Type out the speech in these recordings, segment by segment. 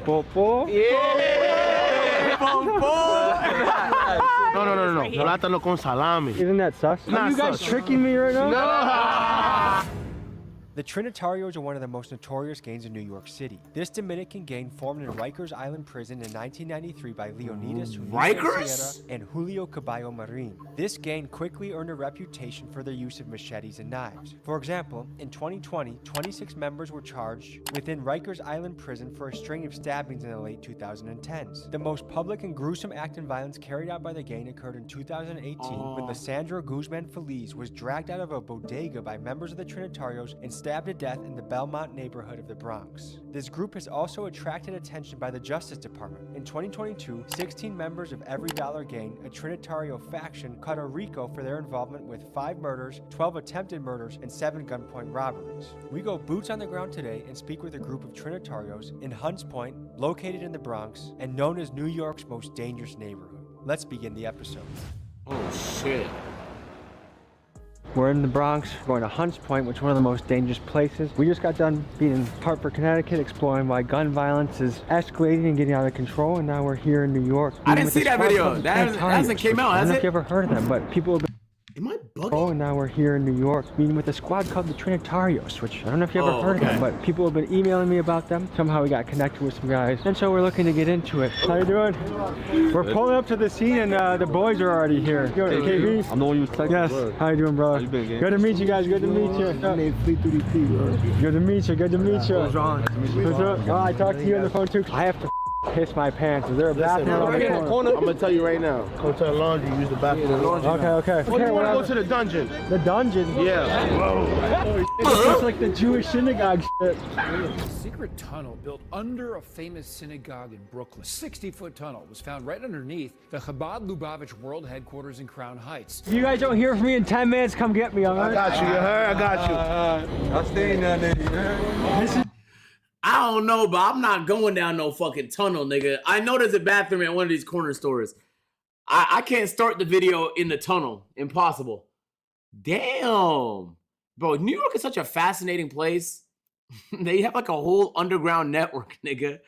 Popo. Yeah. No. Plátano con salami. Isn't that sus? Not Are you guys sus. tricking me right now? No. The Trinitarios are one of the most notorious gangs in New York City. This Dominican gang formed in Rikers Island Prison in 1993 by Leonidas Rikers? Sierra and Julio Caballo Marin. This gang quickly earned a reputation for their use of machetes and knives. For example, in 2020, 26 members were charged within Rikers Island Prison for a string of stabbings in the late 2010s. The most public and gruesome act of violence carried out by the gang occurred in 2018 when Lissandro Guzman Feliz was dragged out of a bodega by members of the Trinitarios and stabbed to death in the Belmont neighborhood of the Bronx. This group has also attracted attention by the Justice Department. In 2022, 16 members of Every Dollar Gang, a Trinitario faction, caught a RICO for their involvement with 5 murders, 12 attempted murders, and 7 gunpoint robberies. We go boots on the ground today and speak with a group of Trinitarios in Hunts Point, located in the Bronx, and known as New York's most dangerous neighborhood. Let's begin the episode. Oh shit. We're in the Bronx, going to Hunts Point, which is one of the most dangerous places. We just got done being in Hartford, Connecticut, exploring why gun violence is escalating and getting out of control, and now we're here in New York. I didn't see that video. That hasn't came out, I has don't know it? if you ever heard of them, but people have been... Am I bugging? Oh, and now we're here in New York, meeting with a squad called the Trinitarios, which I don't know if you ever heard of them, but people have been emailing me about them. Somehow we got connected with some guys, and so we're looking to get into it. How you doing? We're pulling up to the scene, and the boys are already here. Yo, KB? I'm the one you was texting. Yes. How you doing, bro? How you been, gang? Good to meet you guys. Good to meet you. Good to meet you. Good to meet you. What's wrong? What's up? Oh, I talked to you on the phone too. I have to piss my pants. Is there a bathroom on the corner? I'm gonna tell you right now. Go to the laundry, use the bathroom. Okay. Or you wanna go to the dungeon? The dungeon? Yeah. Whoa. It's like the Jewish synagogue shit. A secret tunnel built under a famous synagogue in Brooklyn. 60-foot tunnel was found right underneath the Chabad Lubavitch World Headquarters in Crown Heights. If you guys don't hear from me in 10 minutes, come get me, alright? I got you, you heard? I got you. I'll stay in that nigga. I don't know, but I'm not going down no fucking tunnel, nigga. I know there's a bathroom at one of these corner stores. I can't start the video in the tunnel. Impossible. Damn. Bro, New York is such a fascinating place. They have like a whole underground network, nigga.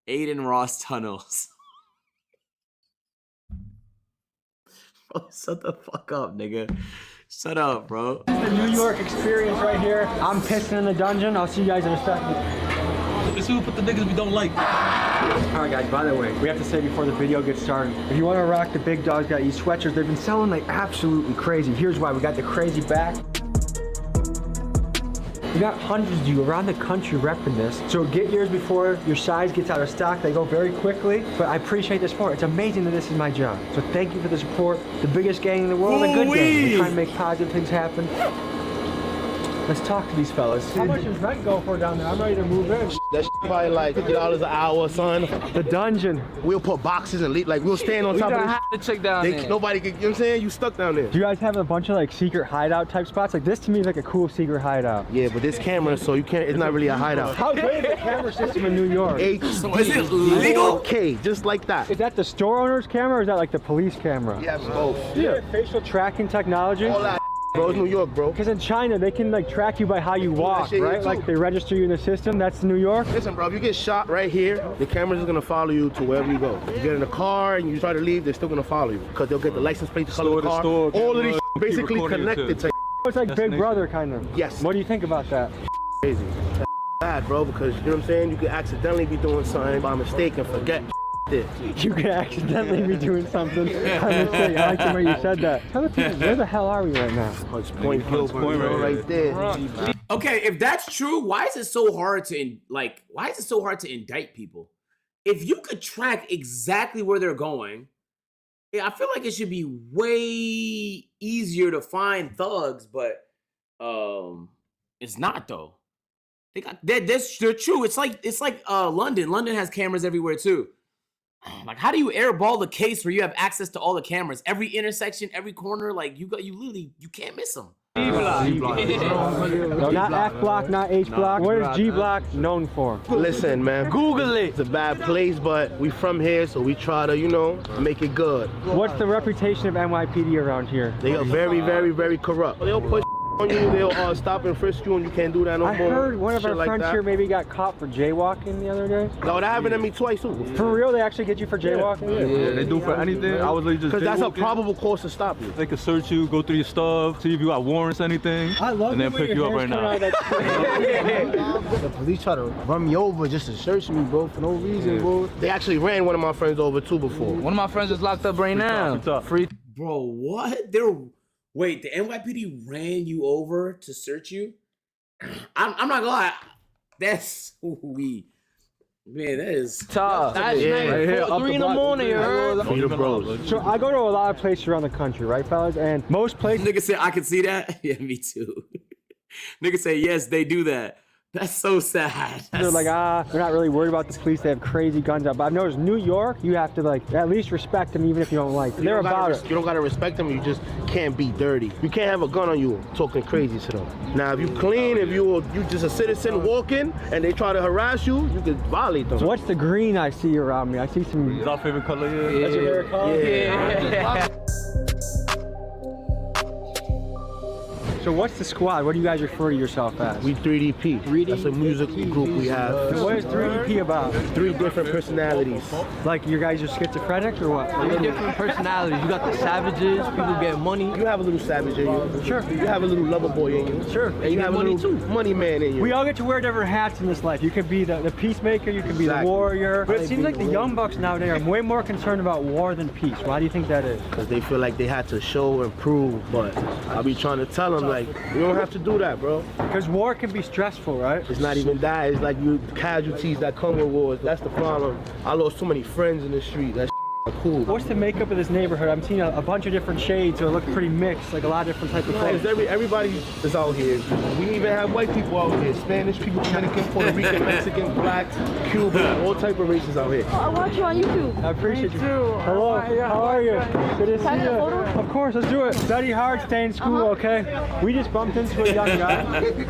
Aiden Ross tunnels. Bro, shut the fuck up, nigga. Shut up, bro. This is the New York experience right here. I'm pissing in the dungeon. I'll see you guys in a second. Let's see who put the niggas we don't like. Alright guys, by the way, we have to say before the video gets started, if you want to rock the big dogs, got these sweatshirts. They've been selling like absolutely crazy. Here's why. We got the crazy back. We got hundreds of you around the country repping this. So get yours before your size gets out of stock. They go very quickly, but I appreciate the support. It's amazing that this is my job. So thank you for the support. The biggest gang in the world, a good gang. We're trying to make positive things happen. Let's talk to these fellas. How much does rent go for down there? I'm ready to move in. That shit probably like $50 an hour, son. The dungeon. We'll put boxes and like we'll stand on top of have to check down this. Nobody can, you know what I'm saying? You stuck down there. Do you guys have a bunch of like secret hideout type spots? Like this to me is like a cool secret hideout. Yeah, but this camera, so you can't, it's not really a hideout. How great is the camera system in New York? So is it legal? Okay, just like that. Is that the store owner's camera or is that like the police camera? Yeah, both. Yeah. Facial tracking technology? All that, bro, it's New York, bro. Because in China, they can like track you by how you walk, shit here right? too. Like they register you in the system. That's New York. Listen, bro, if you get shot right here, the camera's gonna follow you to wherever you go. You get in a car and you try to leave, they're still gonna follow you. Because they'll get the license plate, the color of the car. All of these basically connected to It's like Big Brother kind of. Yes. What do you think about that? crazy. That's bad, bro, because you know what I'm saying? You could accidentally be doing something by mistake and forget this. You could accidentally be doing something by mistake. I like the way you said that. Tell the people, where the hell are we right now? Hunts Point, right there. Okay, if that's true, why is it so hard to indict people? If you could track exactly where they're going, I feel like it should be way easier to find thugs, but it's not though. They're true. It's like London. London has cameras everywhere too. Like, how do you airball the case where you have access to all the cameras, every intersection, every corner? Like you can't miss them. G block. No, not F block, not H block. What is G block known for? Listen, man. Google it. It's a bad place, but we from here, so we try to, make it good. What's the reputation of NYPD around here? They are very, very, very corrupt. They'll push on you, they'll stop and frisk you, and you can't do that no more. I heard one of Shit our like friends that. here maybe got caught for jaywalking the other day. No, that happened to me twice too. For real, they actually get you for jaywalking? Yeah, they do for anything. I was literally just Because that's a jaywalking. probable cause to stop you. They can search you, go through your stuff, see if you got warrants, anything, I love and then pick you up right now. The police try to run me over just to search me, bro, for no reason, bro. They actually ran one of my friends over too before. One of my friends is locked up right now. Free. Bro, what? Wait, the NYPD ran you over to search you? I'm not gonna lie. That's we. Man, that is Tough. That's Yeah. nice. Right here, up 3 the in the block. morning, you heard? For your bros. So I go to a lot of places around the country, right, fellas? And most places, nigga said I can see that. Yeah, me too. Nigga say yes, they do that. That's so sad. they're like, they're not really worried about the police. They have crazy guns out. But I've noticed New York, you have to like at least respect them even if you don't like them. They're about it. You don't gotta respect them. You just can't be dirty. You can't have a gun on you talking crazy to them. Now, if you clean, if you just a citizen walking and they try to harass you, you can violate them. So what's the green I see around me? I see some. Is our favorite color here? That's your favorite color? Yeah. So what's the squad? What do you guys refer to yourself as? We 3DP. 3D? That's a music group we have. What is 3DP about? 3 different personalities. Like you guys are schizophrenic or what? 3 different personalities. You got the savages, people get money. You have a little savage in you. Sure. You have a little lover boy in you. Sure. And you have a money little money man in you. We all get to wear different hats in this life. You could be the peacemaker, you can be the Exactly. warrior. But it seems like the young bucks nowadays are way more concerned about war than peace. Why do you think that is? Because they feel like they had to show and prove, but I be trying to tell them like, you don't have to do that, bro. Because war can be stressful, right? It's not even that. It's like you casualties that come with wars. That's the problem. I lost too many friends in the street. That's cool. What's the makeup of this neighborhood? I'm seeing a bunch of different shades, so it looks pretty mixed, like a lot of different types of It's folks. everybody is out here. We even have white people out here. Spanish people, Dominican, Puerto Rican, Mexican, blacks, Cuban, all type of races out here. I watch you on YouTube. I appreciate you. too. Hello, how are you? Good to Can I see get a you. photo? Of course, let's do it. Study hard, stay in school, okay? We just bumped into a young guy.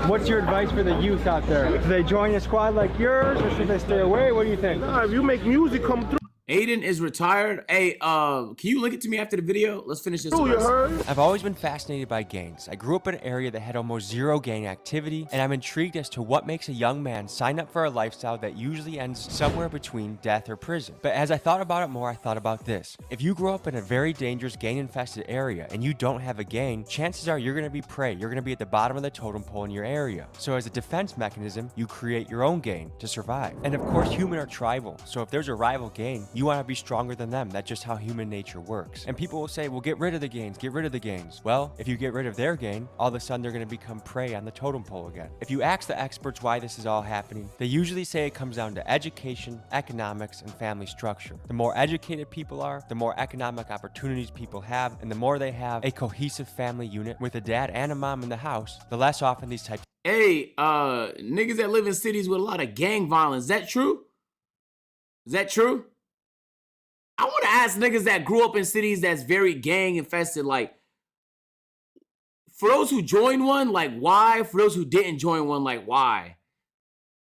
What's your advice for the youth out there? Do they join a squad like yours, or should they stay away? What do you think? Nah, if you make music come through, Aiden is retired. Hey, can you link it to me after the video? Let's finish this. you first. heard? I've always been fascinated by gangs. I grew up in an area that had almost zero gang activity, and I'm intrigued as to what makes a young man sign up for a lifestyle that usually ends somewhere between death or prison. But as I thought about it more, I thought about this. If you grow up in a very dangerous gang-infested area and you don't have a gang, chances are you're going to be prey. You're going to be at the bottom of the totem pole in your area. So as a defense mechanism, you create your own gang to survive. And of course, humans are tribal. So if there's a rival gang, you want to be stronger than them. That's just how human nature works. And people will say, well, get rid of the gangs, get rid of the gangs. Well, if you get rid of their gang, all of a sudden they're going to become prey on the totem pole again. If you ask the experts why this is all happening, they usually say it comes down to education, economics, and family structure. The more educated people are, the more economic opportunities people have, and the more they have a cohesive family unit with a dad and a mom in the house, the less often these types. Hey, niggas that live in cities with a lot of gang violence. Is that true? Is that true? I want to ask niggas that grew up in cities that's very gang infested, like, for those who joined one, like, why? For those who didn't join one, like, why?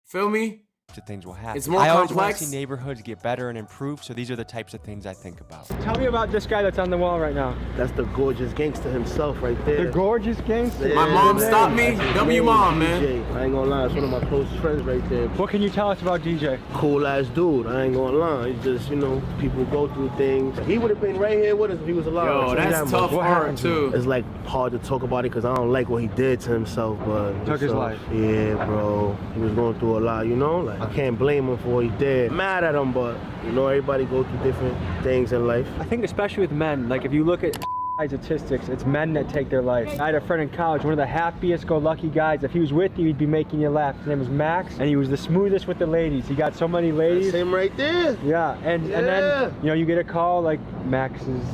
Feel me? of things will happen. It's more I always want complex. to see neighborhoods get better and improve, so these are the types of things I think about. Tell me about this guy that's on the wall right now. That's the gorgeous gangster himself right there. The gorgeous gangster. My mom stopped me. W mom, man. DJ. I ain't gonna lie, it's one of my closest friends right there. What can you tell us about DJ? Cool ass dude, I ain't gonna lie. It's just, you know, people go through things. He would have been right here with us if he was alive. Yo, So that's yeah, tough what art happened to him? too. It's like hard to talk about it because I don't like what he did to himself, but Took his life. Yeah, bro. He was going through a lot, you know? Like I can't blame him for what he did. Mad at him, but you know, everybody go through different things in life. I think especially with men, like if you look at statistics, it's men that take their life. I had a friend in college, one of the happiest go lucky guys. If he was with you, he'd be making you laugh. His name was Max, and he was the smoothest with the ladies. He got so many ladies. That's him right there. Yeah, and then, you know, you get a call like Max is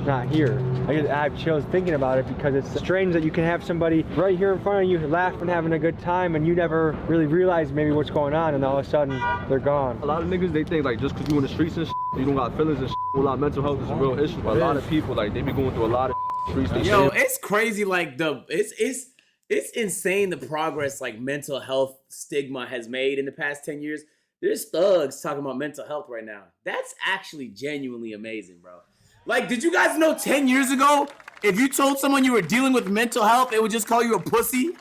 not here. I have chills thinking about it because it's strange that you can have somebody right here in front of you laughing, having a good time, and you never really realize maybe what's going on, and all of a sudden they're gone. A lot of niggas, they think like just because you in the streets and shit, you don't got feelings and shit. A lot of mental health is a real issue. But a lot of people, like, they be going through a lot of streets. Yo, it's crazy. Like it's insane the progress like mental health stigma has made in the past 10 years. There's thugs talking about mental health right now. That's actually genuinely amazing, bro. Like, did you guys know 10 years ago, if you told someone you were dealing with mental health, they would just call you a pussy.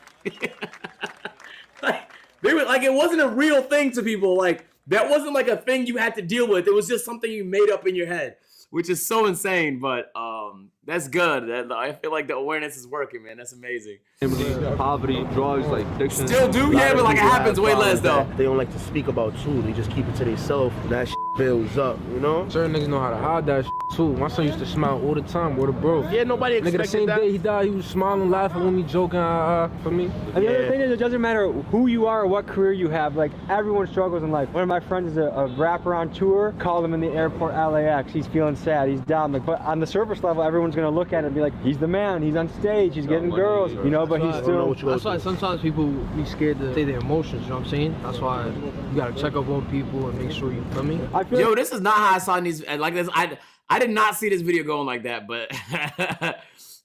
Like, they were like, it wasn't a real thing to people. Like, that wasn't like a thing you had to deal with. It was just something you made up in your head, which is so insane. But that's good. I feel like the awareness is working, man. That's amazing. Poverty, drugs, like addiction. Still do, yeah, but like it happens way less though. They don't like to speak about too. They just keep it to themselves. That shit builds up, you know. Certain niggas know how to hide that shit too. My son used to smile all the time with a bro. Yeah, nobody Nigga, the expected same that. day he died, he was smiling, laughing with me, joking, for me. And the other thing is, it doesn't matter who you are or what career you have. Like, everyone struggles in life. One of my friends is a rapper on tour. Called him in the airport, LAX. He's feeling sad. He's down. Like, but on the surface level, everyone's gonna look at it and be like, he's the man. He's on stage. He's getting girls. You know, but he's still. That's why sometimes people be scared to say their emotions. You know what I'm saying? That's why you gotta check up on people and make sure you feel me. I feel Yo, this is not how I saw these like this. I did not see this video going like that, but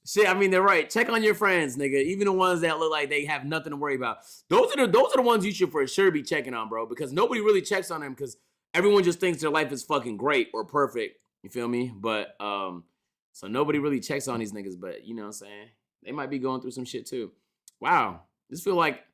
shit, I mean, they're right. Check on your friends, nigga. Even the ones that look like they have nothing to worry about. Those are the ones you should for sure be checking on, bro, because nobody really checks on them because everyone just thinks their life is fucking great or perfect. You feel me? But so nobody really checks on these niggas, but you know what I'm saying? They might be going through some shit too. Wow. This feel like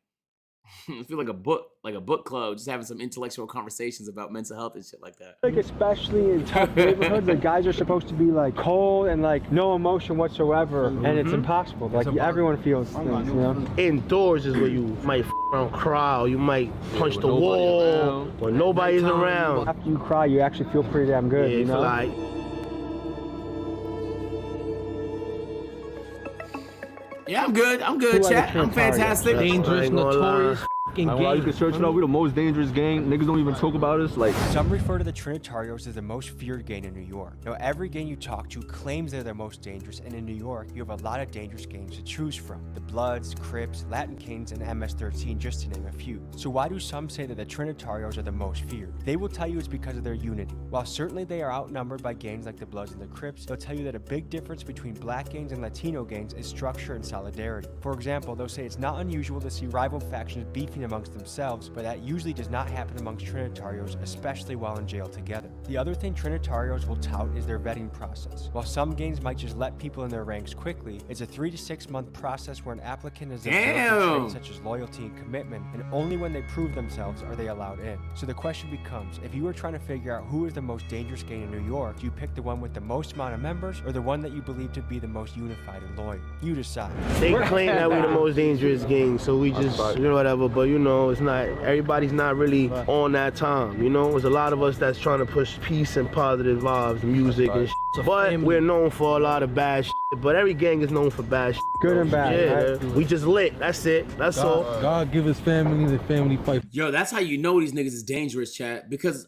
a book club, just having some intellectual conversations about mental health and shit like that. like, especially in tough neighborhoods, like guys are supposed to be like cold and like no emotion whatsoever, and it's impossible. Like everyone feels things, you know. Indoors is where you might around cry, or you might punch the wall when nobody's around. After you cry, you actually feel pretty damn good, Yeah, you know. like. Yeah, I'm good. I'm good, Who are the chat. I'm Trinitarians? fantastic. Dangerous, notorious fucking Like, you gang. can search it out. We the most dangerous gang. Niggas don't even talk about us. Like, Some refer to the Trinitarios as the most feared gang in New York. Now, every gang you talk to claims they're the most dangerous, and in New York, you have a lot of dangerous gangs to choose from. The Bloods, Crips, Latin Kings, and MS-13, just to name a few. So why do some say that the Trinitarios are the most feared? They will tell you it's because of their unity. While certainly they are outnumbered by gangs like the Bloods and the Crips, they'll tell you that a big difference between black gangs and Latino gangs is structure and solidarity. For example, they'll say it's not unusual to see rival factions beefing amongst themselves, but that usually does not happen amongst Trinitarios, especially while in jail together. The other thing Trinitarios will tout is their vetting process. While some gangs might just let people in their ranks quickly, it's a 3 to 6 month process where an applicant is observed traits such as loyalty and commitment, and only when they prove themselves are they allowed in. So the question becomes, if you were trying to figure out who is the most dangerous gang in New York, do you pick the one with the most amount of members, or the one that you believe to be the most unified and loyal? You decide. They claim that we're the most dangerous gang, so we just, you know, whatever, but you know, it's not, everybody's not really on that time, you know? There's a lot of us that's trying to push peace and positive vibes, music and shit. But we're known for a lot of bad shit, but every gang is known for bad shit. Good and bad, Yeah, right? we just lit, that's it, that's all. God give his family the family fight. Yo, that's how you know these niggas is dangerous, chat. Because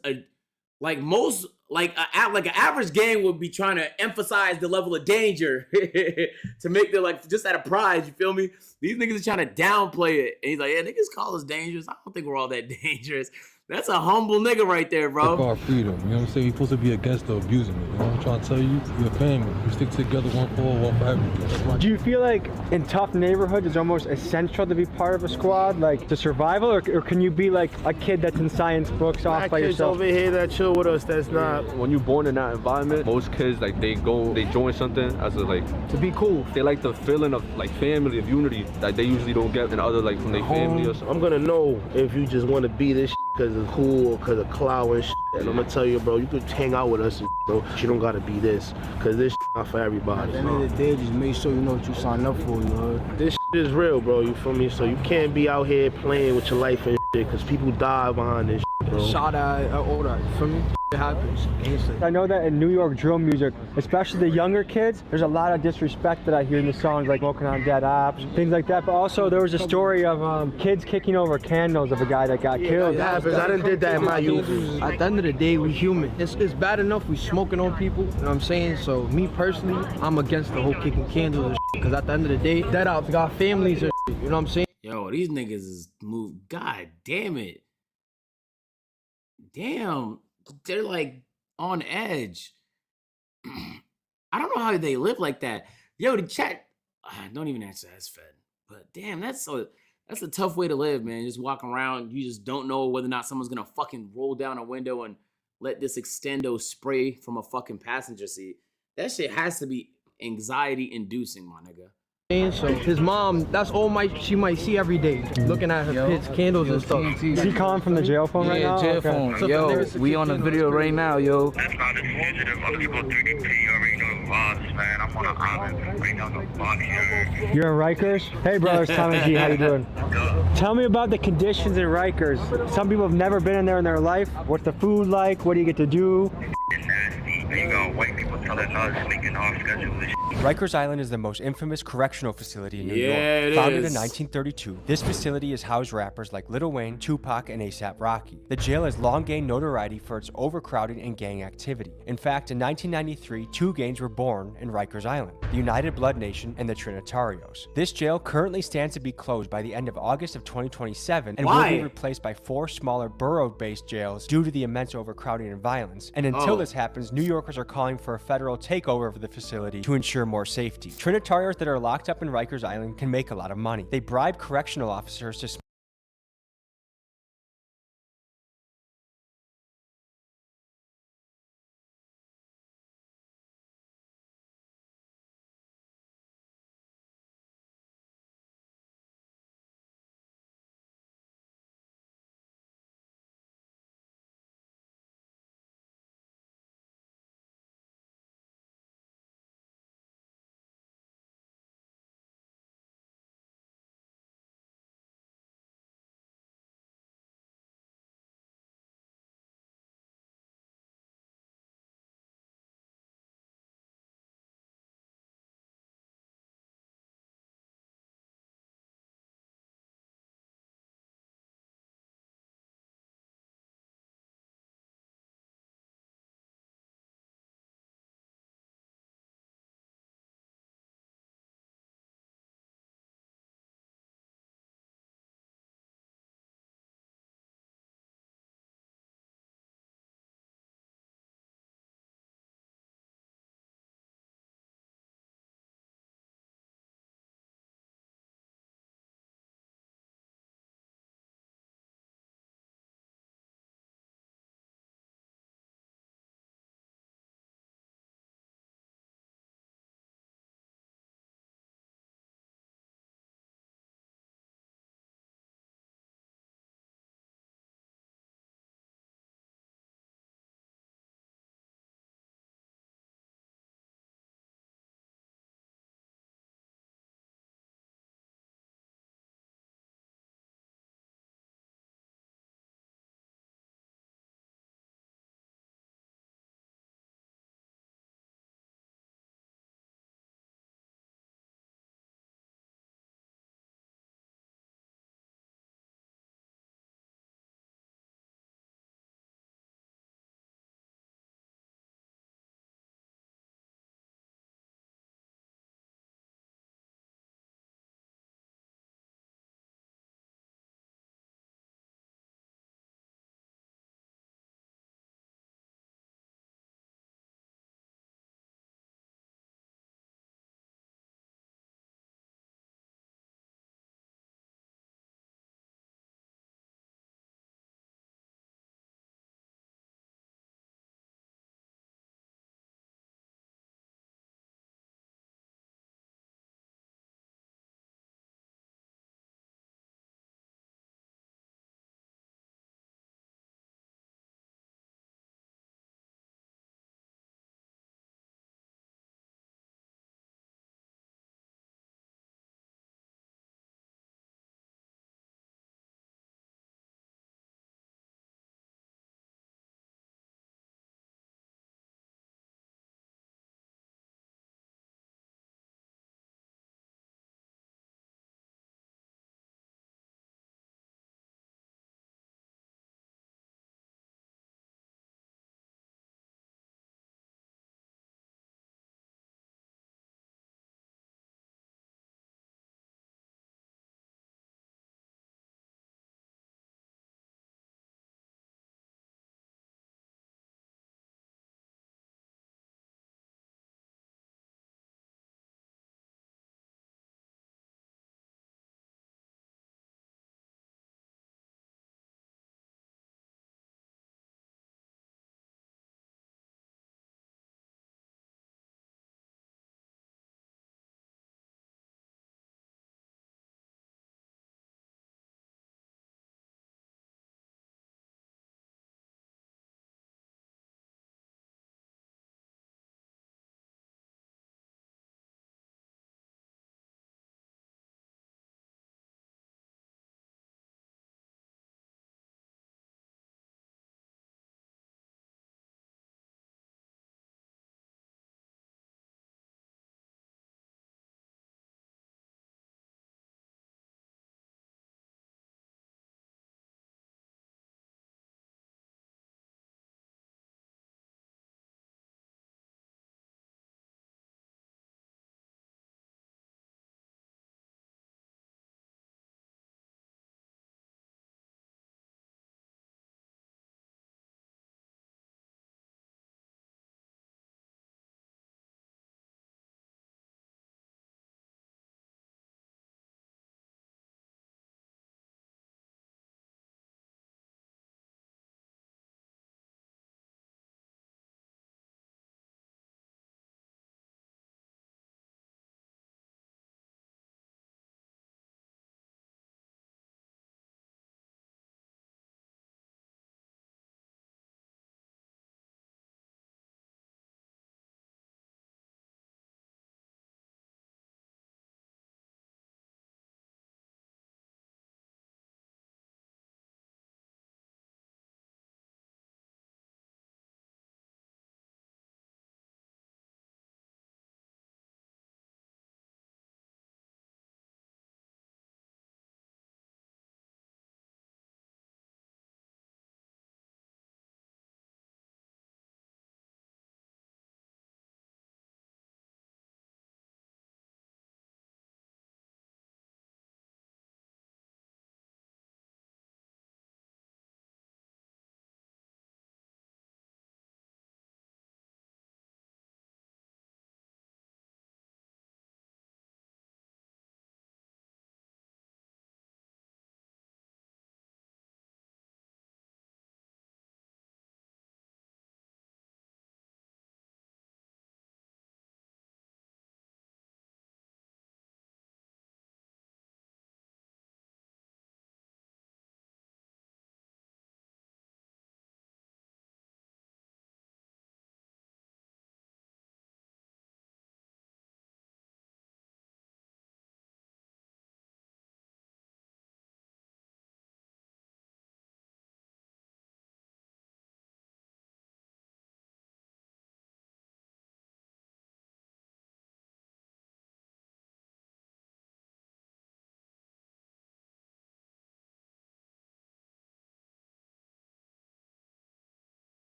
like most, like an average gang would be trying to emphasize the level of danger to make their like just at a prize. You feel me? These niggas are trying to downplay it, and he's like, "Yeah, niggas call us dangerous. I don't think we're all that dangerous." That's a humble nigga right there, bro. Fuck our freedom. You know what I'm saying? We're supposed to be against the abusing it. You know what I'm trying to tell you? We're a family. We stick together, one for all, one for everything. Do you feel like in tough neighborhoods it's almost essential to be part of a squad, like to survival, or can you be like a kid that's in science books off Black by kids yourself? over here that chill with us, that's not. when you're born in that environment, most kids, like, they join something as a, like, To be cool. they like the feeling of, like, family, of unity that they usually don't get in other, like, from their family or something. I'm gonna know if you just want to be this because it's cool or because of clout and shit. And I'm gonna tell you, bro, you could hang out with us, and bro. You don't gotta be this, because this not for everybody. At the end of the day, just make sure you know what you signed up for, you know? This is real, bro. You feel me? So you can't be out here playing with your life and shit, because people die behind this shit, bro. Shot at all that, you feel me? It happens. Gangsta. I know that in New York drill music, especially the younger kids, there's a lot of disrespect that I hear in the songs, like Smoking on Dead Ops, things like that. But also there was a story of kids kicking over candles of a guy that got killed. That happens. I done did that in my youth. At the end of the day, we human. It's bad enough we smoking on people, you know what I'm saying? So me personally, I'm against the whole kicking candles and shit, because at the end of the day, Dead Ops got families and shit, you know what I'm saying? Yo, these niggas is moved. God damn it. Damn. They're like on edge. I don't know how they live like that. Yo, the chat. Don't even answer that's fed. But damn, that's a tough way to live, man. Just walking around, you just don't know whether or not someone's gonna fucking roll down a window and let this extendo spray from a fucking passenger seat. That shit has to be anxiety inducing, my nigga. So his mom, that's all she might see every day, looking at her pits, candles and stuff. Is he calling from the jail phone right now? Yeah, jail Okay. phone. So Yo, we on the video right now, yo. That's not a fugitive. I'm gonna go 3DP. You already know the vibes, man. I'm on an island. Right now, no body here. You're in Rikers? Hey, brothers, Tom and G, how you doing? Tell me about the conditions in Rikers. Some people have never been in there in their life. What's the food like? What do you get to do? It's nasty. You got white people telling us sneaking off schedule and shit. Rikers Island is the most infamous correctional facility in New Yeah, York. it Founded is. in 1932, this facility has housed rappers like Lil Wayne, Tupac, and A$AP Rocky. The jail has long gained notoriety for its overcrowding and gang activity. In fact, in 1993, 2 gangs were born in Rikers Island, the United Blood Nation and the Trinitarios. This jail currently stands to be closed by the end of August of 2027 and will be replaced by 4 smaller borough-based jails due to the immense overcrowding and violence. And until this happens, New Yorkers are calling for a federal takeover of the facility to ensure more safety. Trinitarios that are locked up in Rikers Island can make a lot of money. They bribe correctional officers to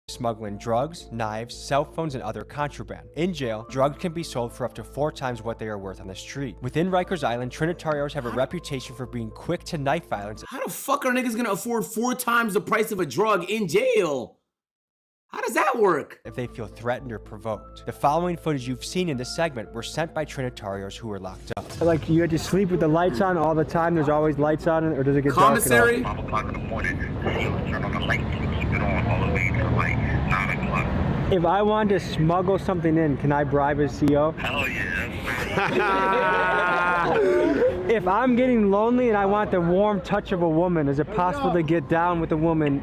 smuggling drugs, knives, cell phones, and other contraband. In jail, drugs can be sold for up to 4 times what they are worth on the street. Within Rikers Island, Trinitarios have a reputation for being quick to knife violence. How the fuck are niggas gonna afford 4 times the price of a drug in jail? How does that work? If they feel threatened or provoked. The following footage you've seen in this segment were sent by Trinitarios who were locked up. Like, you had to sleep with the lights on all the time? There's always lights on, or does it get Commissary? dark at all? 5 o'clock in the morning, he'll turn on the lights and keep it on all the way to like 9 o'clock. If I wanted to smuggle something in, can I bribe his CO? Hell yeah. If I'm getting lonely and I want the warm touch of a woman, is it possible to get down with a woman?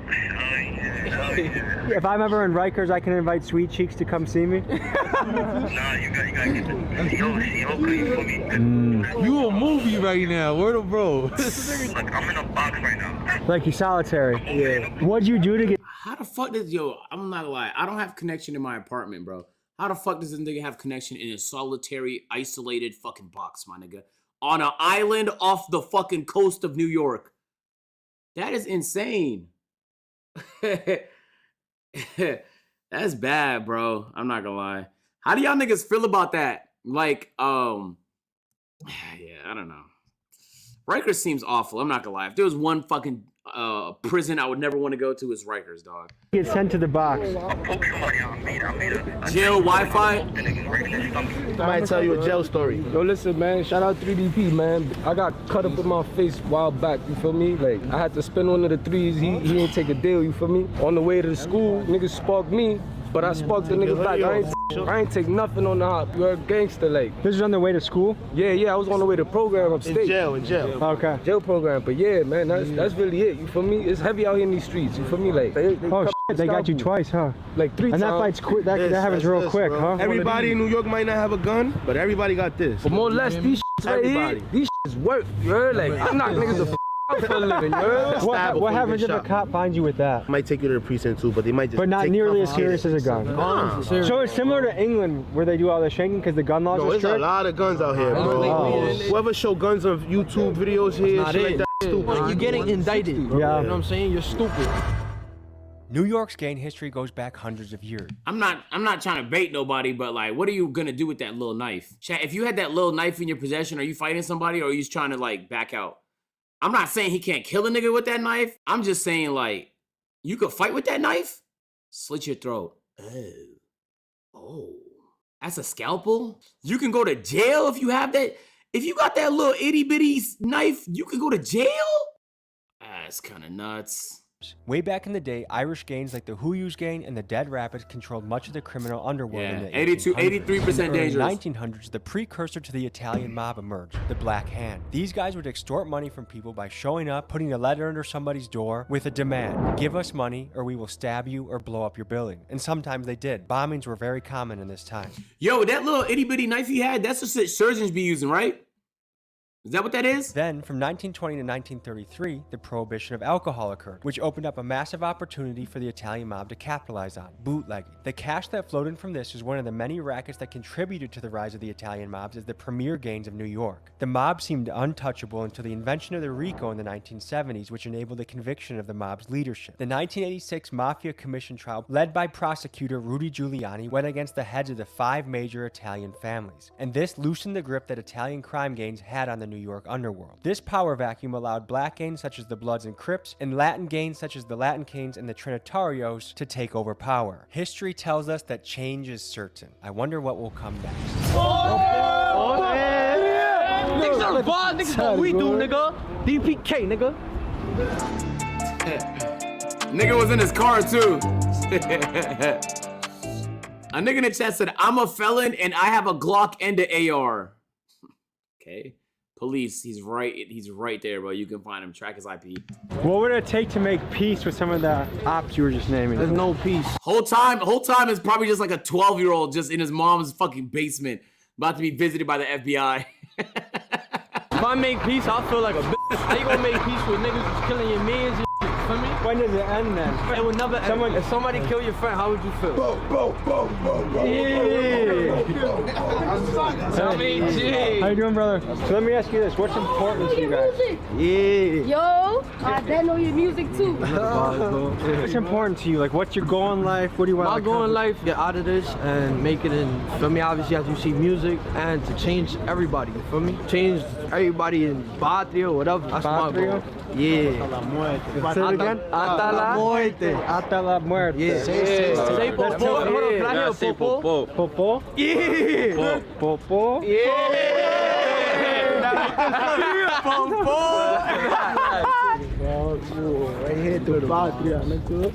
If I'm ever in Rikers, I can invite Sweet Cheeks to come see me? Nah, you gotta get the CO you feel me? You a movie right now, word of bro. Look, I'm in a box right now. Like, you solitary. Yeah. What'd you do to get... How the fuck does, yo, I'm not gonna lie, I don't have connection in my apartment, bro. How the fuck does this nigga have connection in a solitary, isolated fucking box, my nigga? On an island off the fucking coast of New York. That is insane. That's bad, bro. I'm not gonna lie. How do y'all niggas feel about that? Like, yeah, I don't know. Rikers seems awful. I'm not gonna lie. If there was one fucking prison I would never want to go to, is Rikers, dog. Get sent to the box. Jail Wi-Fi. I might tell you a jail story. Yo, listen, man. Shout out 3DP, man. I got cut up in my face a while back. You feel me? Like, I had to spend one of the threes. He didn't take a deal. You feel me? On the way to the school, niggas sparked me, but I sparked the niggas back. I ain't take nothing on the hop. You're a gangster, like. This is on the way to school? Yeah. I was on the way to program upstate. In jail. Okay. Jail program, but yeah, man, that's really it. You feel me? It's heavy out here in these streets. You feel me? Like, they they got you twice, huh? Like 3 times. And that fight's quick. That happens real quick, huh? Everybody in New York might not have a gun, but everybody got this. But more or less, these shits right here, these shits work. You heard? Like, I knock niggas the out for a living. You heard? What happens if a cop finds you with that? Might take you to the precinct too, but they might just. But not nearly as serious as a gun. So it's similar to England where they do all the shanking because the gun laws are strict. There's a lot of guns out here, bro. Whoever show guns on YouTube videos here, shit like that, stupid. You're getting indicted. Yeah. You know what I'm saying? You're stupid. New York's gang history goes back hundreds of years. I'm not trying to bait nobody, but like, what are you gonna do with that little knife? Chat, if you had that little knife in your possession, are you fighting somebody or are you just trying to like back out? I'm not saying he can't kill a nigga with that knife. I'm just saying, like, you could fight with that knife? Slit your throat. Oh, that's a scalpel? You can go to jail if you have that. If you got that little itty bitty knife, you can go to jail? That's kind of nuts. Way back in the day, Irish gangs like the Huyus gang and the Dead Rapids controlled much of the criminal underworld in the 83% dangerous. In the early 1900s, the precursor to the Italian mob emerged, the Black Hand. These guys would extort money from people by showing up, putting a letter under somebody's door with a demand. Give us money or we will stab you or blow up your building. And sometimes they did. Bombings were very common in this time. Yo, that little itty bitty knife he had, that's what surgeons be using, right? Is that what that is? Then, from 1920 to 1933, the prohibition of alcohol occurred, which opened up a massive opportunity for the Italian mob to capitalize on, bootlegging. The cash that flowed in from this is one of the many rackets that contributed to the rise of the Italian mobs as the premier gangs of New York. The mob seemed untouchable until the invention of the RICO in the 1970s, which enabled the conviction of the mob's leadership. The 1986 Mafia Commission trial, led by prosecutor Rudy Giuliani, went against the heads of the 5 major Italian families, and this loosened the grip that Italian crime gangs had on the New York underworld. This power vacuum allowed black gangs such as the Bloods and Crips, and Latin gangs such as the Latin Kings and the Trinitarios to take over power. History tells us that change is certain. I wonder what will come next. Niggas are bad, niggas what we do, nigga. DPK, nigga. Nigga was in his car too. A nigga in the chat said, I'm a felon and I have a Glock and an AR. Okay. Police, he's right there, bro. You can find him, track his IP. What would it take to make peace with some of the ops you were just naming? There's no peace. Whole time is probably just like a 12-year-old just in his mom's fucking basement, about to be visited by the FBI. If I make peace, I'll feel like a bitch. How you gonna make peace with niggas who's killing your mans and shit? feel me? When does it end then? It will never end. If somebody kill your friend, how would you feel? Tell me, G. How you doing, brother? So let me ask you this: what's important to you guys? Yeah. Yo, I know your music too. What's important to you? Like, what's your goal in life? What do you want? My goal in life, get out of this and make it in. For me, obviously, as you see music and to change everybody. You feel me? Change everybody in Patria or whatever. That's my goal. Yeah. Say it again. Hasta la muerte. Hasta la muerte. Yeah. Say popo. Hold on, can I hear a popo? Popo? Yeah. Popo? Yeah. Popo. Right here to the Patria, nigga.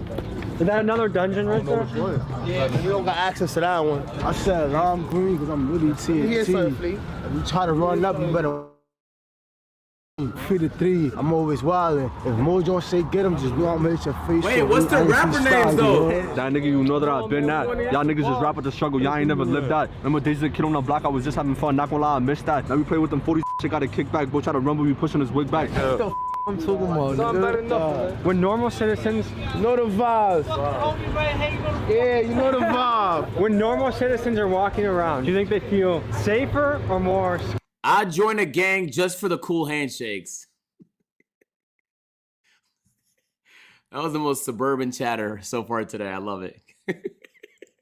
Is that another dungeon right there? Yeah, we don't got access to that one. I said I'm green because I'm really TNT. If you try to run up, you better feed the 3. I'm always wildin'. If Mojo say get him, just go out and make your face. Wait, what's the rapper names though? That nigga, you know that I've been that. Y'all niggas just rap at the struggle. Y'all ain't never lived that. Remember days as a kid on the block, I was just having fun. Not gonna lie, I missed that. Now we play with them 40 shit, got a kickback. Boy, try to rumble, we pushing his wig back. I'm talking about, nigga. When normal citizens, You know the vibes. Yeah, you know the vibe. when normal citizens are walking around, do you think they feel safer or more? I joined a gang just for the cool handshakes. That was the most suburban chatter so far today. I love it.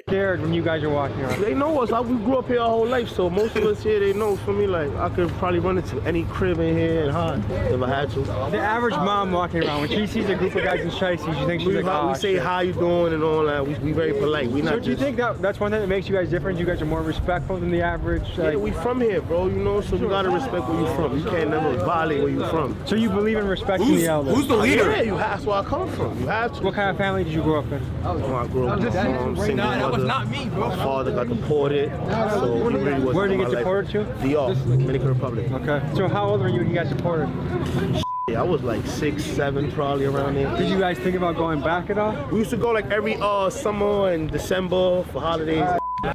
Scared when you guys are walking around? They know us. We grew up here our whole life, so most of us here, they know. For me, like I could probably run into any crib in here and hide if I had to. The average mom walking around, when she sees a group of guys in shiesties, you think she's like, oh, We say shit. how you doing and all that. We very polite. We not So do you just. think that's one thing that makes you guys different? You guys are more respectful than the average? Yeah, we from here, bro. You know, so we gotta respect where you from. You can't never violate where you from. So you believe in respecting the elders? Who's the leader? Yeah, that's where I come from. You have to. What kind of family did you grow up in? I grew up with single mother. That was not me, bro. My father got deported, so he really wasn't Where did in you my get life. deported to? DR, Dominican Republic. Okay. So how old were you when you got deported? Yeah, I was like 6, 7, probably around there. Did you guys think about going back at all? We used to go like every summer and December for holidays.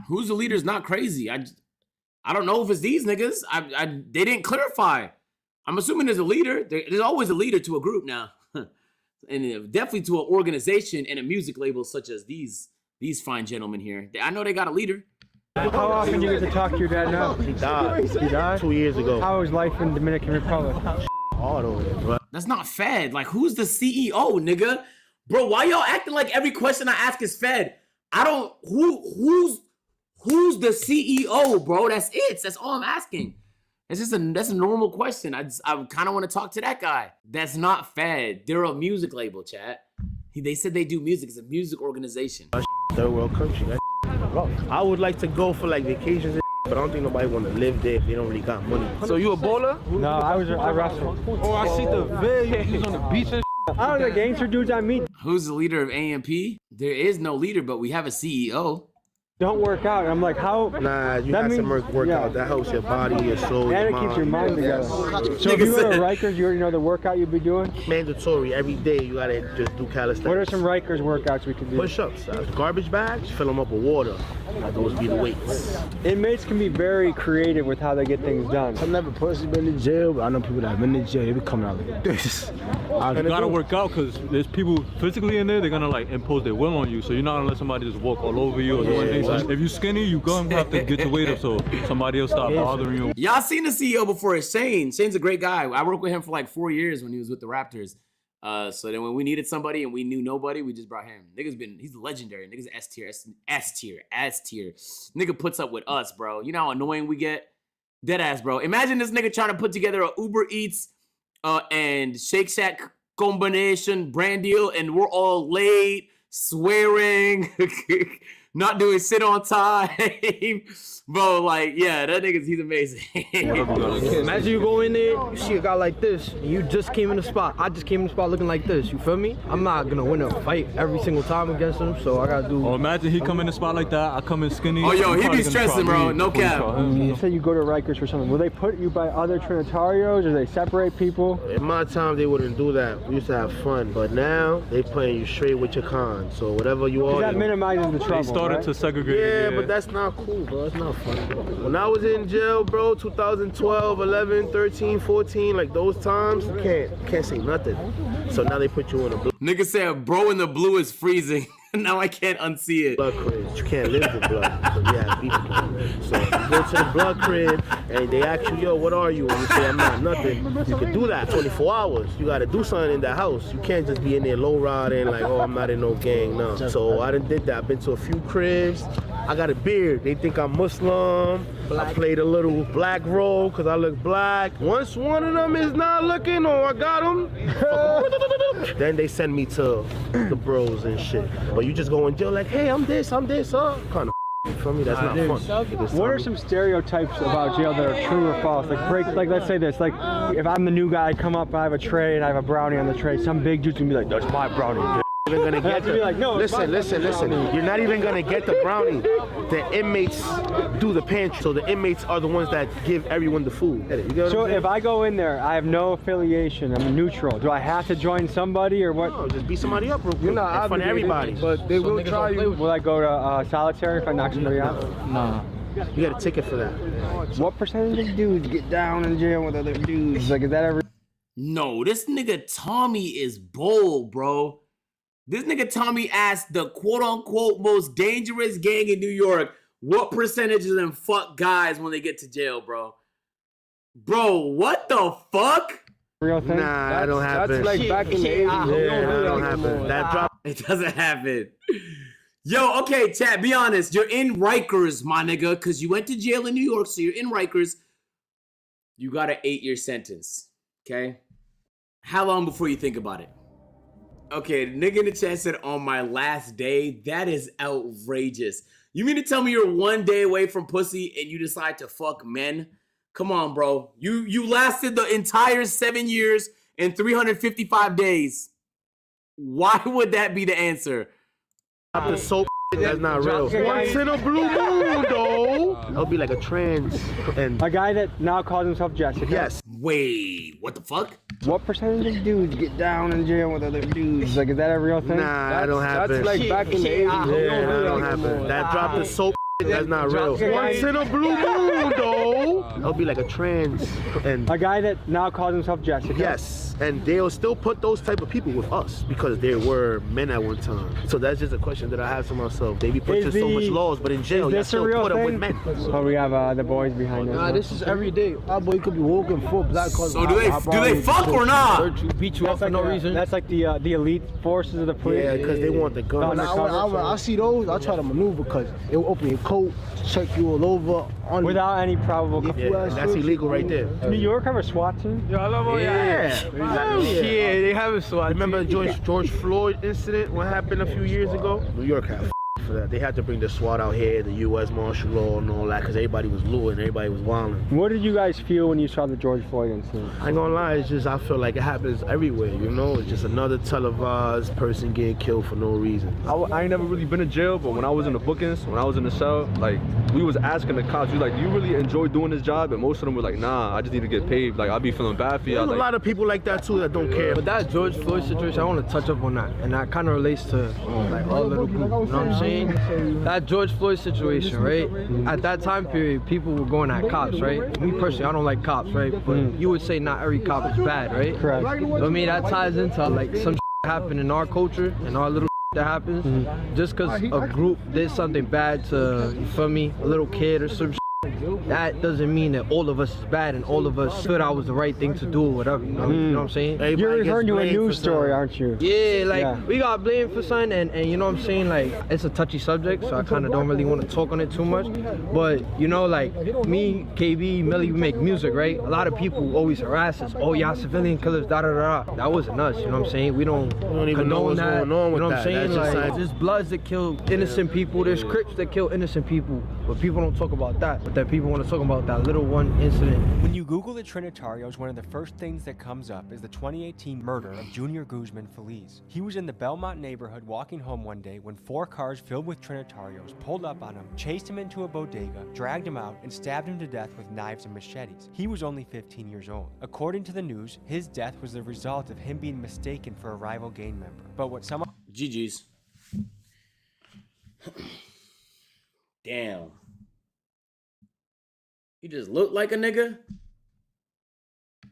Who's the leader's not crazy. I don't know if it's these niggas. They didn't clarify. I'm assuming there's a leader. There's always a leader to a group now. And definitely to an organization and a music label such as these fine gentlemen here. I know they got a leader. How often do you get to talk to your dad now? He died. He died? 2 years ago. How is life in Dominican Republic? Hard over there, bro. That's not Fed. Like, who's the CEO, nigga? Bro, why y'all acting like every question I ask is Fed? I don't. Who's the CEO, bro? That's it. That's all I'm asking. That's a normal question. I kind of want to talk to that guy. That's not Fed. They're a music label, chat. They said they do music. It's a music organization. Third world country. That rough. I would like to go for like vacations, but I don't think nobody want to live there if they don't really got money. So you a bowler? No, I wrestled. Oh, I see the video. You was on the beach and I don't know the gangster dudes I meet. Who's the leader of AMP? There is no leader, but we have a CEO. Don't work out. I'm like, how? Nah, you got to work out. That helps your body, your soul, And your it keeps your mind together. So Nigga if you go said- to Rikers, you already know the workout you'd be doing? Mandatory. Every day you got to just do calisthenics. What are some Rikers workouts we can do? Push-ups. Garbage bags, fill them up with water. Those be the weights. Inmates can be very creative with how they get things done. I've never personally been to jail, but I know people that have been to jail. They be coming out like this. you gotta work out because there's people physically in there. They're gonna like impose their will on you. So you're not gonna let somebody just walk all over you or do anything. So if you skinny, you gonna have to get your weight up so somebody else stop bothering you. Y'all seen the CEO before? It's Shane. Shane's a great guy. I worked with him for like 4 years when he was with the Raptors. So then when we needed somebody and we knew nobody, we just brought him. He's legendary. Nigga's S tier. Nigga puts up with us, bro. You know how annoying we get? Deadass, bro. Imagine this nigga trying to put together a Uber Eats and Shake Shack combination brand deal, and we're all late, swearing, not doing shit on time. Bro, like, yeah, that nigga's, he's amazing. Imagine you go in there, you see a guy like this, and you just came in the spot. I just came in the spot looking like this, you feel me? I'm not gonna win a fight every single time against him, so I gotta do... Or imagine he come in the spot like that, I come in skinny. Oh, yo, he probably be gonna stressing, try bro. me No before you cap. try him. You said you go to Rikers for something. Will they put you by other Trinitarios or they separate people? In my time, they wouldn't do that. We used to have fun, but now they putting you straight with your con. So whatever you are, That minimizes the trouble. started right? to segregate. Yeah, but that's not cool, bro. It's not fun. When I was in jail, bro, 2012, 11, 13, 14, like those times, you can't say nothing. So now they put you in a Nigga said, bro in the blue is freezing. Now I can't unsee it. blood crib. You can't live with blood. So yeah, people can. So you go to the blood crib and they ask you, yo, what are you? And you say, I'm not nothing. You can do that 24 hours. You gotta do something in that house. You can't just be in there low riding like, oh, I'm not in no gang. No. So I done did that. I've been to a few cribs. I got a beard. They think I'm Muslim. I played a little black role because I look black. Once one of them is not looking or I got them, then they send me to the bros and shit. But you just go in jail like, hey, I'm this, kind of. For me, that's not fun. What are some stereotypes about jail that are true or false? Like let's say this, like, if I'm the new guy, I come up, I have a tray, and I have a brownie on the tray, some big dude's gonna be like, that's my brownie. Even gonna get be like, no, listen. You're not even gonna get the brownie. The inmates do the pantry, so the inmates are the ones that give everyone the food. You get what So I'm saying? if I go in there, I have no affiliation, I'm neutral. Do I have to join somebody or what? No, just beat somebody up real quick. You're not in front of everybody. but they will try you. Will I go to solitary if I knock somebody out? Nah. You got a ticket for that. What percentage of dudes get down in jail with other dudes? Like, is that ever? No, this nigga Tommy is bold, bro. This nigga Tommy asked the quote-unquote most dangerous gang in New York, what percentage of them fuck guys when they get to jail, bro? Bro, what the fuck? Real thing? Nah, that don't happen. That's like back in the 80s. Yeah, that don't happen. That drop. It doesn't happen. Yo, okay, chat, be honest. You're in Rikers, my nigga, because you went to jail in New York, so you're in Rikers. You got an 8-year sentence, okay? How long before you think about it? Okay, the nigga in the chat said on my last day. That is outrageous. You mean to tell me you're 1 day away from pussy and you decide to fuck men? Come on, bro. You lasted the entire 7 years and 355 days. Why would that be the answer? The soap, that's not real. Once in a blue moon, though. That'll be like a trans. And A guy that now calls himself Jessica. yes. Wait, what the fuck? What percentage of dudes get down in jail with other dudes? Like, is that a real thing? Nah, that don't happen. That's like back in the 80s. Yeah, that don't happen. That drop the soap, that's not real. Once in a blue moon, though. That'll be like a trans. And A guy that now calls himself Jessica. yes, and they'll still put those type of people with us because they were men at one time. So that's just a question that I have to myself. They be pushing so much laws, but in jail, you this a still real put them with thing? men. Oh, we have the boys behind us. Nah, this is every day. Our boy could be walking full black cars. So do they fuck or not? Beat you up for no reason. That's like the elite forces of the police. Yeah, because they want the gun. I see those, I try to maneuver because it will open your coat, check you all over. Without any probable cause. Yeah, that's illegal right there. New York have a SWAT team? Yeah. Yeah, they have a SWAT. Remember the George Floyd incident? What happened a few years ago? New York had for that. They had to bring the SWAT out here, the U.S. martial law and all that, because everybody was looting, everybody was wilding. What did you guys feel when you saw the George Floyd incident? I ain't gonna lie, it's just I feel like it happens everywhere, you know? It's just another televised person getting killed for no reason. I ain't never really been in jail, but when I was in the bookings, when I was in the cell, like, we was asking the cops, we was like, do you really enjoy doing this job? And most of them were like, nah, I just need to get paid. Like, I'd be feeling bad for you. There's a lot of people like that too that don't care. But that George Floyd situation, I want to touch up on that, and that kind of relates to like all little group. You know what I'm saying? That George Floyd situation, right? At that time period, people were going at cops, right? Me personally, I don't like cops, right? But you would say not every cop is bad, right? Correct. But I mean, that ties into like some happen in our culture and our little that happens. Just because a group did something bad to, you feel me, a little kid or some that doesn't mean that all of us is bad and all of us thought I was the right thing to do or whatever. You know what I'm saying? You're referring to a news story, aren't you? Yeah, like we got blamed for something, and you know what I'm saying? Like it's a touchy subject, so I kind of don't really want to talk on it too much. But you know, like me, KB, Millie, we make music, right? A lot of people always harass us. Oh, y'all civilian killers, da da da. That wasn't us. You know what I'm saying? We don't even know what's that. going on with you know what I'm that. saying? That's Like just there's bloods that kill innocent people. There's Crips that kill innocent people, but people don't talk about that. But that people want to talk about that little one incident. When you Google the Trinitarios, one of the first things that comes up is the 2018 murder of Junior Guzman Feliz. He was in the Belmont neighborhood walking home one day when 4 cars filled with Trinitarios pulled up on him, chased him into a bodega, dragged him out, and stabbed him to death with knives and machetes. He was only 15 years old. According to the news, his death was the result of him being mistaken for a rival gang member. But what some GG's. Damn. You just look like a nigga?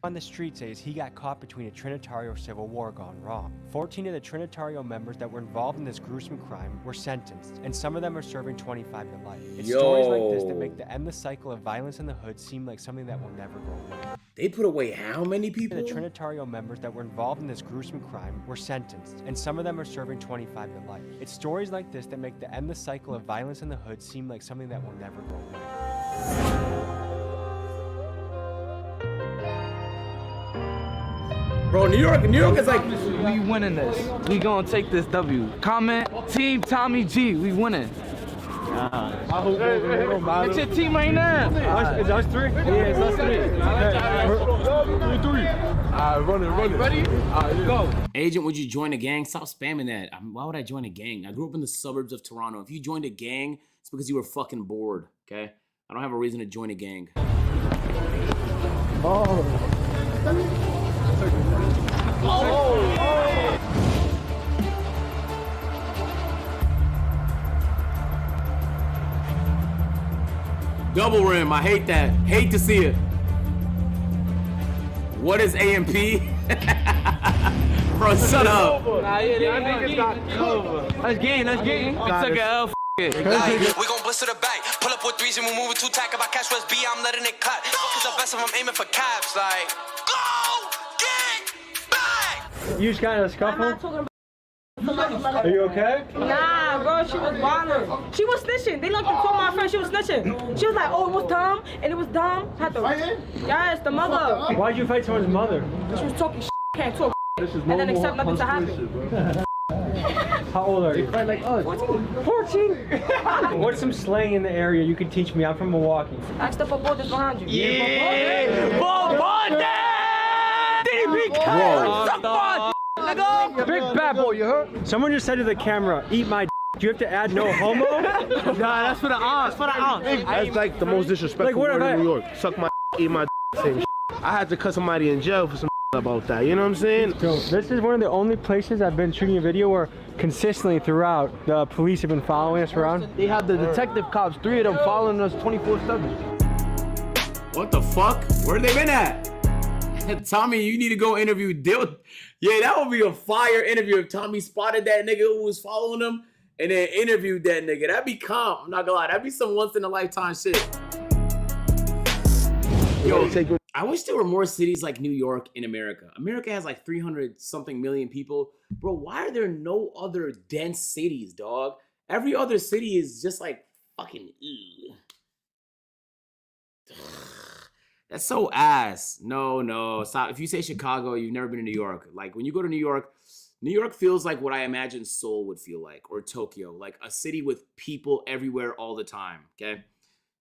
On the street says he got caught between a Trinitario civil war gone wrong. 14 of the Trinitario members that were involved in this gruesome crime were sentenced, and some of them are serving 25 to life. It's stories like this that make the endless cycle of violence in the hood seem like something that will never go away. They put away how many people? The Trinitario members that were involved in this gruesome crime were sentenced, and some of them are serving 25 to life. It's stories like this that make the endless cycle of violence in the hood seem like something that will never go away. Bro, New York is like... We winning this. We gonna take this W. Comment, Team Tommy G, we winning. It's your team right now. It's us three? Yeah, it's us three. Three. Run it. Ready? Go. Agent, would you join a gang? Stop spamming that. Why would I join a gang? I grew up in the suburbs of Toronto. If you joined a gang, it's because you were fucking bored, okay? I don't have a reason to join a gang. Double rim, I hate that. Hate to see it. What is AMP? Bro, shut up. Let's game. We took a L, it. We gon' blister the back. Pull up with threes and we move with two tack. If I catch West B, I'm letting it cut. Cause the best of them aiming for caps. Like, go get back. You just got in a scuffle? Are you okay? Nah, bro, she was wildin'. She was snitching. They looked and told my friend she was snitching. She was like, oh, it was dumb, and it was dumb. Had to, yes, the mother. Why'd you fight someone's mother? She was talking can't talk, and then accept nothing to happen. How old are you? Like, 14. What's some slang in the area you can teach me? I'm from Milwaukee. Ask the football that's behind you. Yeah! Big bad boy, you heard? Someone just said to the camera, eat my d. Do you have to add no homo? Nah, that's for the aunts. That's like the most disrespectful word in New York. Suck my eat my same shit. I had to cut somebody in jail for some about that, you know what I'm saying? So this is one of the only places I've been shooting a video where consistently throughout the police have been following us around. They have the detective cops, 3 of them following us 24/7. What the fuck? Where they been at? Tommy, you need to go interview Dill. Yeah, that would be a fire interview if Tommy spotted that nigga who was following him and then interviewed that nigga. That'd be calm. I'm not gonna lie. That'd be some once in a lifetime shit. Yo, I wish there were more cities like New York in America. America has like 300 something million people. Bro, why are there no other dense cities, dog? Every other city is just like fucking ew. That's so ass. No, stop. If you say Chicago, you've never been to New York. Like when you go to New York feels like what I imagine Seoul would feel like, or Tokyo, like a city with people everywhere all the time, okay?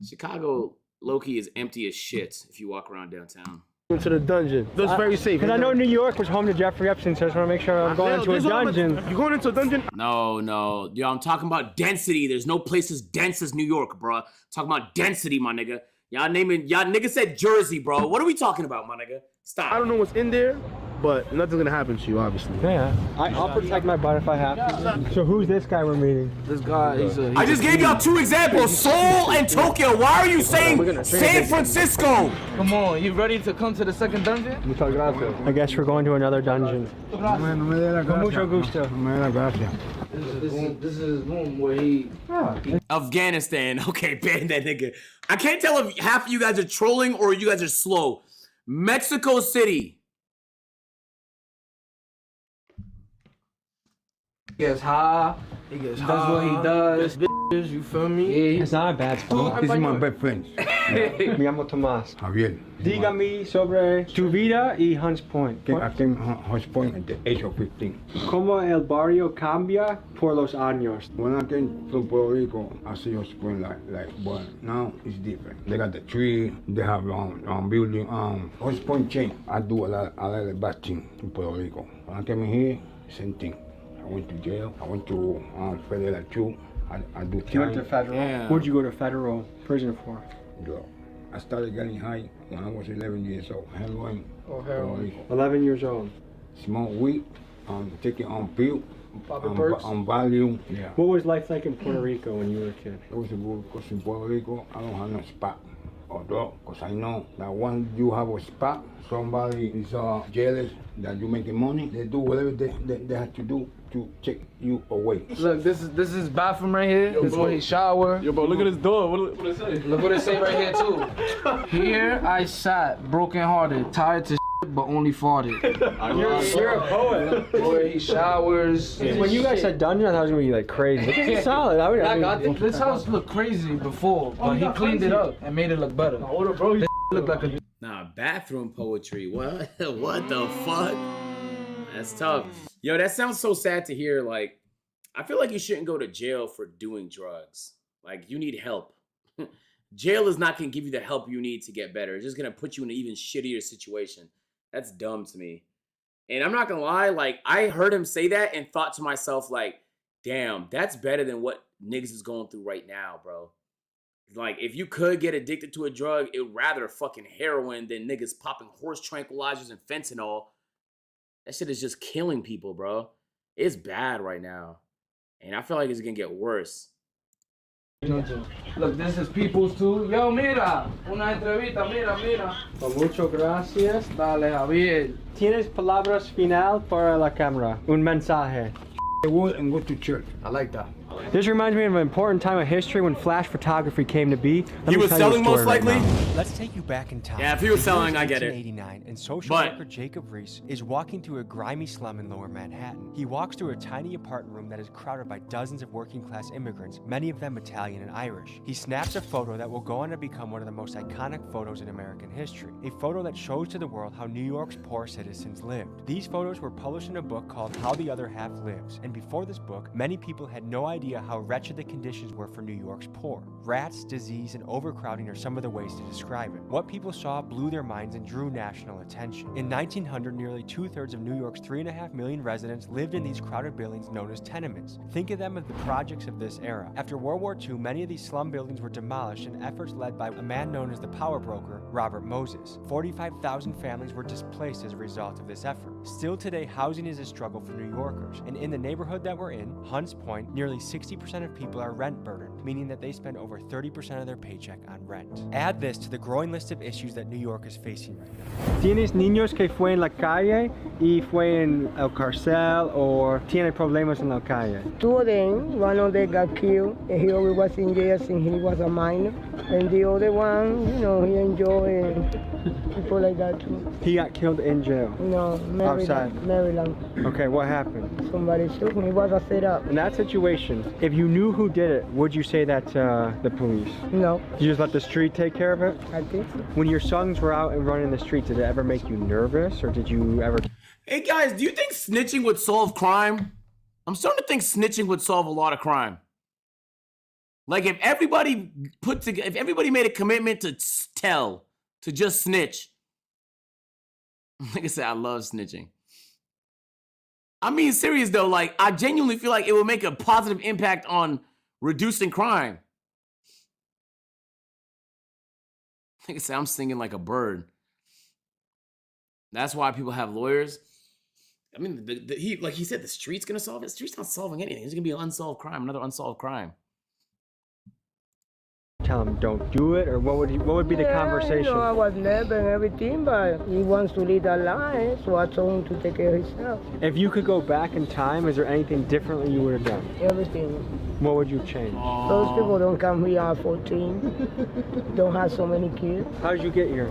Chicago, low-key, is empty as shit if you walk around downtown. Into the dungeon. That's very safe. Because I know New York was home to Jeffrey Epstein, so I just want to make sure I'm going into a dungeon. You going into a dungeon? No. Yo, I'm talking about density. There's no place as dense as New York, bro. Talking about density, my nigga. Y'all nigga said Jersey, bro. What are we talking about, my nigga? Stop. I don't know what's in there, but nothing's gonna happen to you, obviously. Yeah, I'll protect my butt if I have to. So who's this guy we're meeting? This guy, I just gave y'all 2 examples, Seoul and Tokyo. Why are you saying San Francisco? Come on, you ready to come to the second dungeon? I guess we're going to another dungeon. Mucho gusto. This is room where he... Afghanistan. Okay, ban that nigga. I can't tell if half of you guys are trolling or you guys are slow. Mexico City. He gets high. He does what he does. Bitches, you feel me? Yeah. It's not a bad spot. This is my best friend. Me llamo Tomás. Javier. Dígame sobre tu vida y Hunts Point. Aquí en Hunts Point at the age of 15. ¿Cómo el barrio cambia por los años? When I came to Puerto Rico, I see Hunts Point like, but now it's different. They got the tree, they have building. Hunts Point changed. I do a lot of bad things in Puerto Rico. When I came in here, same thing. I went to jail. I went to federal too. I do time. You went to federal? Yeah. What'd you go to federal prison for? Yeah. I started getting high when I was 11 years old. Heroin. Oh, heroin. 11 years old. Smoke weed, taking pill, on value. Yeah. What was life like in Puerto Rico when you were a kid? It was good because in Puerto Rico, I don't have no spot or dog, because I know that once you have a spot, somebody is jealous that you're making money. They do whatever they have to do to check you away. Look, this is his bathroom right here. This is where he shower. Yo, bro, look at this door. What it say? Look what it say right here too. Here I sat, broken hearted, tired to but only farted. You're a poet. Where he showers. When you guys said dungeon, I thought it was gonna be like crazy. This is solid. This house looked crazy before, but he cleaned it up and made it look better. This looked like a. Nah, bathroom poetry. What? What the fuck? That's tough. Yo, that sounds so sad to hear. Like, I feel like you shouldn't go to jail for doing drugs. Like, you need help. Jail is not gonna give you the help you need to get better. It's just gonna put you in an even shittier situation. That's dumb to me. And I'm not gonna lie, like, I heard him say that and thought to myself, like, damn, that's better than what niggas is going through right now, bro. Like, if you could get addicted to a drug, it would rather fucking heroin than niggas popping horse tranquilizers and fentanyl. That shit is just killing people, bro. It's bad right now. And I feel like it's gonna get worse. Look, this is people's too. Yo, mira, una entrevista, mira. Muchas gracias. Dale, Javier. ¿Tienes palabras final para la cámara? Un mensaje. The wood and go to church. I like that. This reminds me of an important time of history when flash photography came to be. He was selling most likely? Let's take you back in time. Yeah, if he was selling, I get it. 1989, and social worker Jacob Reese is walking through a grimy slum in lower Manhattan. He walks through a tiny apartment room that is crowded by dozens of working-class immigrants, many of them Italian and Irish. He snaps a photo that will go on to become one of the most iconic photos in American history, a photo that shows to the world how New York's poor citizens lived. These photos were published in a book called How the Other Half Lives, and before this book, many people had no idea how wretched the conditions were for New York's poor. Rats, disease, and overcrowding are some of the ways to describe it. What people saw blew their minds and drew national attention. In 1900, nearly 2/3 of New York's 3.5 million residents lived in these crowded buildings known as tenements. Think of them as the projects of this era. After World War II, many of these slum buildings were demolished in efforts led by a man known as the power broker, Robert Moses. 45,000 families were displaced as a result of this effort. Still today, housing is a struggle for New Yorkers, and in the neighborhood that we're in, Hunts Point, nearly 60% of people are rent burdened, meaning that they spend over 30% of their paycheck on rent. Add this to the growing list of issues that New York is facing right now. ¿Tienes niños que fue en la calle y fue en el cárcel o tiene problemas en la calle? Two of them, one of them got killed, and he always was in jail since he was a minor. And the other one, you know, he enjoyed people like that too. He got killed in jail? No, Maryland. Outside? Maryland. Okay, what happened? Somebody shoot him. It was a setup. In that situation, if you knew who did it, would you say that to the police? No. You just let the street take care of it? I think so. When your sons were out and running the streets, did it ever make you nervous, or did you ever... Hey guys, do you think snitching would solve crime? I'm starting to think snitching would solve a lot of crime. Like if everybody if everybody made a commitment to tell, to just snitch. Like I said, I love snitching. I mean, serious though, like I genuinely feel like it will make a positive impact on reducing crime. Like I said, I'm singing like a bird. That's why people have lawyers. I mean, like he said, the street's gonna solve it. The street's not solving anything. It's gonna be an unsolved crime, another unsolved crime. Tell him don't do it, or what would be the conversation? You know, I was never and everything, but he wants to lead a life, so I told him to take care of himself. If you could go back in time, is there anything differently you would have done? Everything. What would you change? Those people don't come here at 14, don't have so many kids. How did you get here?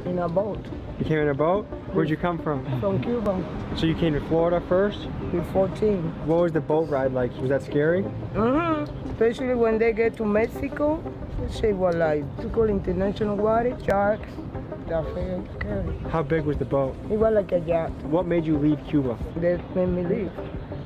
In a boat. You came in a boat? Where'd you come from? From Cuba. So you came to Florida first? With 14. What was the boat ride like? Was that scary? Especially when they get to Mexico, they were like, to call international water, sharks. They're very scary. How big was the boat? It was like a yacht. What made you leave Cuba? They made me leave.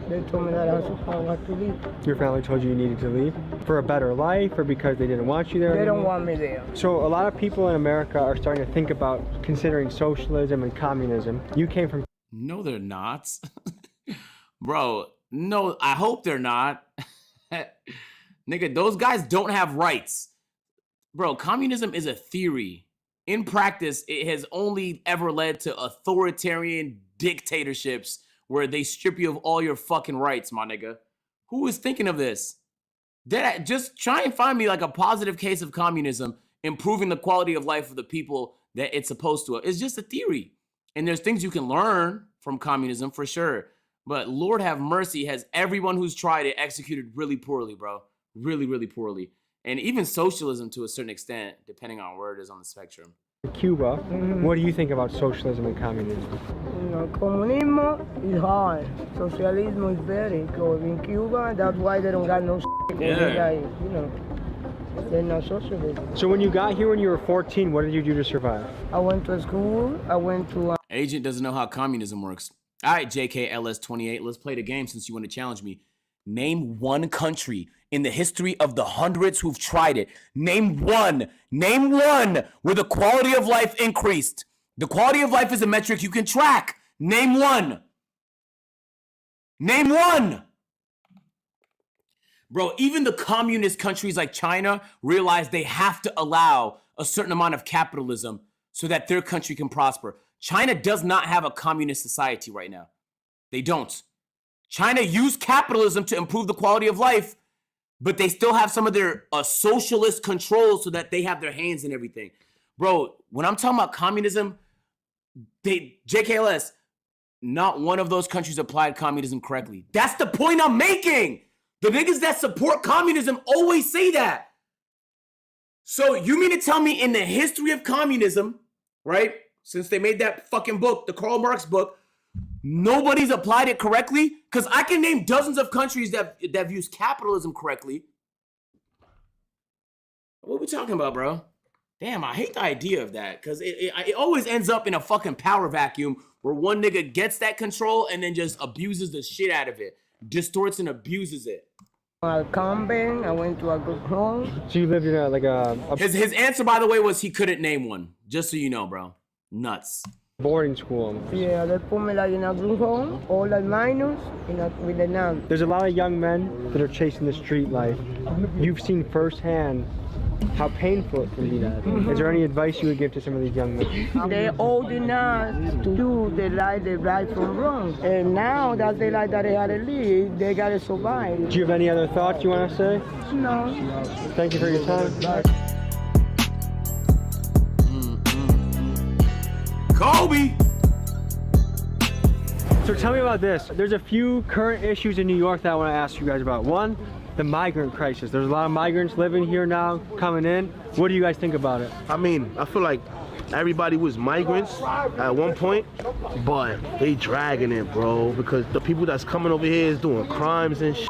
They told me that I had to leave. Your family told you needed to leave? For a better life, or because they didn't want you there They anymore? don't want me there. So a lot of people in America are starting to think about considering socialism and communism. You came from... No, they're not. Bro, no, I hope they're not. Nigga, those guys don't have rights. Bro, communism is a theory. In practice, it has only ever led to authoritarian dictatorships where they strip you of all your fucking rights, my nigga. Who is thinking of this? Just try and find me like a positive case of communism improving the quality of life of the people that it's supposed to. It's just a theory. And there's things you can learn from communism for sure. But Lord have mercy, has everyone who's tried it executed really poorly, bro. Really, really poorly. And even socialism to a certain extent, depending on where it is on the spectrum. Cuba, what do you think about socialism and communism? You know, comunismo is hard. Socialism is very good. In Cuba, that's why they don't got no shit. Yeah. You know, they're not socialists. So when you got here when you were 14, what did you do to survive? I went to school. I went to... Agent doesn't know how communism works. All right, JKLS28, let's play the game since you want to challenge me. Name one country in the history of the hundreds who've tried it. Name one where the quality of life increased. The quality of life is a metric you can track. Name one. Name one. Bro, even the communist countries like China realize they have to allow a certain amount of capitalism so that their country can prosper. China does not have a communist society right now. They don't. China used capitalism to improve the quality of life, but they still have some of their socialist controls so that they have their hands in everything. Bro, when I'm talking about communism, JKLS, not one of those countries applied communism correctly. That's the point I'm making. The niggas that support communism always say that. So you mean to tell me in the history of communism, right? Since they made that fucking book, the Karl Marx book, nobody's applied it correctly? Because I can name dozens of countries that have used capitalism correctly. What are we talking about, bro? Damn, I hate the idea of that because it always ends up in a fucking power vacuum where one nigga gets that control and then just abuses the shit out of it, distorts and abuses it. I went to a good home. So you lived in like a... His answer, by the way, was he couldn't name one. Just so you know, bro. Nuts. Boarding school almost. Yeah, they put me like in a group home, all the minors, with the nuns. There's a lot of young men that are chasing the street life. You've seen firsthand how painful it can be. Is there any advice you would give to some of these young men? They're old enough to do the right from wrong. And now that they like that they gotta live, they gotta survive. Do you have any other thoughts you want to say? No. Thank you for your time. Bye. Kobe! So tell me about this. There's a few current issues in New York that I want to ask you guys about. One, the migrant crisis. There's a lot of migrants living here now, coming in. What do you guys think about it? I mean, I feel like everybody was migrants at one point, but they dragging it, bro, because the people that's coming over here is doing crimes and shit.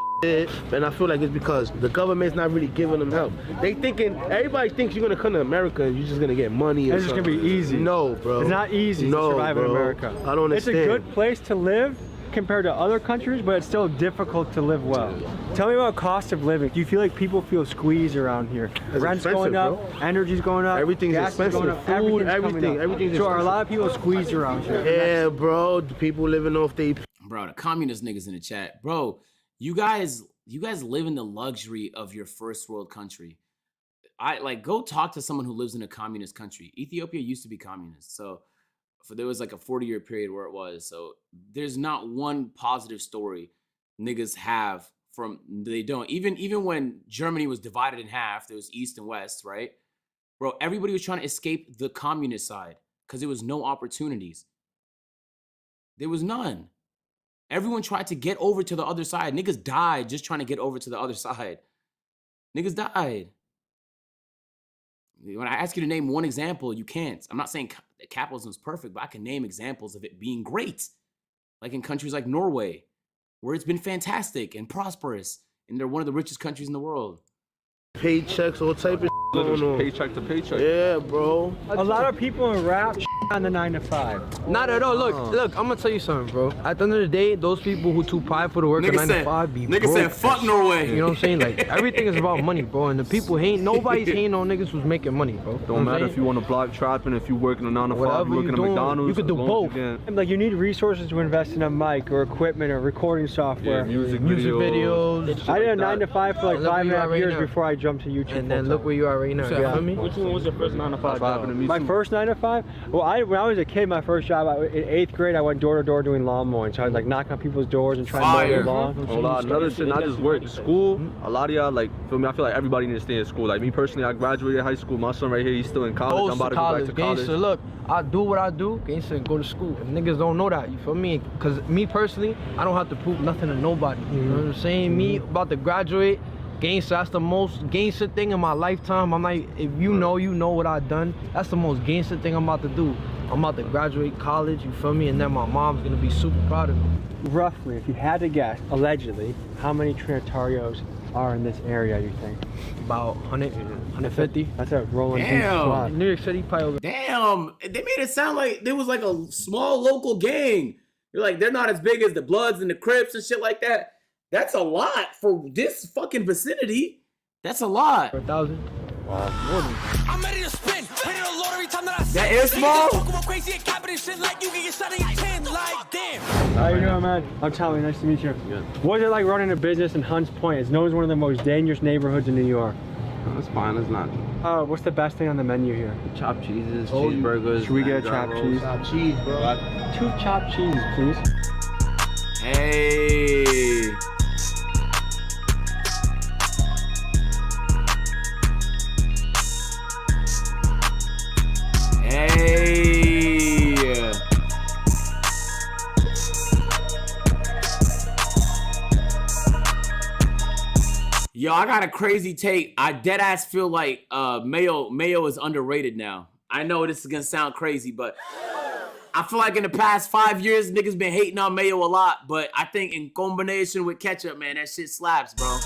And I feel like it's because the government's not really giving them help. Everybody thinks you're gonna come to America and you're just gonna get money. It's just gonna be easy. No, bro. It's not easy to survive in America. I don't understand. It's a good place to live compared to other countries, but it's still difficult to live well. Tell me about cost of living. Do you feel like people feel squeezed around here? Rent's going up, energy's going up, everything's expensive, going up, food, everything's everything's So are a lot of people squeezed around here? Yeah, bro. The people living off they... Bro, the communist niggas in the chat. Bro, you guys live in the luxury of your first world country. Go talk to someone who lives in a communist country. Ethiopia used to be communist, so there was like a 40-year period where it was. So there's not one positive story niggas have from, they don't. Even when Germany was divided in half, there was East and West, right? Bro, everybody was trying to escape the communist side because there was no opportunities. There was none. Everyone tried to get over to the other side. Niggas died just trying to get over to the other side. Niggas died. When I ask you to name one example, you can't. I'm not saying that capitalism is perfect, but I can name examples of it being great. Like in countries like Norway, where it's been fantastic and prosperous, and they're one of the richest countries in the world. Paychecks, all type of going on. Paycheck to paycheck. Yeah, bro. A lot of people in rap on the 9 to 5. Not at all. Look, I'm gonna tell you something, bro. At the end of the day, those people who too prideful to work a 9 to 5 be broke. Nigga said, fuck Norway. You know what I'm saying? Like, everything is about money, bro. And the people nobody's hating on niggas who's making money, bro. Don't matter if you want to block trapping, if you working a 9 to 5, you working at McDonald's. You could do both. Like, you need resources to invest in a mic or equipment or recording software. Yeah, music videos. videos. I did a 9 to 5 for like 5.5 years before I jumped to YouTube. And then look where you are right right now. You feel me? Which one was your first 9 to 5 job? My first 9 to 5? Well, when I was a kid, my first job, in 8th grade, I went door to door doing lawn mowing. So I was like knocking on people's doors and trying to mow their lawn. Hold on, another shit, not just work. School, a lot of y'all, like, feel me? I feel like everybody needs to stay in school. Like me personally, I graduated high school. My son right here, he's still in college. I'm about to go back to college. Gangsta, look, I do what I do, gangsta, and go to school. If niggas don't know that, you feel me? Because me personally, I don't have to prove nothing to nobody. You know what I'm saying? Me about to graduate, gangsta, that's the most gangsta thing in my lifetime. I'm like, if you know what I've done. That's the most gangsta thing I'm about to do. I'm about to graduate college, you feel me? And then my mom's gonna be super proud of me. Roughly, if you had to guess, allegedly, how many Trinitarios are in this area, you think? About 100, 150. That's a rolling deep squad. New York City probably over. Damn, they made it sound like there was like a small local gang. You're like, they're not as big as the Bloods and the Crips and shit like that. That's a lot for this fucking vicinity. That's a lot. 1,000. Wow, more than I'm ready to spin. Ready to load every time that I that is small. Talk about crazy and capping shit like you can get shot in your chin. Like damn. How you doing, man? I'm Tommy. Nice to meet you. Good. What is it like running a business in Hunts Point? It's known as one of the most dangerous neighborhoods in New York. That's fine. It's not. What's the best thing on the menu here? Chopped cheeses, cheeseburgers. Should we get a chopped cheese? Chopped cheese, bro. 2 chopped cheese, please. Hey. Hey. Yo, I got a crazy take. I dead ass feel like mayo is underrated now. I know this is gonna sound crazy, but I feel like in the past 5 years, niggas been hating on mayo a lot, but I think in combination with ketchup, man, that shit slaps, bro.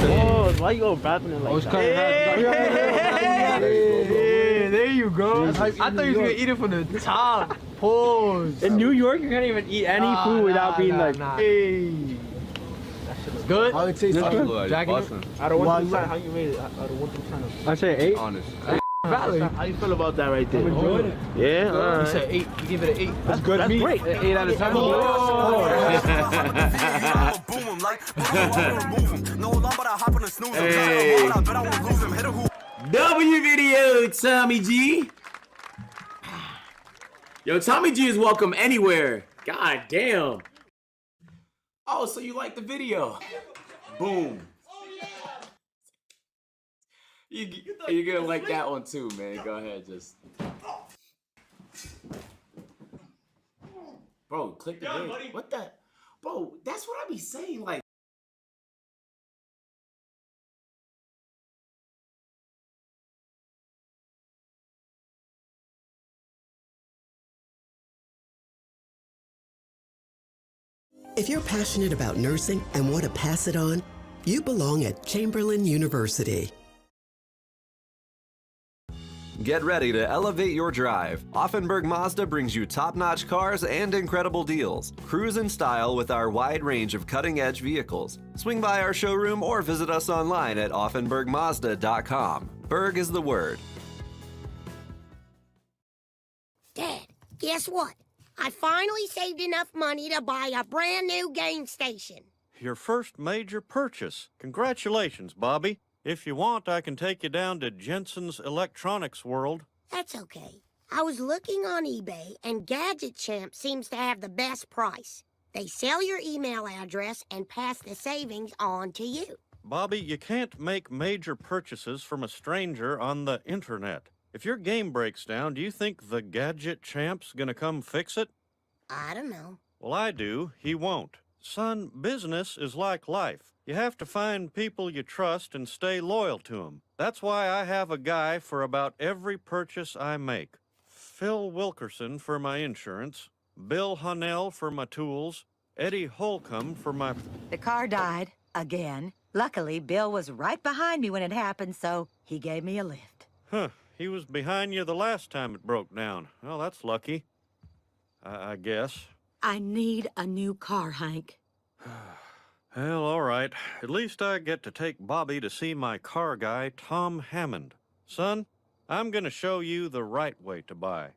Oh, why you all rapping it like that? Yeah, there you go. I thought you was gonna eat it from the top. Pause. In New York, you can't even eat any food without being like, hey. It's good. How it tastes? Jacking it? Out of 1 to 10, how you rate it? Out of 1 to 10? I'd say 8. Honest. Valid. How you feel about that right there? Enjoyed it. Yeah, all You right. said 8. You give it an 8. That's good. That's great. 8 out of 10. W video, Tommy G. Yo, Tommy G is welcome anywhere. God damn. Oh, so you like the video? Boom. You're gonna like that one too, man. Go ahead, just. Bro, click the video. What the? Bro, that's what I be saying. Like. If you're passionate about nursing and want to pass it on, you belong at Chamberlain University. Get ready to elevate your drive. Offenburg Mazda brings you top-notch cars and incredible deals. Cruise in style with our wide range of cutting-edge vehicles. Swing by our showroom or visit us online at offenburgmazda.com. Berg is the word. Dad, guess what? I finally saved enough money to buy a brand new game station. Your first major purchase. Congratulations, Bobby. If you want, I can take you down to Jensen's Electronics World. That's okay. I was looking on eBay, and Gadget Champ seems to have the best price. They sell your email address and pass the savings on to you. Bobby, you can't make major purchases from a stranger on the internet. If your game breaks down, do you think the Gadget Champ's gonna come fix it? I don't know. Well, I do. He won't. Son, business is like life. You have to find people you trust and stay loyal to them. That's why I have a guy for about every purchase I make. Phil Wilkerson for my insurance, Bill Hunnell for my tools, Eddie Holcomb for my... The car died, again. Luckily, Bill was right behind me when it happened, so he gave me a lift. Huh. He was behind you the last time it broke down. Well, that's lucky. I guess. I need a new car, Hank. Well, all right. At least I get to take Bobby to see my car guy, Tom Hammond. Son, I'm gonna show you the right way to buy.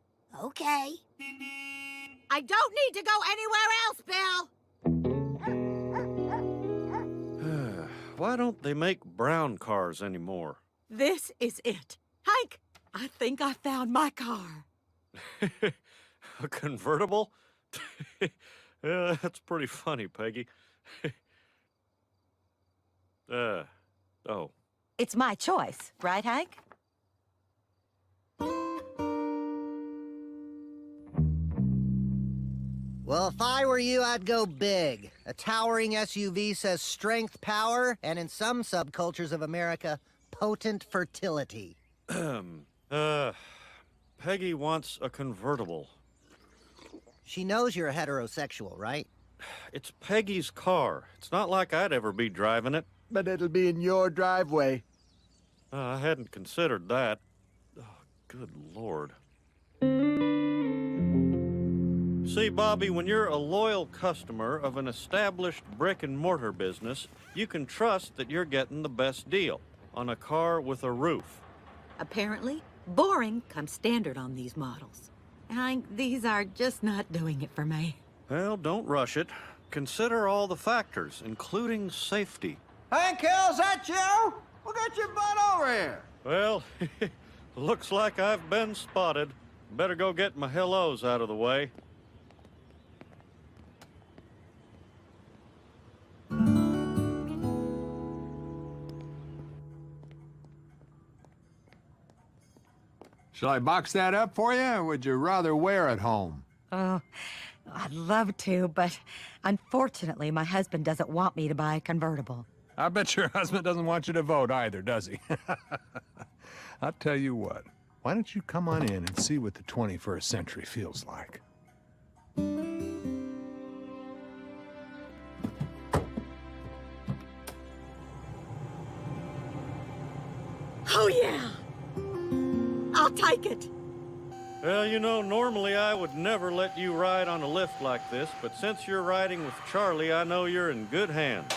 Okay. I don't need to go anywhere else, Bill. why don't they make brown cars anymore? This is it. Hank, I think I found my car. A convertible? Yeah, that's pretty funny, Peggy. Oh. It's my choice, right, Hank? Well, if I were you, I'd go big. A towering SUV says strength, power, and in some subcultures of America, potent fertility. Peggy wants a convertible. She knows you're a heterosexual, right? It's Peggy's car. It's not like I'd ever be driving it. But it'll be in your driveway. I hadn't considered that. Oh, good Lord. See, Bobby, when you're a loyal customer of an established brick-and-mortar business, you can trust that you're getting the best deal on a car with a roof. Apparently, boring comes standard on these models. Hank, these are just not doing it for me. Well, don't rush it. Consider all the factors, including safety. Hank Hill, is that you? Well, get your butt over here. Well, looks like I've been spotted. Better go get my hellos out of the way. Shall I box that up for you, or would you rather wear it home? Oh, I'd love to, but unfortunately, my husband doesn't want me to buy a convertible. I bet your husband doesn't want you to vote either, does he? I'll tell you what. Why don't you come on in and see what the 21st century feels like? Oh, yeah! I'll take it! Well, you know, normally I would never let you ride on a lift like this, but since you're riding with Charlie, I know you're in good hands.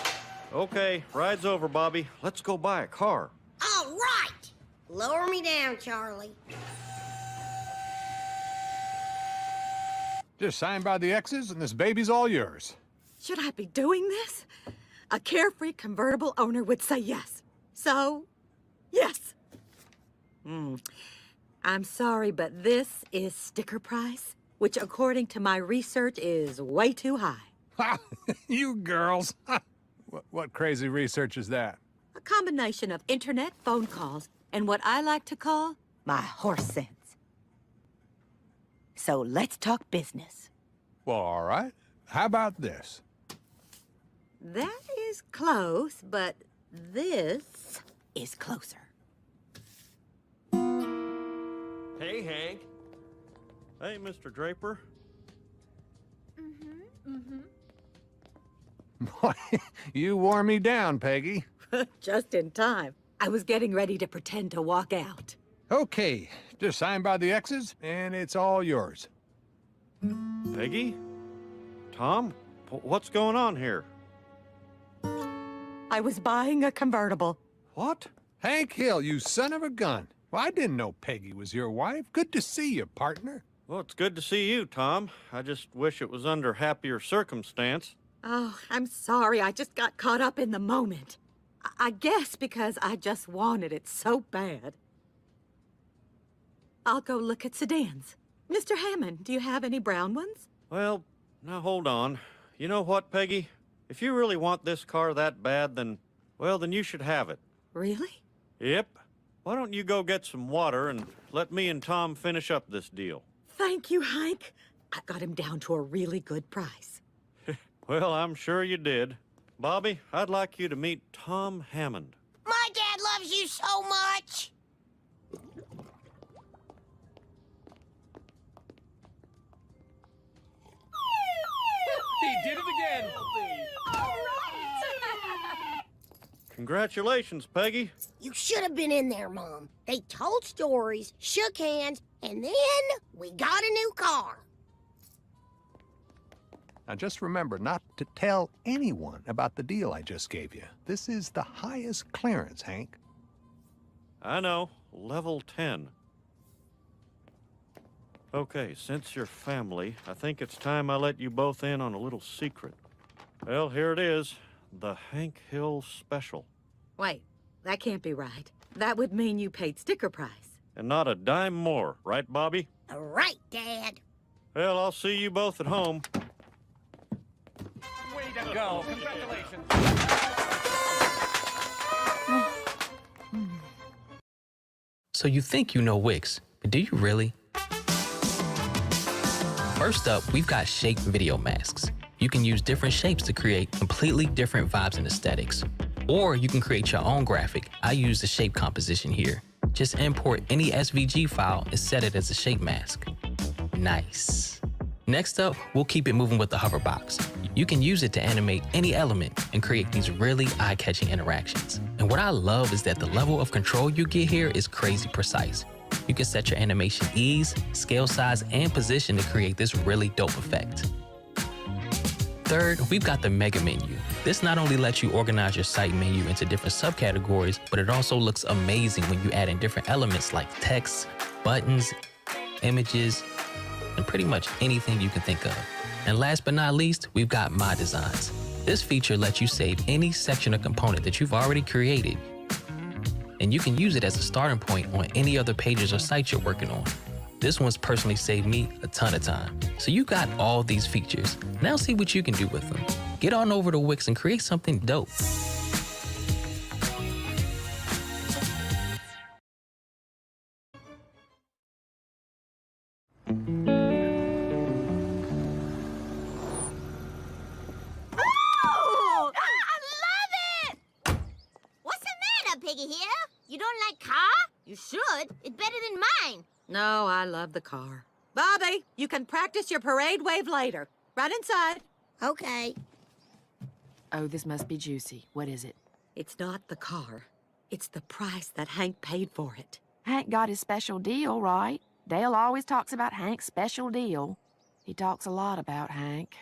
Okay, ride's over, Bobby. Let's go buy a car. All right. Lower me down, Charlie. Just sign by the X's and this baby's all yours. Should I be doing this? A carefree convertible owner would say yes. So, yes. I'm sorry, but this is sticker price, which according to my research is way too high. Ha! You girls. What crazy research is that? A combination of internet phone calls and what I like to call my horse sense. So let's talk business. Well, all right. How about this? That is close, but this is closer. Hey, Hank. Hey, Mr. Draper. Boy, you wore me down, Peggy. Just in time. I was getting ready to pretend to walk out. Okay, just sign by the X's, and it's all yours. Peggy? Tom? What's going on here? I was buying a convertible. What? Hank Hill, you son of a gun. Well, I didn't know Peggy was your wife. Good to see you, partner. Well, it's good to see you, Tom. I just wish it was under happier circumstance. Oh, I'm sorry. I just got caught up in the moment. I guess because I just wanted it so bad. I'll go look at sedans. Mr. Hammond, do you have any brown ones? Well, now hold on. You know what, Peggy? If you really want this car that bad, then you should have it. Really? Yep. Why don't you go get some water and let me and Tom finish up this deal? Thank you, Hank. I got him down to a really good price. Well, I'm sure you did. Bobby, I'd like you to meet Tom Hammond. My dad loves you so much. He did it again. All right. Congratulations, Peggy. You should have been in there, Mom. They told stories, shook hands, and then we got a new car. Now just remember not to tell anyone about the deal I just gave you. This is the highest clearance, Hank. I know. Level 10. Okay, since you're family, I think it's time I let you both in on a little secret. Well, here it is. The Hank Hill Special. Wait, that can't be right. That would mean you paid sticker price. And not a dime more, right, Bobby? All right, Dad. Well, I'll see you both at home. Way to go. Congratulations. So you think you know Wix, but do you really? First up, we've got shape video masks. You can use different shapes to create completely different vibes and aesthetics. Or you can create your own graphic. I use the shape composition here. Just import any SVG file and set it as a shape mask. Nice. Next up, we'll keep it moving with the hover box. You can use it to animate any element and create these really eye-catching interactions. And what I love is that the level of control you get here is crazy precise. You can set your animation ease, scale size, and position to create this really dope effect. Third, we've got the mega menu. This not only lets you organize your site menu into different subcategories, but it also looks amazing when you add in different elements like text, buttons, images, and pretty much anything you can think of. And last but not least, we've got My Designs. This feature lets you save any section or component that you've already created, and you can use it as a starting point on any other pages or sites you're working on. This one's personally saved me a ton of time. So you got all these features. Now see what you can do with them. Get on over to Wix and create something dope. Oh, I love it! What's the matter, Piggy here? You don't like car? You should. It's better than mine. No, I love the car. Bobby, you can practice your parade wave later. Right inside. Okay. Oh, this must be juicy. What is it? It's not the car. It's the price that Hank paid for it. Hank got his special deal, right? Dale always talks about Hank's special deal. He talks a lot about Hank.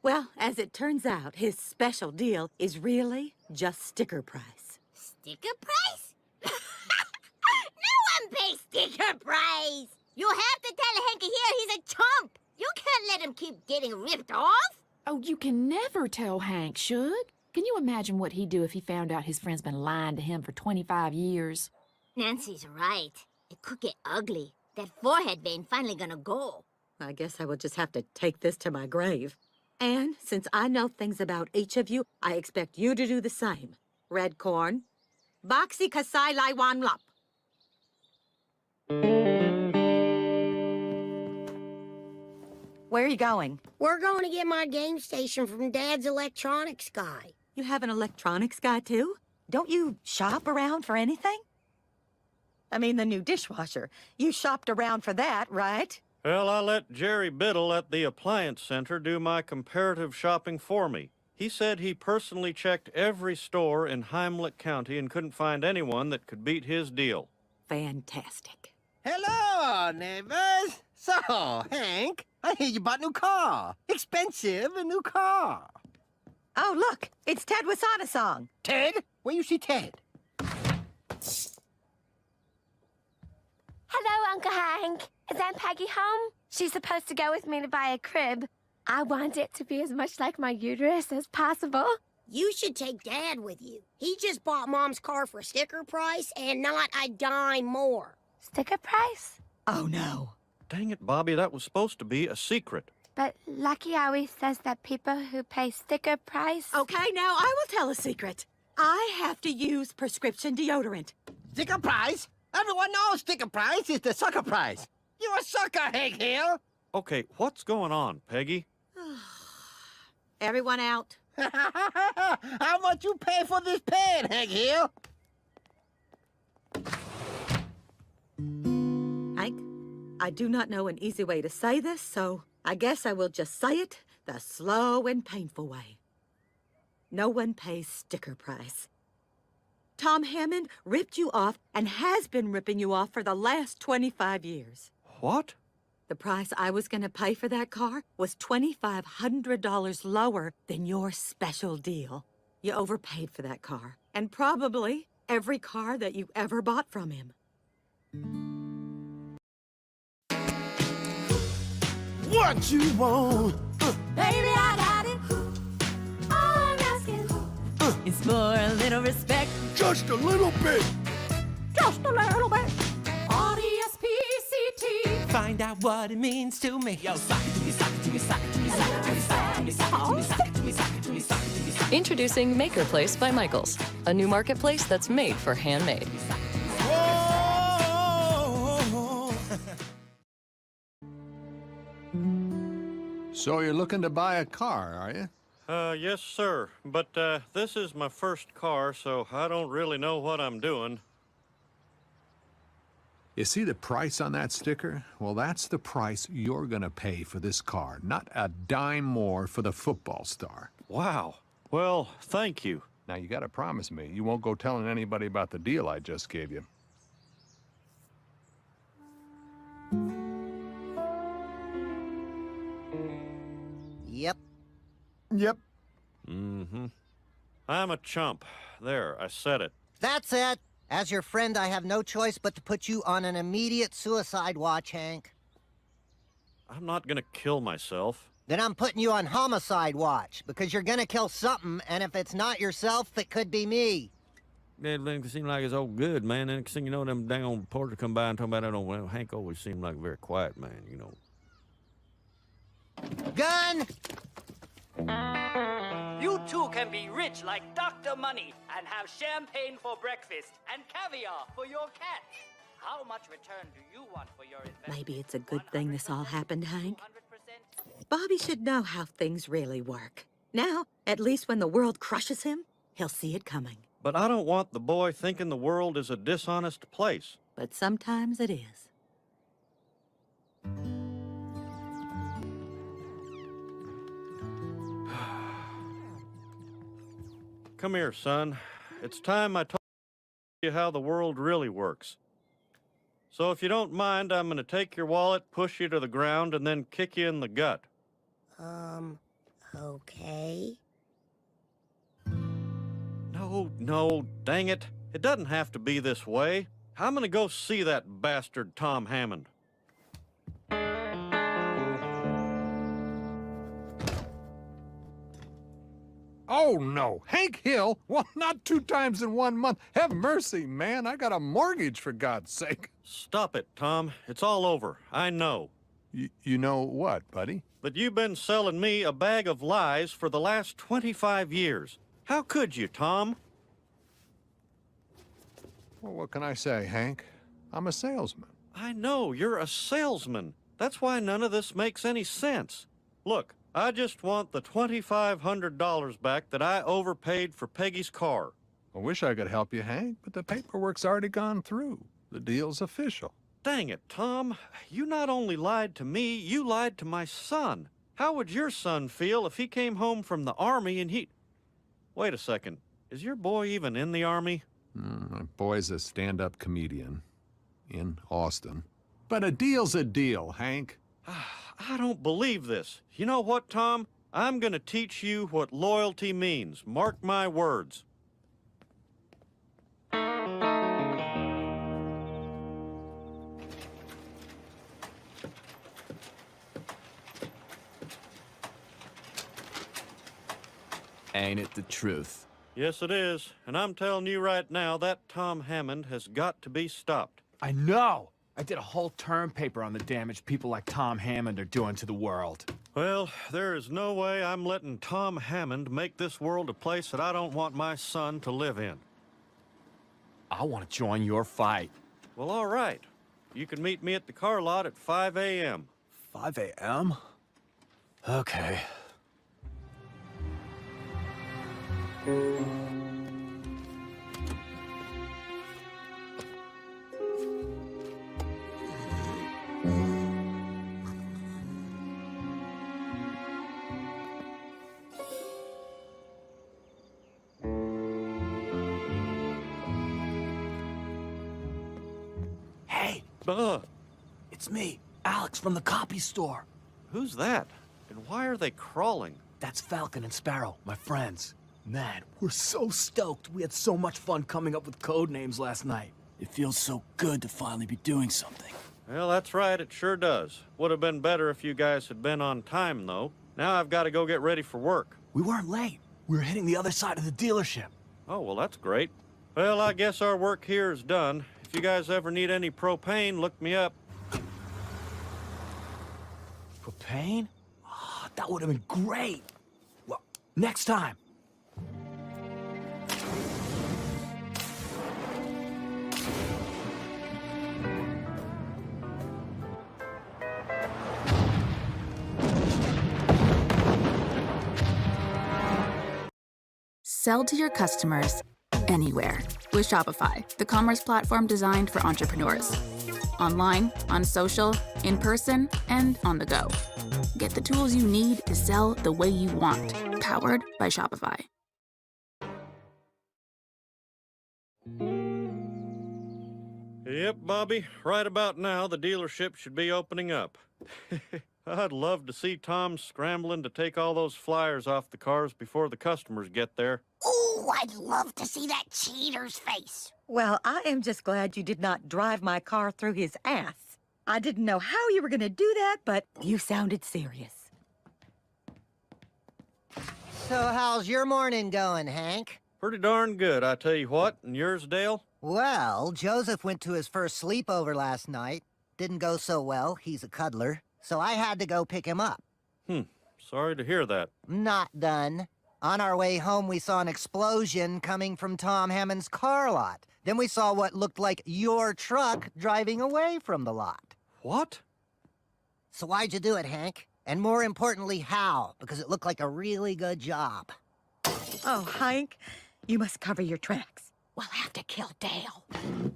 Well, as it turns out, his special deal is really just sticker price. Sticker price? No one pays sticker price! You have to tell Hanky here he's a chump! You can't let him keep getting ripped off! Oh, you can never tell Hank, Shug. Can you imagine what he'd do if he found out his friend's been lying to him for 25 years? Nancy's right. It could get ugly. That forehead vein finally gonna go. I guess I will just have to take this to my grave. And since I know things about each of you, I expect you to do the same. Red corn. Boxy kasai lai wan lap. Where are you going? We're going to get my game station from Dad's electronics guy. You have an electronics guy, too? Don't you shop around for anything? I mean, the new dishwasher. You shopped around for that, right? Well, I let Jerry Biddle at the Appliance Center do my comparative shopping for me. He said he personally checked every store in Heimlich County and couldn't find anyone that could beat his deal. Fantastic. Hello, neighbors. So, Hank, I hear you bought a new car. Expensive, a new car. Oh, look, it's Ted Wasana-song. Ted? Where you see Ted? Hello, Uncle Hank. Is Aunt Peggy home? She's supposed to go with me to buy a crib. I want it to be as much like my uterus as possible. You should take Dad with you. He just bought Mom's car for sticker price and not a dime more. Sticker price? Oh, no. Dang it, Bobby, that was supposed to be a secret. But Lucky always says that people who pay sticker price... Okay, now I will tell a secret. I have to use prescription deodorant. Sticker price? Everyone knows sticker price is the sucker price. You're a sucker, Hank Hill. Okay, what's going on, Peggy? Everyone out. How much you pay for this pen, Hank Hill? Hank, I do not know an easy way to say this, so I guess I will just say it the slow and painful way. No one pays sticker price. Tom Hammond ripped you off and has been ripping you off for the last 25 years. What? The price I was going to pay for that car was $2,500 lower than your special deal. You overpaid for that car, and probably every car that you ever bought from him. What you want? Baby, I got it. All I'm asking is for a little respect. Just a little bit. Just a little bit. R-E-S-P-C-T. Find out what it means to me. Yo, sock it to me, sock it to me, sock it to me, sock it to me, sock it to me, sock it to me, sock it to me, sock it to me, sock it to me, sock it. Introducing Maker Place by Michaels, a new marketplace that's made for handmade. So you're looking to buy a car, are you? Yes, sir. But, this is my first car, so I don't really know what I'm doing. You see the price on that sticker? Well, that's the price you're gonna pay for this car. Not a dime more for the football star. Wow. Well, thank you. Now, you gotta promise me you won't go telling anybody about the deal I just gave you. Yep. Yep. Mm-hmm. I'm a chump. There, I said it. That's it. As your friend, I have no choice but to put you on an immediate suicide watch, Hank. I'm not gonna kill myself. Then I'm putting you on homicide watch, because you're gonna kill something, and if it's not yourself, it could be me. It seemed like it's all good, man. And next thing you know, them dang old reporters come by and talk about that. Well, Hank always seemed like a very quiet man, you know. Gun! You too can be rich like Dr. Money and have champagne for breakfast and caviar for your cat. How much return do you want for your investment? Maybe it's a good thing this all happened, Hank. Bobby should know how things really work. Now, at least when the world crushes him, he'll see it coming. But I don't want the boy thinking the world is a dishonest place. But sometimes it is. Come here, son. It's time I told you how the world really works. So if you don't mind, I'm gonna take your wallet, push you to the ground, and then kick you in the gut. Okay. No, dang it. It doesn't have to be this way. I'm gonna go see that bastard Tom Hammond. Oh, no. Hank Hill? Well, not 2 times in 1 month. Have mercy, man. I got a mortgage, for God's sake. Stop it, Tom. It's all over. I know. You know what, buddy? That you've been selling me a bag of lies for the last 25 years. How could you, Tom? Well, what can I say, Hank? I'm a salesman. I know, you're a salesman. That's why none of this makes any sense. Look, I just want the $2,500 back that I overpaid for Peggy's car. I wish I could help you, Hank, but the paperwork's already gone through. The deal's official. Dang it, Tom. You not only lied to me, you lied to my son. How would your son feel if he came home from the Army and he... Wait a second. Is your boy even in the Army? My boy's a stand-up comedian in Austin. But a deal's a deal, Hank. I don't believe this. You know what, Tom? I'm gonna teach you what loyalty means. Mark my words. Ain't it the truth? Yes, it is. And I'm telling you right now, that Tom Hammond has got to be stopped. I know! I did a whole term paper on the damage people like Tom Hammond are doing to the world. Well, there is no way I'm letting Tom Hammond make this world a place that I don't want my son to live in. I want to join your fight. Well, all right. You can meet me at the car lot at 5 a.m. 5 a.m.? Okay. Hey! It's me, Alex from the copy store. Who's that? And why are they crawling? That's Falcon and Sparrow, my friends. Man, we're so stoked. We had so much fun coming up with code names last night. It feels so good to finally be doing something. Well, that's right, it sure does. Would have been better if you guys had been on time, though. Now I've got to go get ready for work. We weren't late. We're hitting the other side of the dealership. Oh, well, that's great. Well, I guess our work here is done. If you guys ever need any propane, look me up. Propane? Oh, that would have been great. Well, next time. Sell to your customers anywhere with Shopify, the commerce platform designed for entrepreneurs. Online, on social, in person, and on the go. Get the tools you need to sell the way you want, powered by Shopify. Yep, Bobby. Right about now, the dealership should be opening up. I'd love to see Tom scrambling to take all those flyers off the cars before the customers get there. Ooh, I'd love to see that cheater's face. Well, I am just glad you did not drive my car through his ass. I didn't know how you were going to do that, but you sounded serious. So how's your morning going, Hank? Pretty darn good, I tell you what. And yours, Dale? Well, Joseph went to his first sleepover last night. Didn't go so well. He's a cuddler. So I had to go pick him up. Sorry to hear that. Not done. On our way home, we saw an explosion coming from Tom Hammond's car lot. Then we saw what looked like your truck driving away from the lot. What? So why'd you do it, Hank? And more importantly, how? Because it looked like a really good job. Oh, Hank, you must cover your tracks. We'll have to kill Dale.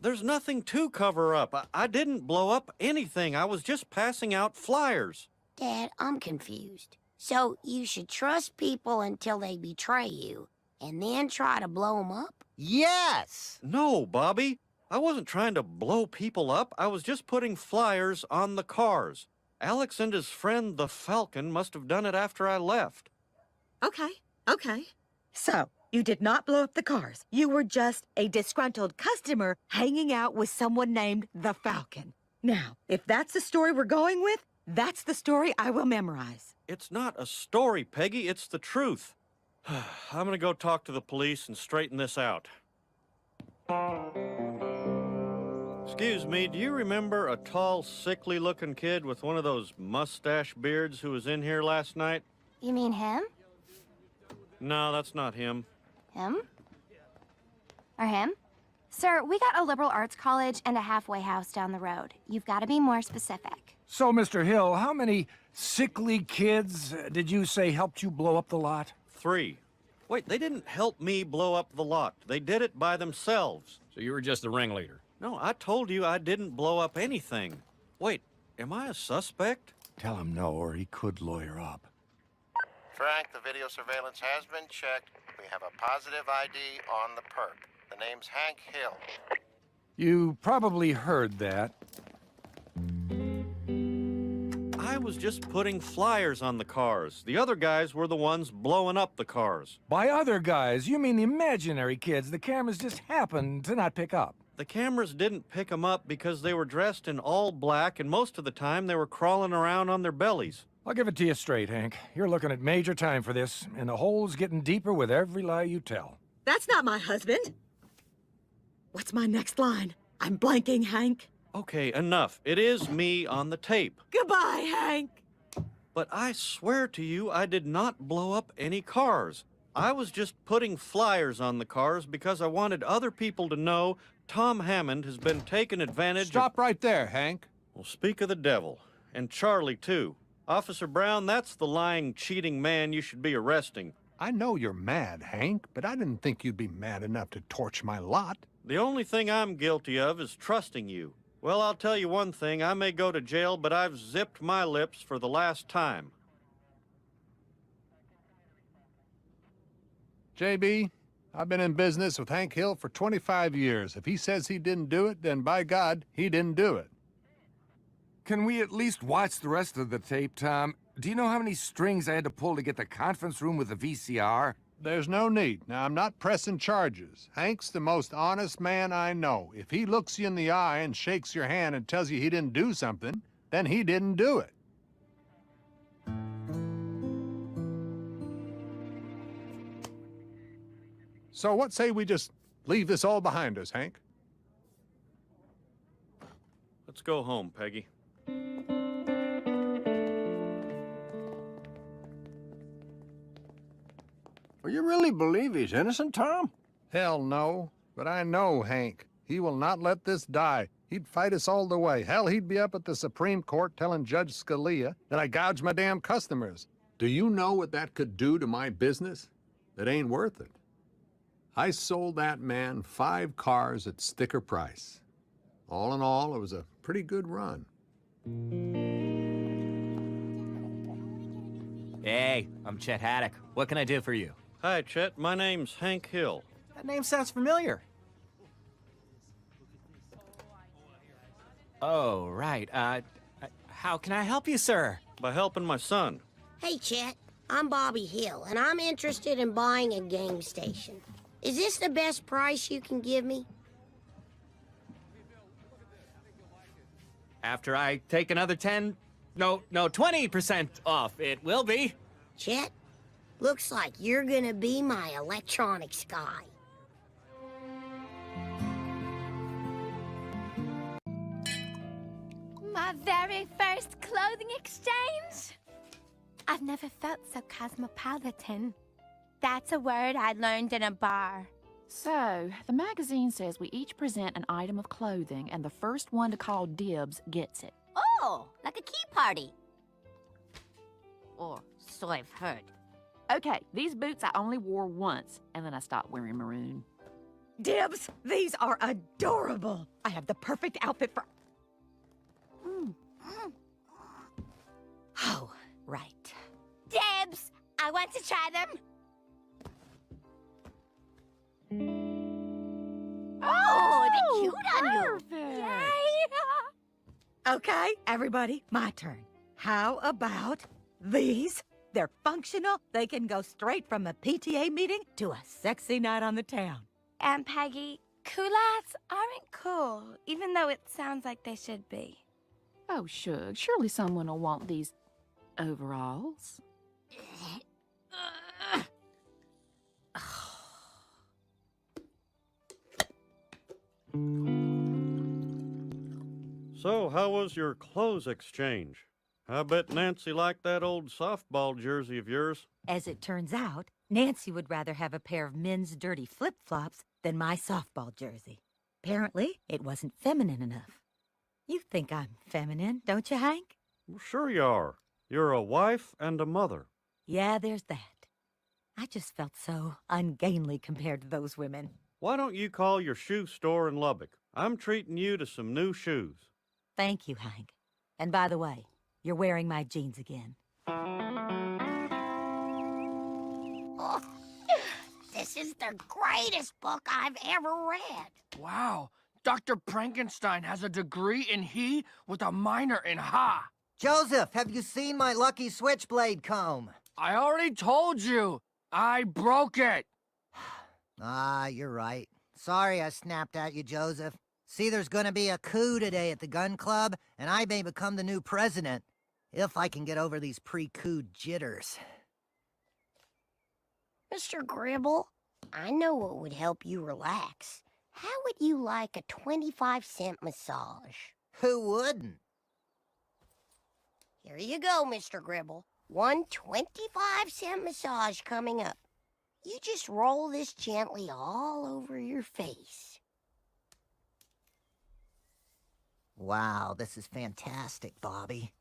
There's nothing to cover up. I didn't blow up anything. I was just passing out flyers. Dad, I'm confused. So you should trust people until they betray you, and then try to blow them up? Yes! No, Bobby. I wasn't trying to blow people up. I was just putting flyers on the cars. Alex and his friend, the Falcon, must have done it after I left. Okay. So, you did not blow up the cars. You were just a disgruntled customer hanging out with someone named the Falcon. Now, if that's the story we're going with, that's the story I will memorize. It's not a story, Peggy. It's the truth. I'm gonna go talk to the police and straighten this out. Excuse me, do you remember a tall, sickly-looking kid with one of those mustache beards who was in here last night? You mean him? No, that's not him. Him? Or him? Sir, we got a liberal arts college and a halfway house down the road. You've got to be more specific. So, Mr. Hill, how many sickly kids did you say helped you blow up the lot? 3. Wait, they didn't help me blow up the lot. They did it by themselves. So you were just the ringleader? No, I told you I didn't blow up anything. Wait, am I a suspect? Tell him no, or he could lawyer up. Frank, the video surveillance has been checked. We have a positive ID on the perp. The name's Hank Hill. You probably heard that. I was just putting flyers on the cars. The other guys were the ones blowing up the cars. By other guys, you mean the imaginary kids the cameras just happened to not pick up. The cameras didn't pick them up because they were dressed in all black, and most of the time they were crawling around on their bellies. I'll give it to you straight, Hank. You're looking at major time for this, and the hole's getting deeper with every lie you tell. That's not my husband. What's my next line? I'm blanking, Hank. Okay, enough. It is me on the tape. Goodbye, Hank. But I swear to you, I did not blow up any cars. I was just putting flyers on the cars because I wanted other people to know Tom Hammond has been taken advantage of. Stop right there, Hank. Well, speak of the devil. And Charlie, too. Officer Brown, that's the lying, cheating man you should be arresting. I know you're mad, Hank, but I didn't think you'd be mad enough to torch my lot. The only thing I'm guilty of is trusting you. Well, I'll tell you one thing. I may go to jail, but I've zipped my lips for the last time. JB, I've been in business with Hank Hill for 25 years. If he says he didn't do it, then by God, he didn't do it. Can we at least watch the rest of the tape, Tom? Do you know how many strings I had to pull to get the conference room with the VCR? There's no need. Now, I'm not pressing charges. Hank's the most honest man I know. If he looks you in the eye and shakes your hand and tells you he didn't do something, then he didn't do it. So what say we just leave this all behind us, Hank? Let's go home, Peggy. Well, you really believe he's innocent, Tom? Hell no. But I know Hank. He will not let this die. He'd fight us all the way. Hell, he'd be up at the Supreme Court telling Judge Scalia that I gouged my damn customers. Do you know what that could do to my business? It ain't worth it. I sold that man 5 cars at sticker price. All in all, it was a pretty good run. Hey, I'm Chet Haddock. What can I do for you? Hi, Chet. My name's Hank Hill. That name sounds familiar. Oh, right. How can I help you, sir? By helping my son. Hey, Chet. I'm Bobby Hill, and I'm interested in buying a game station. Is this the best price you can give me? After I take another 20% off, it will be. Chet, looks like you're gonna be my electronics guy. My very first clothing exchange? I've never felt so cosmopolitan. That's a word I learned in a bar. So, the magazine says we each present an item of clothing, and the first one to call dibs gets it. Oh, like a key party. Or so I've heard. Okay, these boots I only wore once, and then I stopped wearing maroon. Dibs, these are adorable. I have the perfect outfit for... Oh, right. Dibs! I want to try them. Oh, they're cute on you. Yay! Okay, everybody, my turn. How about these? They're functional. They can go straight from a PTA meeting to a sexy night on the town. And Peggy, culottes aren't cool, even though it sounds like they should be. Oh, Shug, surely someone will want these overalls. So, how was your clothes exchange? I bet Nancy liked that old softball jersey of yours. As it turns out, Nancy would rather have a pair of men's dirty flip-flops than my softball jersey. Apparently, it wasn't feminine enough. You think I'm feminine, don't you, Hank? Well, sure you are. You're a wife and a mother. Yeah, there's that. I just felt so ungainly compared to those women. Why don't you call your shoe store in Lubbock? I'm treating you to some new shoes. Thank you, Hank. And by the way, you're wearing my jeans again. Oh, this is the greatest book I've ever read. Wow, Dr. Frankenstein has a degree in he with a minor in ha. Joseph, have you seen my lucky switchblade comb? I already told you. I broke it. Ah, you're right. Sorry I snapped at you, Joseph. See, there's gonna be a coup today at the gun club, and I may become the new president, if I can get over these pre-coup jitters. Mr. Gribble, I know what would help you relax. How would you like a 25-cent massage? Who wouldn't? Here you go, Mr. Gribble. One 25-cent massage coming up. You just roll this gently all over your face. Wow, this is fantastic, Bobby.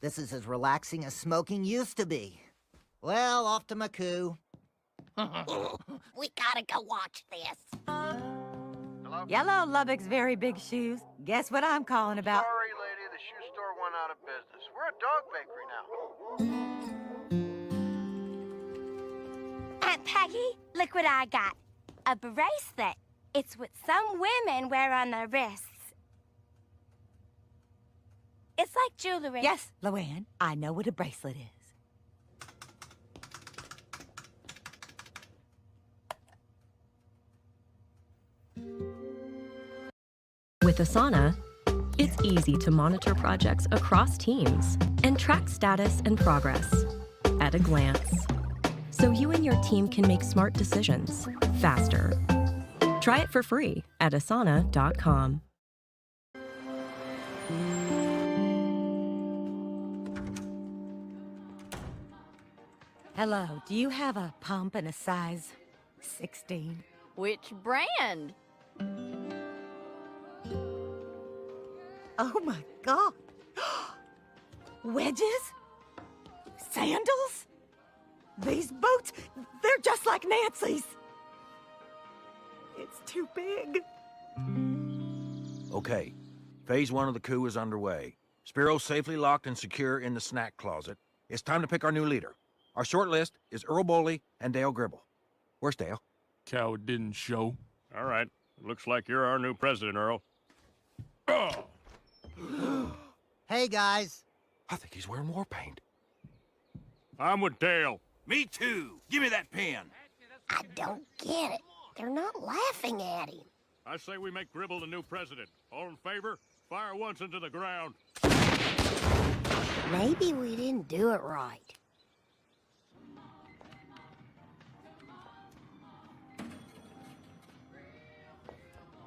This is as relaxing as smoking used to be. Well, off to my coup. We gotta go watch this. Hello? Yellow Lubbock's very big shoes. Guess what I'm calling about? Sorry, lady, the shoe store went out of business. We're a dog bakery now. Aunt Peggy, look what I got. A bracelet. It's what some women wear on their wrists. It's like jewelry. Yes, Luann, I know what a bracelet is. With Asana, it's easy to monitor projects across teams and track status and progress at a glance. so you and your team can make smart decisions faster. Try it for free at asana.com. Hello, do you have a pump in a size 16? Which brand? Oh my God! Wedges? Sandals? These boots, they're just like Nancy's. It's too big. Okay, phase 1 of the coup is underway. Spiro's safely locked and secure in the snack closet. It's time to pick our new leader. Our short list is Earl Boley and Dale Gribble. Where's Dale? Coward didn't show. All right. Looks like you're our new president, Earl. Oh! Hey, guys. I think he's wearing war paint. I'm with Dale. Me too. Give me that pen. I don't get it. They're not laughing at him. I say we make Gribble the new president. All in favor? Fire once into the ground. Maybe we didn't do it right.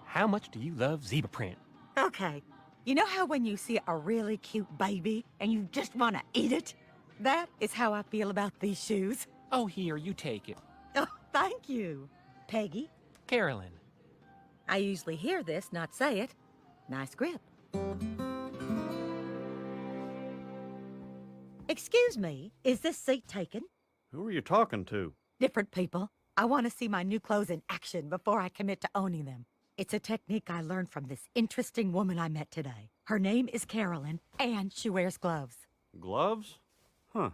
How much do you love zebra print? Okay, you know how when you see a really cute baby and you just want to eat it? That is how I feel about these shoes. Oh, here, you take it. Oh, thank you. Peggy? Carolyn. I usually hear this, not say it. Nice grip. Excuse me, is this seat taken? Who are you talking to? Different people. I want to see my new clothes in action before I commit to owning them. It's a technique I learned from this interesting woman I met today. Her name is Carolyn, and she wears gloves. Gloves? Huh.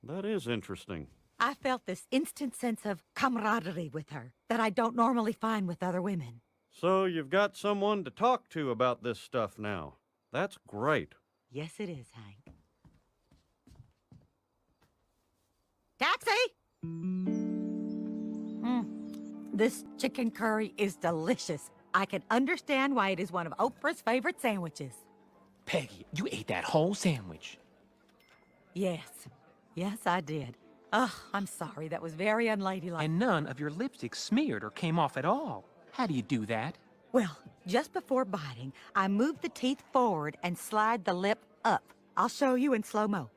That is interesting. I felt this instant sense of camaraderie with her that I don't normally find with other women. So you've got someone to talk to about this stuff now. That's great. Yes, it is, Hank. Taxi! This chicken curry is delicious. I can understand why it is one of Oprah's favorite sandwiches. Peggy, you ate that whole sandwich. Yes. Yes, I did. Ugh, I'm sorry. That was very unladylike. And none of your lipstick smeared or came off at all. How do you do that? Well, just before biting, I move the teeth forward and slide the lip up. I'll show you in slow-mo.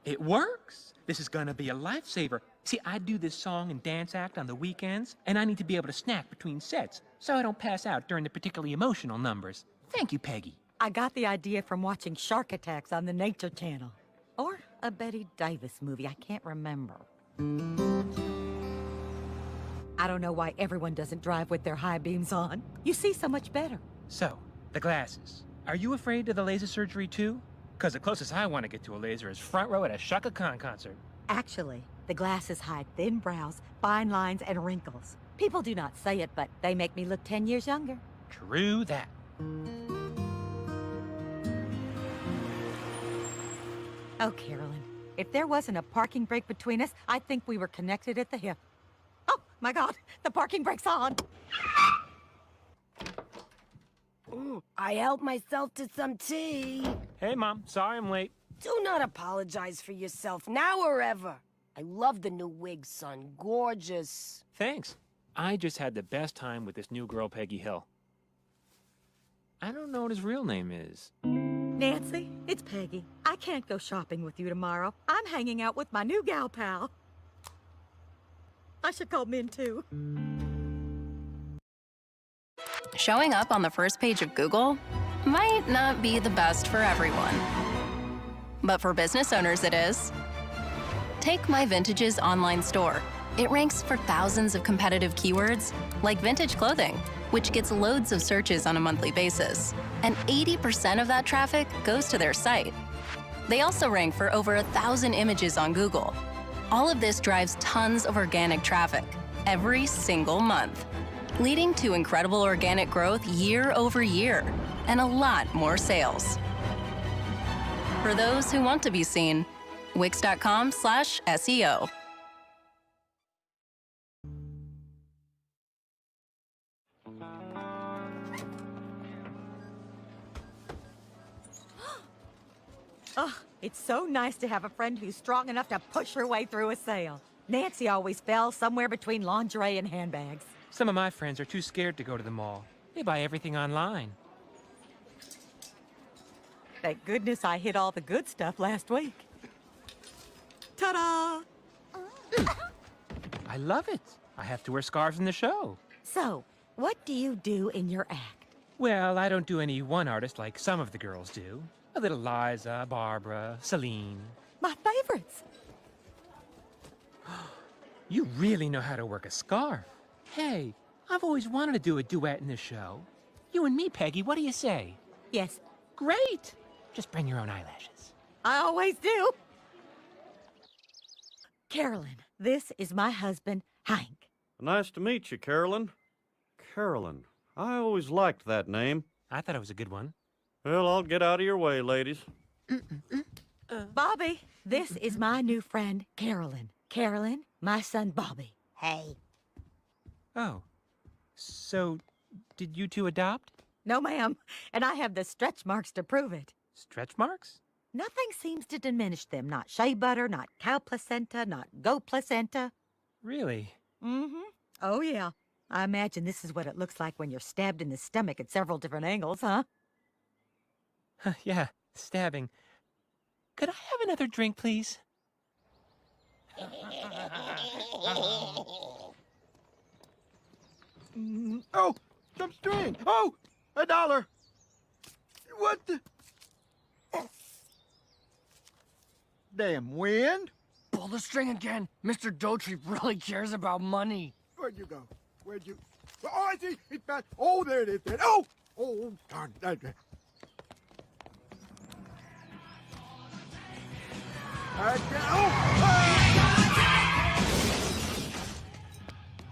It works. This is gonna be a lifesaver. See, I do this song and dance act on the weekends, and I need to be able to snack between sets so I don't pass out during the particularly emotional numbers. Thank you, Peggy. I got the idea from watching Shark Attacks on the Nature Channel. Or a Betty Davis movie, I can't remember. I don't know why everyone doesn't drive with their high beams on. You see so much better. So, the glasses. Are you afraid of the laser surgery too? Because the closest I want to get to a laser is front row at a Shaka Khan concert. Actually, the glasses hide thin brows, fine lines, and wrinkles. People do not say it, but they make me look 10 years younger. True that. Oh, Carolyn, if there wasn't a parking brake between us, I'd think we were connected at the hip. Oh, my God, the parking brake's on. I helped myself to some tea. Hey, Mom. Sorry I'm late. Do not apologize for yourself, now or ever. I love the new wig, son. Gorgeous. Thanks. I just had the best time with this new girl, Peggy Hill. I don't know what his real name is. Nancy, it's Peggy. I can't go shopping with you tomorrow. I'm hanging out with my new gal pal. I should call Min, too. Showing up on the first page of Google might not be the best for everyone. But for business owners, it is. Take My Vintage's online store. It ranks for thousands of competitive keywords, like vintage clothing, which gets loads of searches on a monthly basis. And 80% of that traffic goes to their site. They also rank for over 1,000 images on Google. All of this drives tons of organic traffic every single month, leading to incredible organic growth year over year and a lot more sales. For those who want to be seen, Wix.com/SEO. Oh, it's so nice to have a friend who's strong enough to push her way through a sale. Nancy always fell somewhere between lingerie and handbags. Some of my friends are too scared to go to the mall. They buy everything online. Thank goodness I hit all the good stuff last week. Ta-da! I love it. I have to wear scarves in the show. So, what do you do in your act? Well, I don't do any one artist like some of the girls do. A little Liza, Barbara, Celine. My favorites. You really know how to work a scarf. Hey, I've always wanted to do a duet in the show. You and me, Peggy, what do you say? Yes. Great! Just bring your own eyelashes. I always do. Carolyn, this is my husband, Hank. Nice to meet you, Carolyn. Carolyn. I always liked that name. I thought it was a good one. Well, I'll get out of your way, ladies. Bobby, this is my new friend, Carolyn. Carolyn, my son, Bobby. Hey. Oh. So, did you two adopt? No, ma'am. And I have the stretch marks to prove it. Stretch marks? Nothing seems to diminish them. Not shea butter, not cow placenta, not goat placenta. Really? Mm-hmm. Oh, yeah. I imagine this is what it looks like when you're stabbed in the stomach at several different angles, huh? Yeah, stabbing. Could I have another drink, please? Oh, some string. Oh, $1. What the? Damn wind. Pull the string again. Mr. Dotree really cares about money. Where'd you go? Where'd you? Oh, I see. It's back. Oh, there it is. There. Oh, oh, darn it.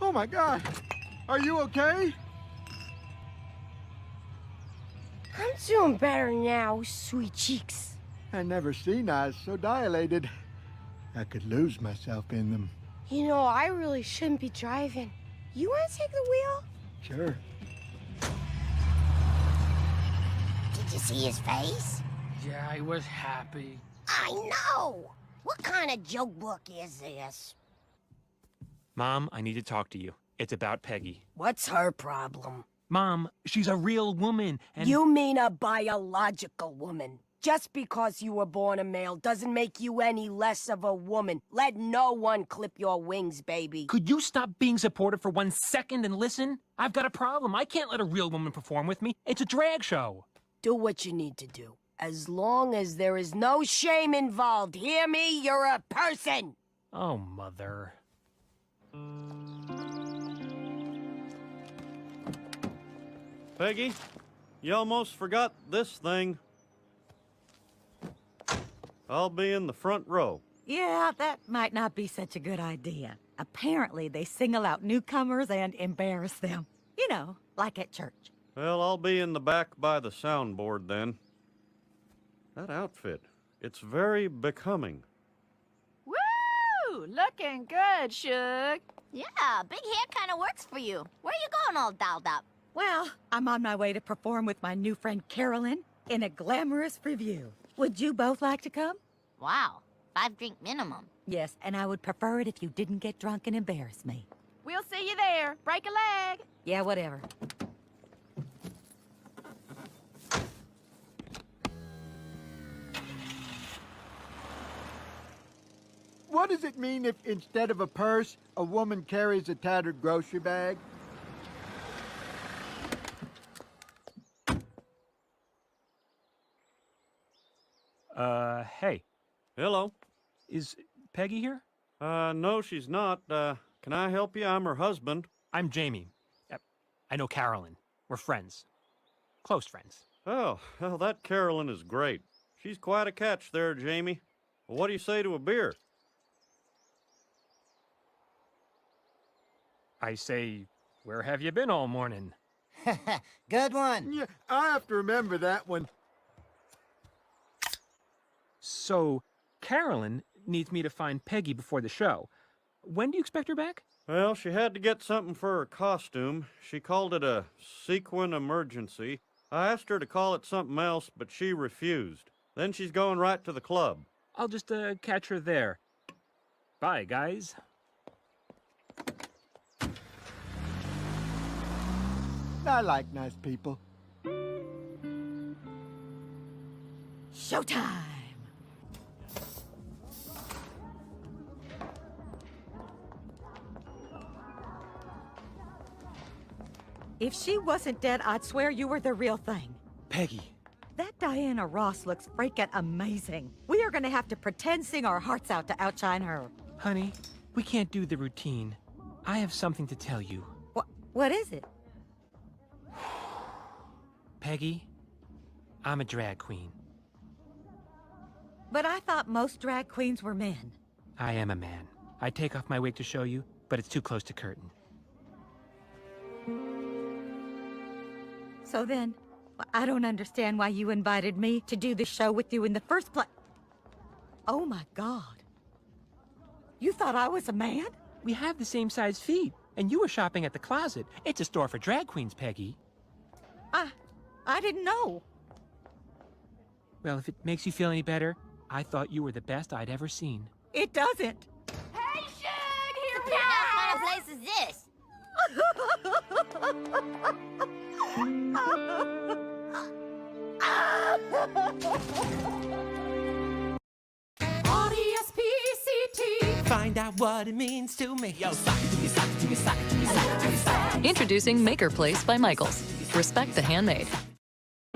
Oh my God! Are you okay? I'm doing better now, sweet cheeks. I never seen eyes so dilated. I could lose myself in them. You know, I really shouldn't be driving. You want to take the wheel? Sure. Did you see his face? Yeah, he was happy. I know! What kind of joke book is this? Mom, I need to talk to you. It's about Peggy. What's her problem? Mom, she's a real woman, and... You mean a biological woman. Just because you were born a male doesn't make you any less of a woman. Let no one clip your wings, baby. Could you stop being supportive for 1 second and listen? I've got a problem. I can't let a real woman perform with me. It's a drag show. Do what you need to do. As long as there is no shame involved. Hear me? You're a person! Oh, Mother. Peggy, you almost forgot this thing. I'll be in the front row. Yeah, that might not be such a good idea. Apparently, they single out newcomers and embarrass them. You know, like at church. Well, I'll be in the back by the soundboard then. That outfit, it's very becoming. Woo! Looking good, Shug. Yeah, big hair kind of works for you. Where you going all dolled up? Well, I'm on my way to perform with my new friend Carolyn in a glamorous revue. Would you both like to come? Wow, 5-drink minimum. Yes, and I would prefer it if you didn't get drunk and embarrass me. We'll see you there. Break a leg. Yeah, whatever. What does it mean if instead of a purse, a woman carries a tattered grocery bag? Hey. Hello. Is Peggy here? No, she's not. Can I help you? I'm her husband. I'm Jamie. I know Carolyn. We're friends. Close friends. Oh, well, that Carolyn is great. She's quite a catch there, Jamie. Well, what do you say to a beer? I say, where have you been all morning? Good one. Yeah, I have to remember that one. So, Carolyn needs me to find Peggy before the show. When do you expect her back? Well, she had to get something for her costume. She called it a sequin emergency. I asked her to call it something else, but she refused. Then she's going right to the club. I'll just catch her there. Bye, guys. I like nice people. Showtime! If she wasn't dead, I'd swear you were the real thing. Peggy. That Diana Ross looks freaking amazing. We are gonna have to pretend sing our hearts out to outshine her. Honey, we can't do the routine. I have something to tell you. What is it? Peggy, I'm a drag queen. But I thought most drag queens were men. I am a man. I take off my wig to show you, but it's too close to curtain. So then, I don't understand why you invited me to do the show with you in the first place. Oh my God. You thought I was a man? We have the same size feet, and you were shopping at the Closet. It's a store for drag queens, Peggy. I didn't know. Well, if it makes you feel any better, I thought you were the best I'd ever seen. It doesn't. Hey, Shug, here we are! What kind of place is this? R-E-S-P-C-T. Find out what it means to me. Yo, sock it to me, sock it to me, sock it to me, sock it to me, sock it. Introducing Maker Place by Michaels. Respect the handmade. Come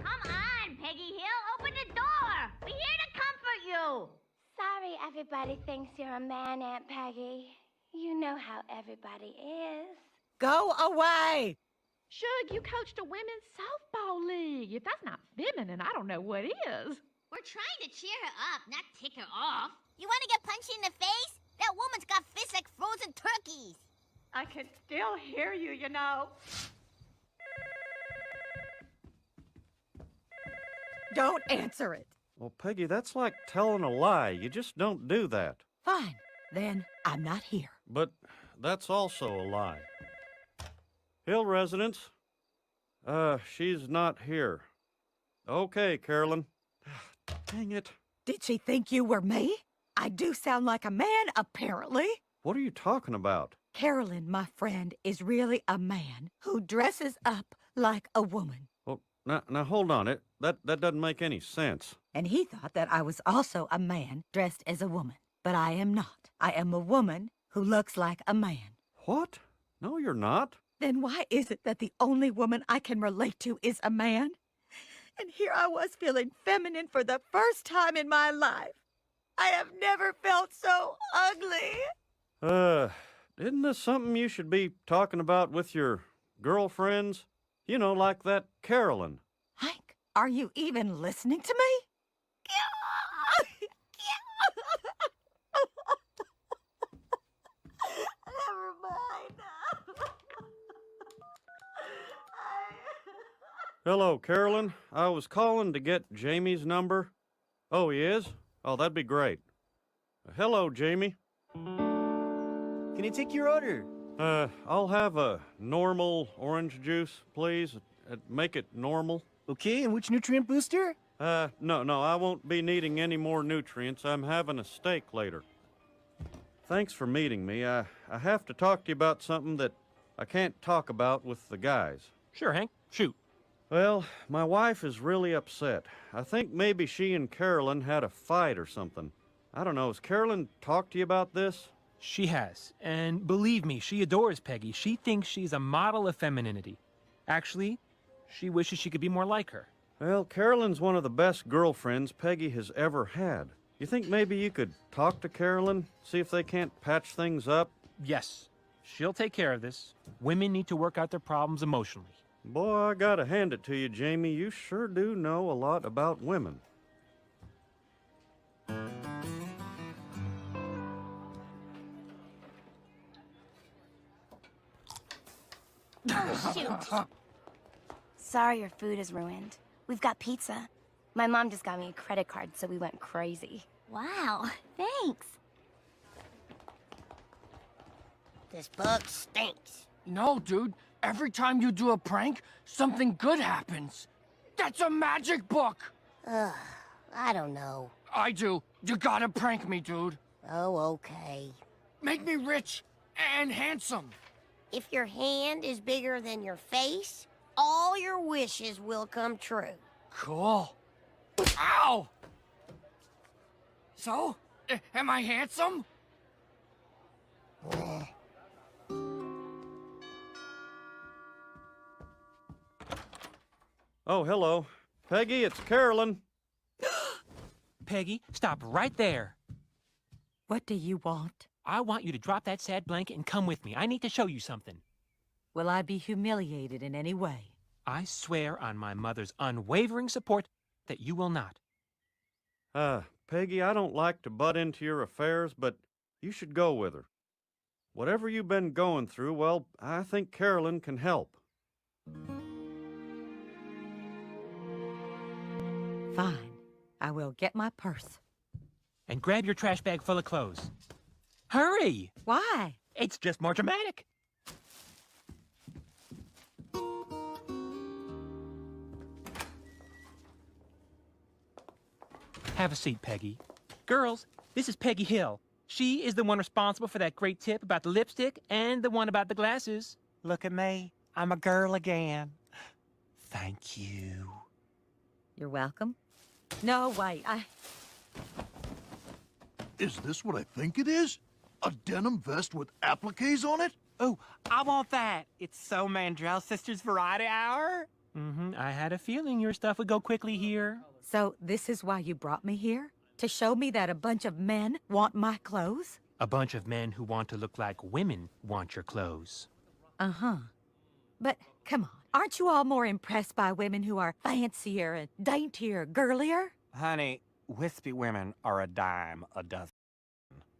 on, Peggy Hill, open the door. We're here to comfort you. Sorry everybody thinks you're a man, Aunt Peggy. You know how everybody is. Go away! Shug, you coached a women's softball league. If that's not feminine, I don't know what is. We're trying to cheer her up, not tick her off. You want to get punched in the face? That woman's got fists like frozen turkeys. I can still hear you, you know. Don't answer it. Well, Peggy, that's like telling a lie. You just don't do that. Fine. Then I'm not here. But that's also a lie. Hill residents. She's not here. Okay, Carolyn. Dang it. Did she think you were me? I do sound like a man, apparently. What are you talking about? Carolyn, my friend, is really a man who dresses up like a woman. Well, now hold on. That doesn't make any sense. And he thought that I was also a man dressed as a woman. But I am not. I am a woman who looks like a man. What? No, you're not. Then why is it that the only woman I can relate to is a man? And here I was feeling feminine for the first time in my life. I have never felt so ugly. Isn't this something you should be talking about with your girlfriends? You know, like that Carolyn. Hank, are you even listening to me? Never mind. Hello, Carolyn. I was calling to get Jamie's number. Oh, he is? Oh, that'd be great. Hello, Jamie. Can I take your order? I'll have a normal orange juice, please. Make it normal. Okay, and which nutrient booster? No, I won't be needing any more nutrients. I'm having a steak later. Thanks for meeting me. I have to talk to you about something that I can't talk about with the guys. Sure, Hank. Shoot. Well, my wife is really upset. I think maybe she and Carolyn had a fight or something. I don't know. Has Carolyn talked to you about this? She has. And believe me, she adores Peggy. She thinks she's a model of femininity. Actually, she wishes she could be more like her. Well, Carolyn's one of the best girlfriends Peggy has ever had. You think maybe you could talk to Carolyn, see if they can't patch things up? Yes. She'll take care of this. Women need to work out their problems emotionally. Boy, I gotta hand it to you, Jamie. You sure do know a lot about women. Oh, shoot. Sorry your food is ruined. We've got pizza. My mom just got me a credit card, so we went crazy. Wow, thanks. This book stinks. No, dude. Every time you do a prank, something good happens. That's a magic book! Ugh, I don't know. I do. You gotta prank me, dude. Oh, okay. Make me rich and handsome. If your hand is bigger than your face, all your wishes will come true. Cool. Ow! So, am I handsome? Oh, hello. Peggy, it's Carolyn. Peggy, stop right there. What do you want? I want you to drop that sad blanket and come with me. I need to show you something. Will I be humiliated in any way? I swear on my mother's unwavering support that you will not. Peggy, I don't like to butt into your affairs, but you should go with her. Whatever you've been going through, well, I think Carolyn can help. Fine. I will get my purse. And grab your trash bag full of clothes. Hurry! Why? It's just more dramatic. Have a seat, Peggy. Girls, this is Peggy Hill. She is the one responsible for that great tip about the lipstick and the one about the glasses. Look at me. I'm a girl again. Thank you. You're welcome. No, wait, Is this what I think it is? A denim vest with appliques on it? Oh, I want that. It's So Mandrell Sisters Variety Hour. I had a feeling your stuff would go quickly here. So this is why you brought me here? To show me that a bunch of men want my clothes? A bunch of men who want to look like women want your clothes. Uh-huh. But, come on, aren't you all more impressed by women who are fancier and daintier, girlier? Honey, wispy women are a dime a dozen.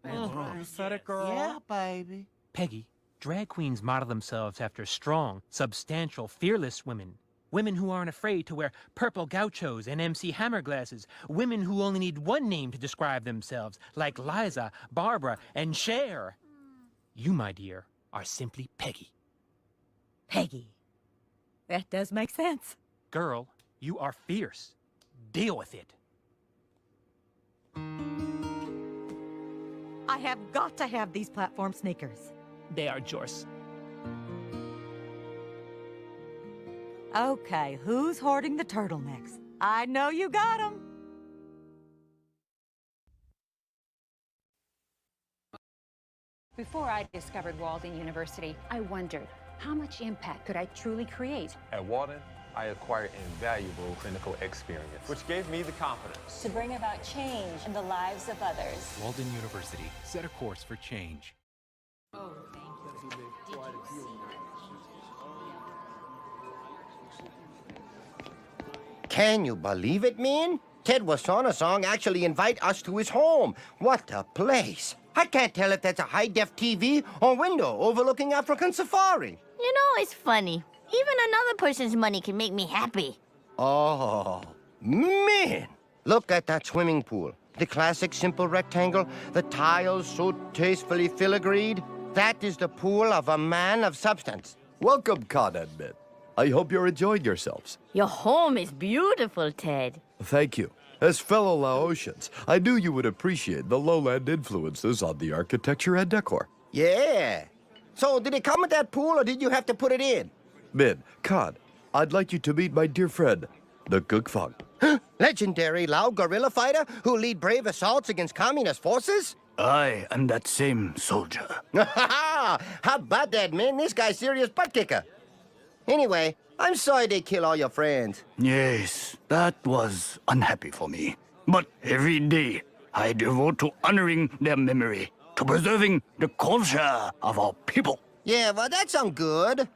You said it, girl. Yeah, baby. Peggy, drag queens model themselves after strong, substantial, fearless women. Women who aren't afraid to wear purple gauchos and MC Hammer glasses. Women who only need one name to describe themselves, like Liza, Barbara, and Cher. You, my dear, are simply Peggy. Peggy. That does make sense. Girl, you are fierce. Deal with it. I have got to have these platform sneakers. They are yours. Okay, who's hoarding the turtlenecks? I know you got them. Before I discovered Walden University, I wondered, how much impact could I truly create? At Walden, I acquired invaluable clinical experience, which gave me the confidence To bring about change in the lives of others. Walden University, set a course for change. Oh, thank you. Did you see? Can you believe it, man? Ted Wasana actually invite us to his home. What a place. I can't tell if that's a high-def TV or window overlooking African safari. You know, it's funny. Even another person's money can make me happy. Oh, man. Look at that swimming pool. The classic simple rectangle, the tiles so tastefully filigreed. That is the pool of a man of substance. Welcome, Con Ed men. I hope you're enjoying yourselves. Your home is beautiful, Ted. Thank you. As fellow Laotians, I knew you would appreciate the lowland influences on the architecture and decor. Yeah. So, did it come with that pool, or did you have to put it in? Min, Con, I'd like you to meet my dear friend, the Gugfang. Legendary Lao guerrilla fighter who lead brave assaults against communist forces? I am that same soldier. How about that, man? This guy's serious butt kicker. Anyway, I'm sorry they kill all your friends. Yes, that was unhappy for me. But every day, I devote to honoring their memory, to preserving the culture of our people. Yeah, well, that sounds good.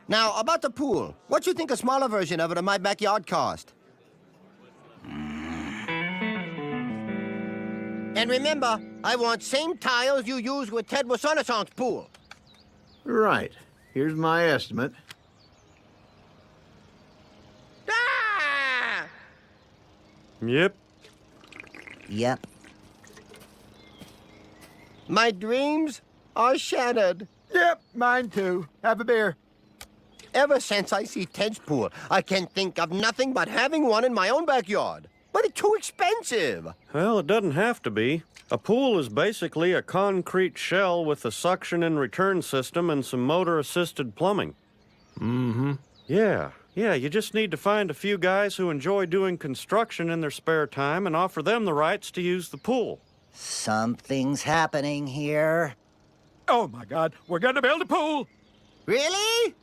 Now, about the pool. What you think a smaller version of it in my backyard cost? And remember, I want same tiles you use with Ted Wasana's pool. Right. Here's my estimate. Ah! Yep. Yep. My dreams are shattered. Yep, mine too. Have a beer. Ever since I see Ted's pool, I can think of nothing but having one in my own backyard. But it's too expensive. Well, it doesn't have to be. A pool is basically a concrete shell with a suction and return system and some motor-assisted plumbing. Mm-hmm. Yeah, you just need to find a few guys who enjoy doing construction in their spare time and offer them the rights to use the pool. Something's happening here. Oh, my God. We're going to build a pool. Really?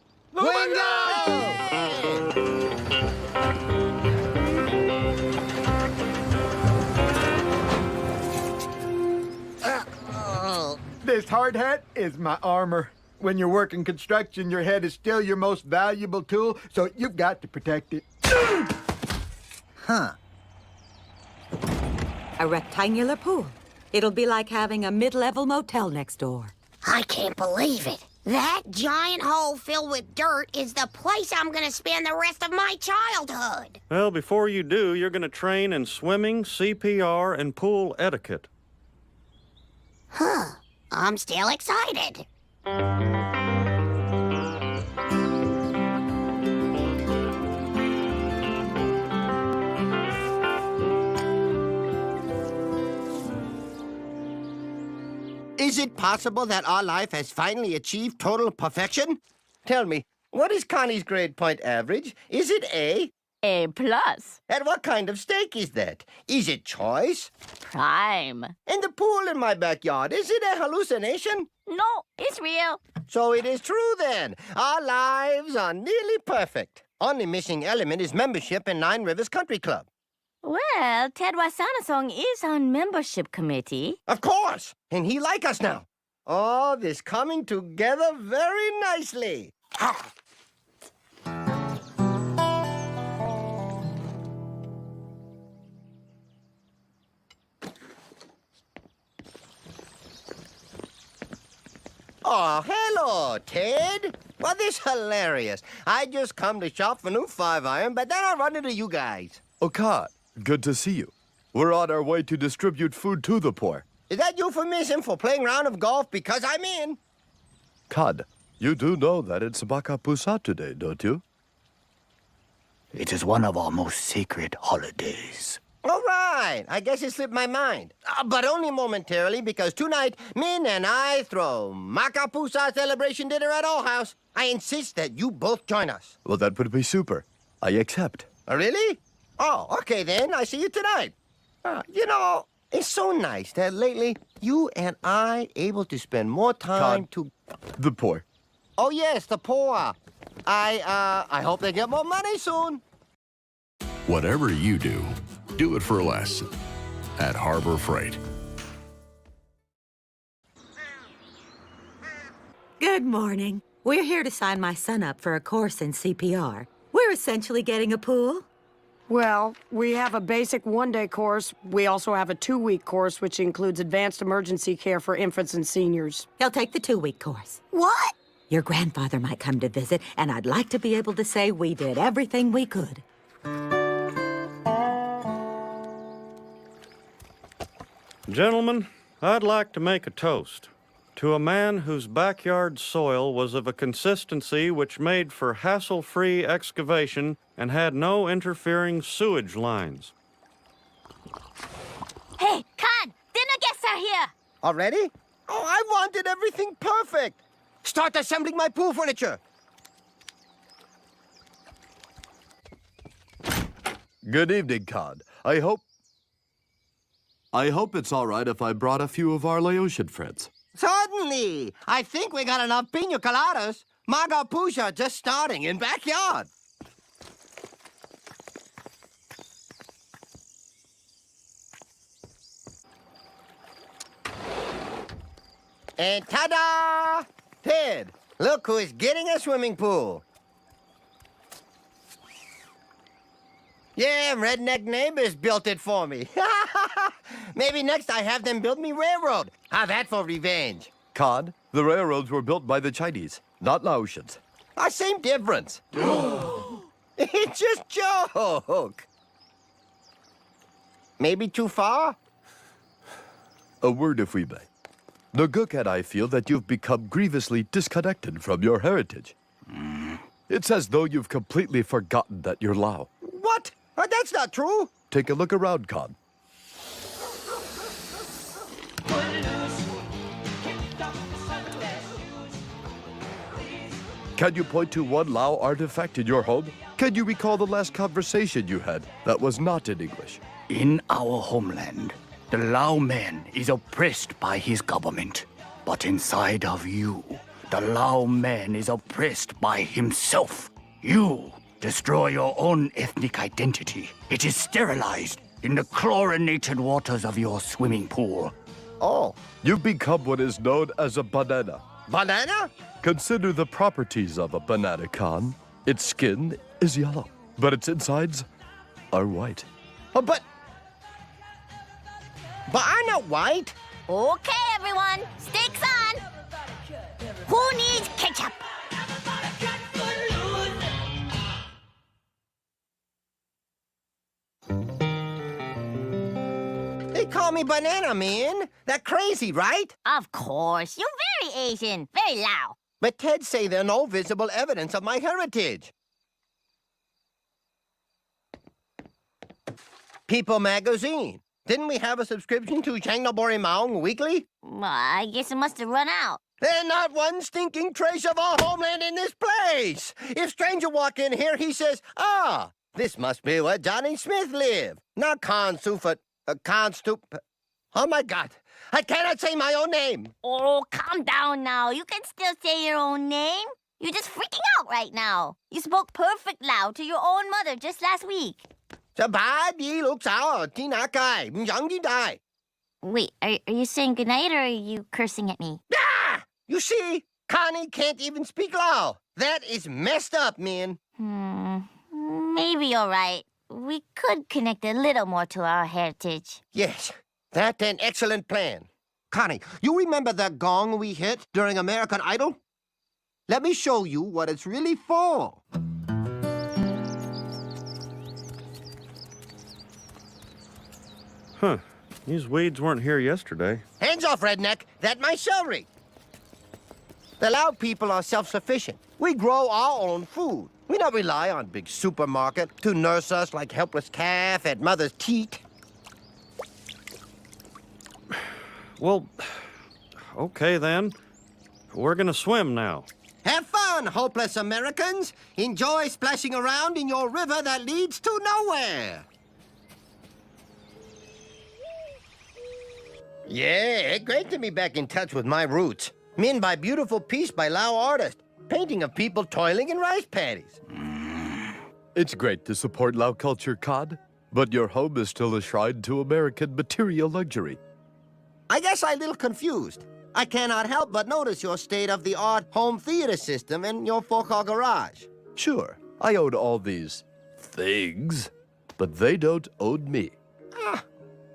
This hard hat is my armor. When you're working construction, your head is still your most valuable tool, so you've got to protect it. Huh. A rectangular pool. It'll be like having a mid-level motel next door. I can't believe it. That giant hole filled with dirt is the place I'm gonna spend the rest of my childhood. Well, before you do, you're going to train in swimming, CPR, and pool etiquette. Huh. I'm still excited. Is it possible that our life has finally achieved total perfection? Tell me, what is Connie's grade point average? Is it A? A+. And what kind of steak is that? Is it choice? Prime. And the pool in my backyard, is it a hallucination? No, it's real. So it is true then. Our lives are nearly perfect. Only missing element is membership in Nine Rivers Country Club. Well, Ted Wasanasong is on membership committee. Of course! And he like us now. All this coming together very nicely. Oh, hello, Ted. Well, this is hilarious. I just come to shop for new 5-iron, but then I run into you guys. Oh, Cod, good to see you. We're on our way to distribute food to the poor. Is that euphemism for playing round of golf because I'm in? Cod, you do know that it's Baka Pusa today, don't you? It is one of our most sacred holidays. All right. I guess it slipped my mind. But only momentarily, because tonight, Min and I throw Makapusa celebration dinner at our house. I insist that you both join us. Well, that would be super. I accept. Oh, really? Oh, okay then. I see you tonight. You know, it's so nice that lately you and I able to spend more time to... The poor. Oh, yes, the poor. I hope they get more money soon. Whatever you do it for less at Harbor Freight. Good morning. We're here to sign my son up for a course in CPR. We're essentially getting a pool. Well, we have a basic one-day course. We also have a 2-week course, which includes advanced emergency care for infants and seniors. He'll take the 2-week course. What? Your grandfather might come to visit, and I'd like to be able to say we did everything we could. Gentlemen, I'd like to make a toast to a man whose backyard soil was of a consistency which made for hassle-free excavation and had no interfering sewage lines. Hey, Con! Dinner guests are here! Already? Oh, I wanted everything perfect. Start assembling my pool furniture. Good evening, Cod. I hope it's all right if I brought a few of our Laotian friends. Certainly. I think we got enough pina coladas. Magapusha just starting in backyard. And ta-da! Ted, look who is getting a swimming pool. Yeah, redneck neighbors built it for me. Maybe next I have them build me railroad. How that for revenge? Cod, the railroads were built by the Chinese, not Laotians. Same difference. It's just joke. Maybe too far? A word if we may. Naguk and I feel that you've become grievously disconnected from your heritage. It's as though you've completely forgotten that you're Lao. What? That's not true. Take a look around, Khan. Can you point to one Lao artifact in your home? Can you recall the last conversation you had that was not in English? In our homeland, the Lao man is oppressed by his government. But inside of you, the Lao man is oppressed by himself. You destroy your own ethnic identity. It is sterilized in the chlorinated waters of your swimming pool. Oh. You've become what is known as a banana. Banana? Consider the properties of a banana, Khan. Its skin is yellow, but its insides are white. Oh, but I'm not white. Okay, everyone, stakes on. Who needs ketchup? They call me Banana Man. That crazy, right? Of course, you're very Asian, very Lao. But Ted say there's no visible evidence of my heritage. People magazine. Didn't we have a subscription to Changnabori Maung weekly? Well, I guess it must have run out. There's not one stinking trace of our homeland in this place. If stranger walk in here, he says, "Ah, this must be where Johnny Smith lived." Not Oh my God, I cannot say my own name. Oh, calm down now. You can still say your own name. You're just freaking out right now. You spoke perfect Lao to your own mother just last week. Wait, are you saying goodnight or are you cursing at me? Ah! You see, Connie can't even speak Lao. That is messed up, man. Maybe you're right. We could connect a little more to our heritage. Yes, that's an excellent plan. Connie, you remember that gong we hit during American Idol? Let me show you what it's really for. Huh. These weeds weren't here yesterday. Hands off, redneck. That's my celery. The Lao people are self-sufficient. We grow our own food. We don't rely on big supermarket to nurse us like helpless calf at mother's teat. Well, okay then. We're gonna swim now. Have fun, hopeless Americans. Enjoy splashing around in your river that leads to nowhere. Yeah, great to be back in touch with my roots. Min by beautiful piece by Lao artist. Painting of people toiling in rice paddies. It's great to support Lao culture, Khan, but your home is still a shrine to American material luxury. I guess I'm a little confused. I cannot help but notice your state-of-the-art home theater system and your four-car garage. Sure, I own all these things, but they don't own me.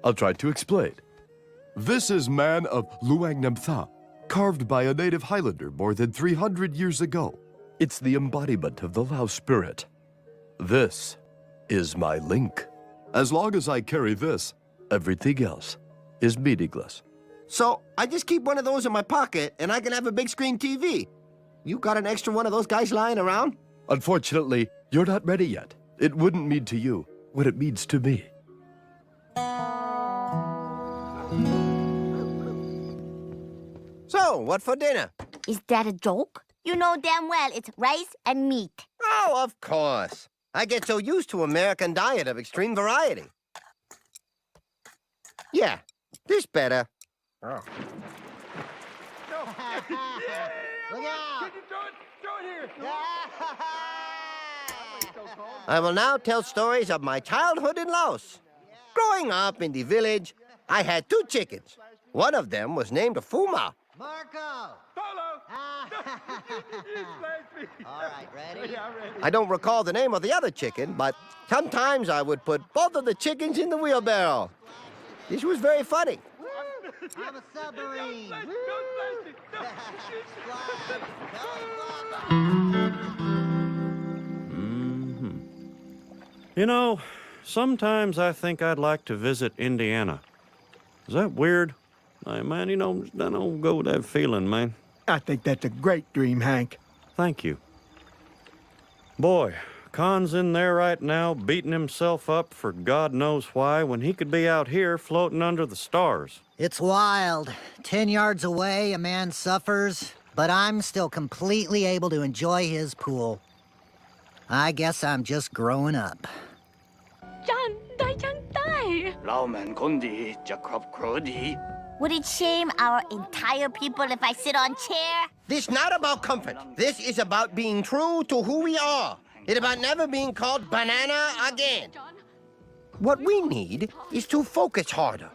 I'll try to explain. This is Man of Luang Namtha, carved by a native Highlander more than 300 years ago. It's the embodiment of the Lao spirit. This is my link. As long as I carry this, everything else is meaningless. So, I just keep one of those in my pocket, and I can have a big screen TV. You got an extra one of those guys lying around? Unfortunately, you're not ready yet. It wouldn't mean to you what it means to me. So, what for dinner? Is that a joke? You know damn well it's rice and meat. Oh, of course. I get so used to American diet of extreme variety. Yeah, this better. Oh. Look out! Can you throw it here? I will now tell stories of my childhood in Laos. Growing up in the village, I had 2 chickens. One of them was named Fuma. Marco! Polo! All right, ready? Yeah, ready. I don't recall the name of the other chicken, but sometimes I would put both of the chickens in the wheelbarrow. This was very funny. I'm a submarine. You know, sometimes I think I'd like to visit Indiana. Is that weird? Hey, man, I don't go with that feeling, man. I think that's a great dream, Hank. Thank you. Boy, Khan's in there right now beating himself up for God knows why when he could be out here floating under the stars. It's wild. 10 yards away, a man suffers, but I'm still completely able to enjoy his pool. I guess I'm just growing up. Would it shame our entire people if I sit on chair? This not about comfort. This is about being true to who we are. It's about never being called banana again. What we need is to focus harder.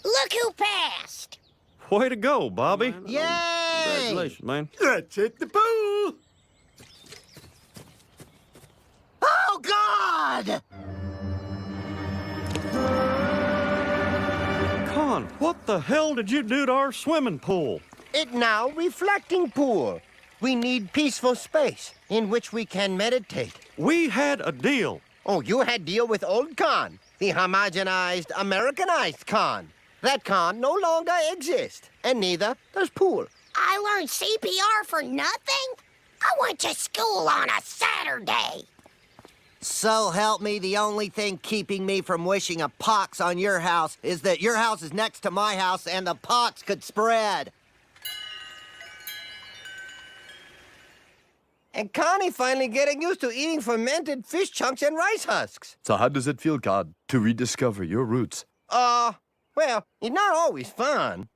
Look who passed! Way to go, Bobby. Yay! Congratulations, man. Let's hit the pool! Oh, God! Khan, what the hell did you do to our swimming pool? It now reflecting pool. We need peaceful space in which we can meditate. We had a deal. Oh, you had deal with old Khan, the homogenized, Americanized Khan. That Khan no longer exists, and neither does pool. I learned CPR for nothing? I went to school on a Saturday. So help me, the only thing keeping me from wishing a pox on your house is that your house is next to my house and the pox could spread. And Connie finally getting used to eating fermented fish chunks and rice husks. So how does it feel, God, to rediscover your roots? Well, it's not always fun.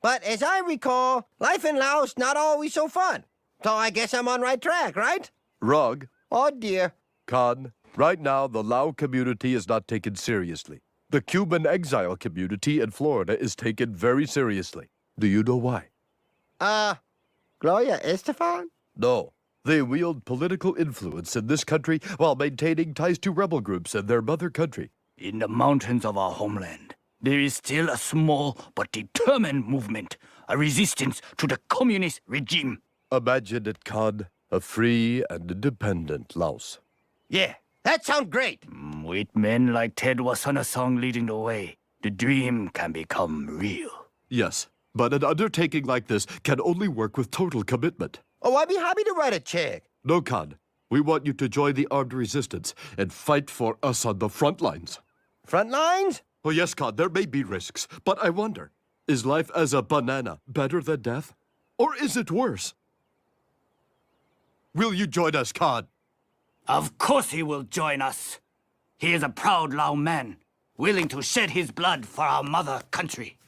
But as I recall, life in Laos not always so fun. So I guess I'm on right track, right? Rug. Oh, dear. Khan, right now the Lao community is not taken seriously. The Cuban exile community in Florida is taken very seriously. Do you know why? Gloria Estefan? No. They wield political influence in this country while maintaining ties to rebel groups in their mother country. In the mountains of our homeland, there is still a small but determined movement, a resistance to the communist regime. Imagine it, Khan, a free and independent Laos. Yeah, that sounds great. With men like Ted Wasanasong leading the way, the dream can become real. Yes, but an undertaking like this can only work with total commitment. Oh, I'd be happy to write a check. No, Khan. We want you to join the armed resistance and fight for us on the front lines. Front lines? Oh, yes, Khan, there may be risks, but I wonder, is life as a banana better than death? Or is it worse? Will you join us, Khan? Of course he will join us. He is a proud Lao man, willing to shed his blood for our mother country.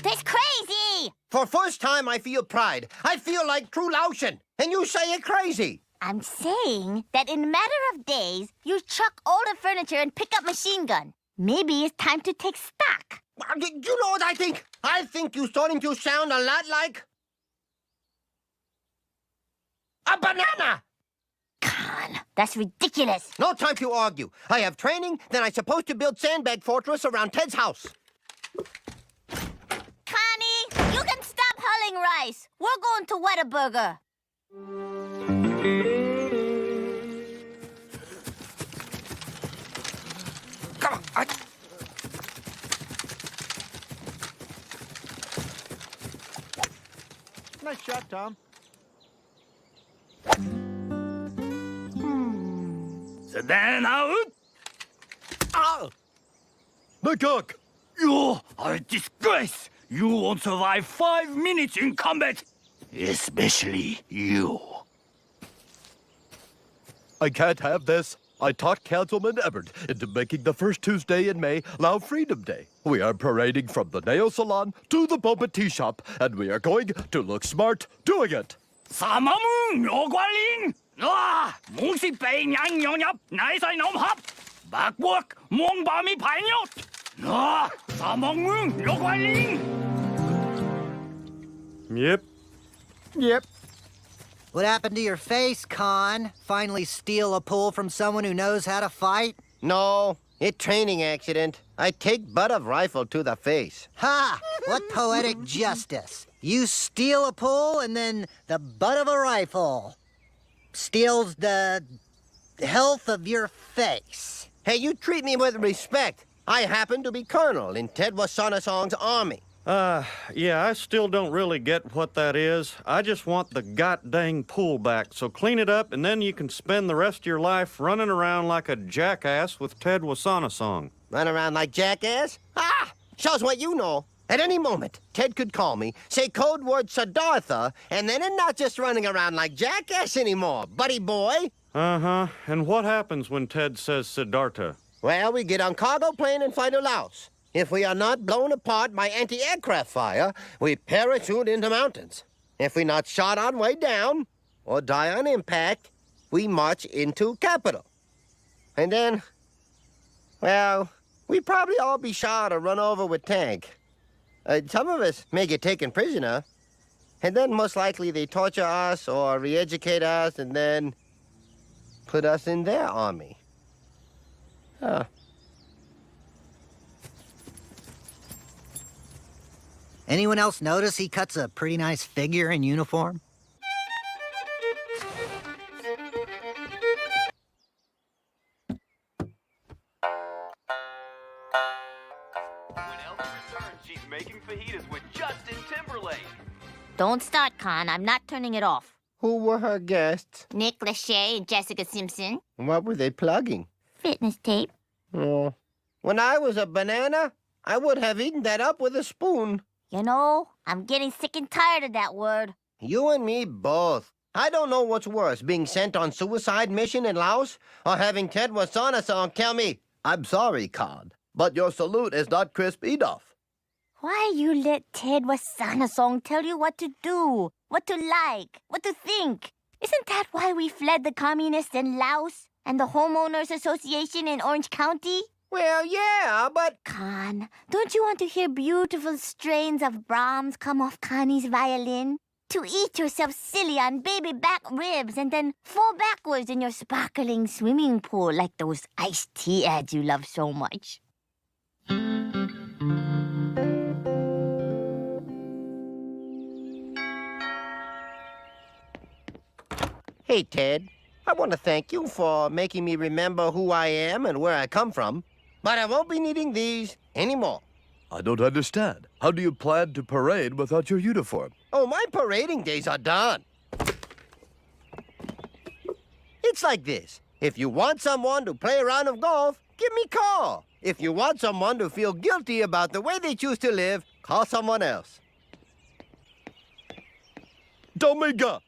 That's crazy! For first time, I feel pride. I feel like true Laotian. And you say it crazy. I'm saying that in a matter of days, you chuck all the furniture and pick up machine gun. Maybe it's time to take stock. You know what I think? I think you're starting to sound a lot like... a banana! Khan, that's ridiculous. No time to argue. I have training, then I'm supposed to build sandbag fortress around Ted's house. Connie, you can stop hulling rice. We're going to Whataburger. Come on. Nice shot, Tom. Then out! Ah! McGuck! You are a disgrace! You won't survive 5 minutes in combat! Especially you. I can't have this. I talked Councilman Everett into making the first Tuesday in May Lao Freedom Day. We are parading from the nail salon to the boba tea shop, and we are going to look smart doing it. 사마문 요관린! 와! 몽시베이 양용nhập 나이사이 넘합! 박복 몽밤이 반역! 와! 사먹문 요관린! Yep. Yep. What happened to your face, Con? Finally steal a pull from someone who knows how to fight? No, A training accident. I take butt of rifle to the face. Ha! What poetic justice. You steal a pool and then the butt of a rifle steals the health of your face. Hey, you treat me with respect. I happen to be colonel in Ted Wasanasong's army. Yeah, I still don't really get what that is. I just want the god-dang pool back, so clean it up, and then you can spend the rest of your life running around like a jackass with Ted Wasanasong. Run around like jackass? Ah! Shows what you know. At any moment, Ted could call me, say code word Siddhartha, and then I'm not just running around like jackass anymore, buddy boy. Uh-huh. And what happens when Ted says Siddhartha? Well, we get on cargo plane and fly to Laos. If we are not blown apart by anti-aircraft fire, we parachute into mountains. If we're not shot on way down, or die on impact, we march into capital. And then, well, we'd probably all be shot or run over with tank. Some of us may get taken prisoner, and then most likely they torture us or re-educate us and then put us in their army. Huh. Anyone else notice he cuts a pretty nice figure in uniform? She's making fajitas with Justin Timberlake. Don't start, Con. I'm not turning it off. Who were her guests? Nick Lachey and Jessica Simpson. What were they plugging? Fitness tape. Oh. When I was a banana, I would have eaten that up with a spoon. You know, I'm getting sick and tired of that word. You and me both. I don't know what's worse, being sent on suicide mission in Laos, or having Ted Wasanasong tell me, "I'm sorry, Con, but your salute is not crisp enough." Why you let Ted Wasanasong tell you what to do, what to like, what to think? Isn't that why we fled the communists in Laos and the Homeowners Association in Orange County? Well, yeah, but... Con, don't you want to hear beautiful strains of Brahms come off Connie's violin? To eat yourself silly on baby back ribs and then fall backwards in your sparkling swimming pool like those iced tea ads you love so much. Hey, Ted. I want to thank you for making me remember who I am and where I come from. But I won't be needing these anymore. I don't understand. How do you plan to parade without your uniform? Oh, my parading days are done. It's like this. If you want someone to play a round of golf, give me a call. If you want someone to feel guilty about the way they choose to live, call someone else. Dominga!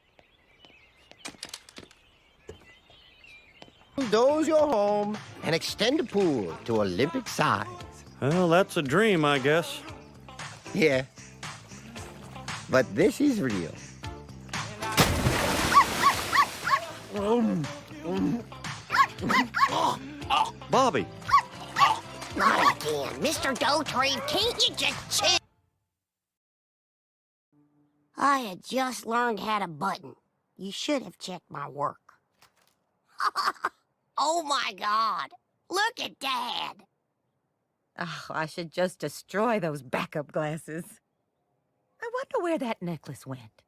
Doze your home and extend the pool to Olympic size. Well, that's a dream, I guess. Yeah. But this is real. Bobby. Not again. Mr. Dotree, can't you just chill? I had just learned how to button. You should have checked my work. Oh, my God. Look at Dad. Oh, I should just destroy those backup glasses. I wonder where that necklace went.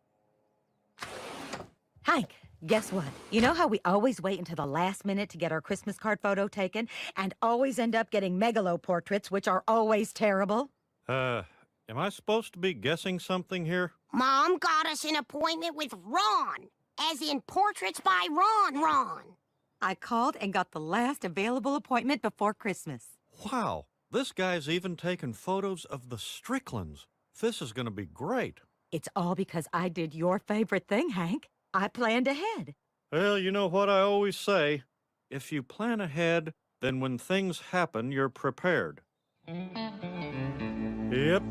Hank, guess what? You know how we always wait until the last minute to get our Christmas card photo taken and always end up getting megalo portraits, which are always terrible? Am I supposed to be guessing something here? Mom got us an appointment with Ron, as in Portraits by Ron. I called and got the last available appointment before Christmas. Wow, this guy's even taken photos of the Stricklands. This is going to be great. It's all because I did your favorite thing, Hank. I planned ahead. Well, you know what I always say. If you plan ahead, then when things happen, you're prepared. Yep.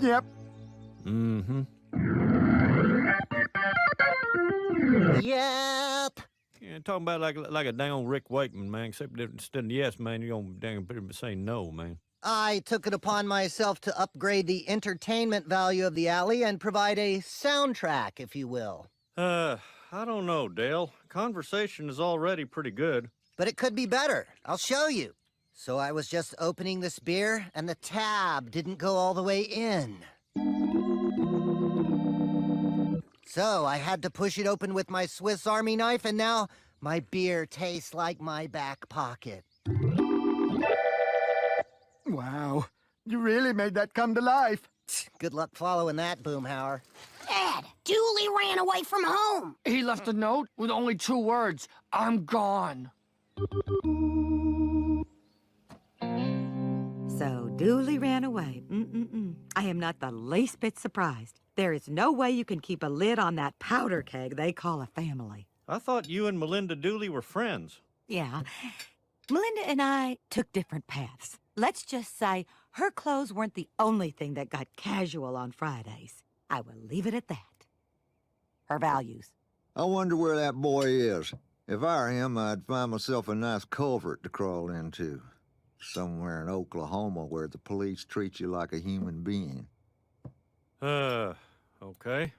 Yep. Mm-hmm. Yep. Yeah, talking about like a dang old Rick Wakeman, man, except that instead of yes, man, you're going to dang say no, man. I took it upon myself to upgrade the entertainment value of the alley and provide a soundtrack, if you will. I don't know, Dale. Conversation is already pretty good. But it could be better. I'll show you. So I was just opening this beer, and the tab didn't go all the way in. So I had to push it open with my Swiss Army knife, and now my beer tastes like my back pocket. Wow, you really made that come to life. Good luck following that, Boomhauer. Dad, Dooley ran away from home. He left a note with only 2 words. I'm gone. So Dooley ran away. I am not the least bit surprised. There is no way you can keep a lid on that powder keg they call a family. I thought you and Melinda Dooley were friends. Yeah. Melinda and I took different paths. Let's just say her clothes weren't the only thing that got casual on Fridays. I will leave it at that. Her values. I wonder where that boy is. If I were him, I'd find myself a nice culvert to crawl into. Somewhere in Oklahoma where the police treat you like a human being. Okay.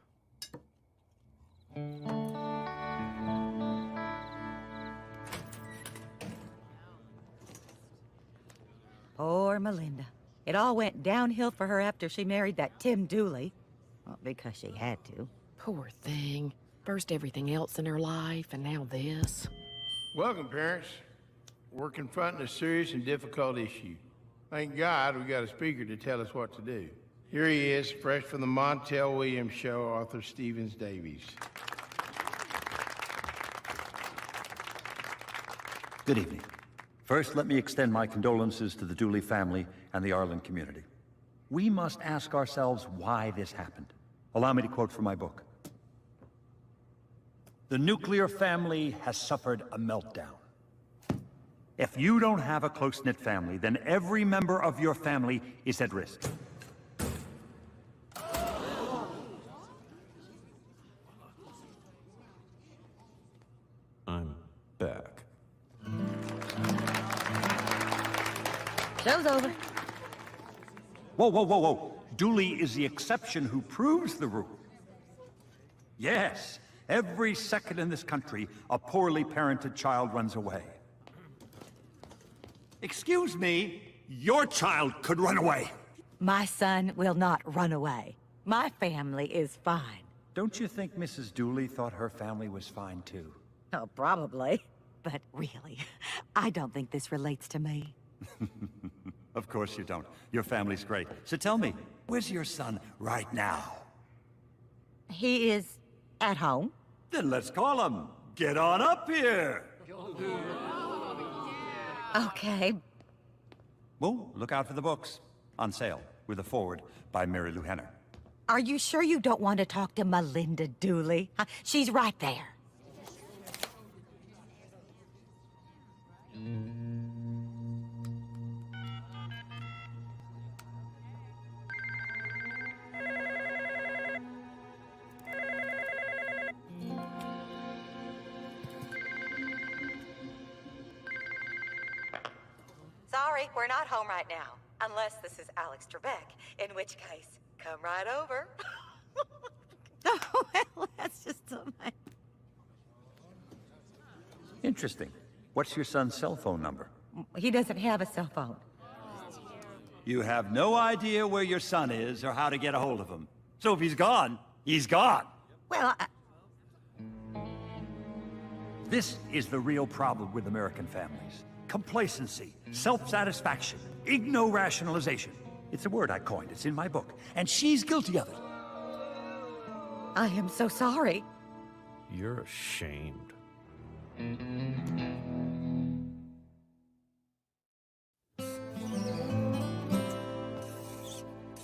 Poor Melinda. It all went downhill for her after she married that Tim Dooley. Well, because she had to. Poor thing. First everything else in her life, and now this. Welcome, parents. We're confronting a serious and difficult issue. Thank God we got a speaker to tell us what to do. Here he is, fresh from the Montel Williams show, Arthur Stevens Davies. Good evening. First, let me extend my condolences to the Dooley family and the Arlen community. We must ask ourselves why this happened. Allow me to quote from my book. The nuclear family has suffered a meltdown. If you don't have a close-knit family, then every member of your family is at risk. I'm back. Show's over. Whoa, whoa, whoa, whoa. Dooley is the exception who proves the rule. Yes, every second in this country, a poorly parented child runs away. Excuse me, your child could run away. My son will not run away. My family is fine. Don't you think Mrs. Dooley thought her family was fine too? Oh, probably. But really, I don't think this relates to me. Of course you don't. Your family's great. So tell me, where's your son right now? He is at home. Then let's call him. Get on up here. Okay. Well, look out for the books. On sale, with a foreword by Mary Lou Henner. Are you sure you don't want to talk to Melinda Dooley? Huh? She's right there. Sorry, we're not home right now. Unless this is Alex Trebek, in which case, come right over. Oh, well, that's just so much. Interesting. What's your son's cell phone number? He doesn't have a cell phone. You have no idea where your son is or how to get a hold of him. So if he's gone, he's gone. Well, This is the real problem with American families. Complacency, self-satisfaction, igno-rationalization. It's a word I coined. It's in my book. And she's guilty of it. I am so sorry. You're ashamed.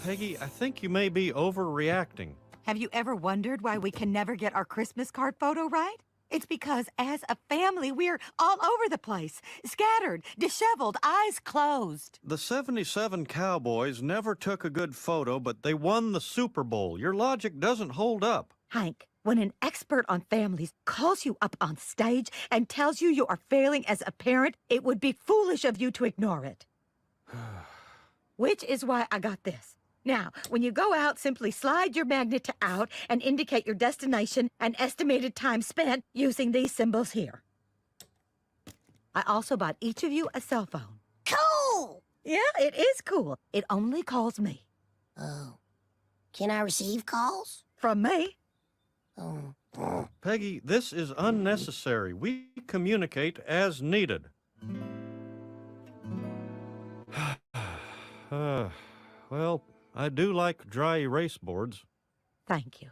Peggy, I think you may be overreacting. Have you ever wondered why we can never get our Christmas card photo right? It's because as a family, we're all over the place. Scattered, disheveled, eyes closed. The 77 Cowboys never took a good photo, but they won the Super Bowl. Your logic doesn't hold up. Hank, when an expert on families calls you up on stage and tells you are failing as a parent, it would be foolish of you to ignore it. Which is why I got this. Now, when you go out, simply slide your magnet to out and indicate your destination and estimated time spent using these symbols here. I also bought each of you a cell phone. Cool! Yeah, it is cool. It only calls me. Oh. Can I receive calls? From me? Oh. Peggy, this is unnecessary. We communicate as needed. Well, I do like dry erase boards. Thank you.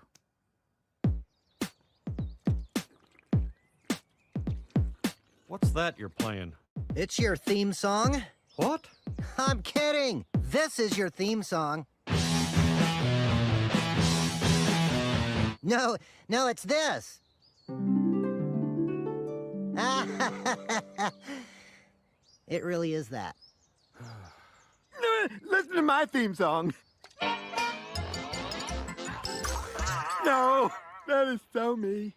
What's that you're playing? It's your theme song. What? I'm kidding. This is your theme song. No, it's this. It really is that. Listen to my theme song. No, that is so me.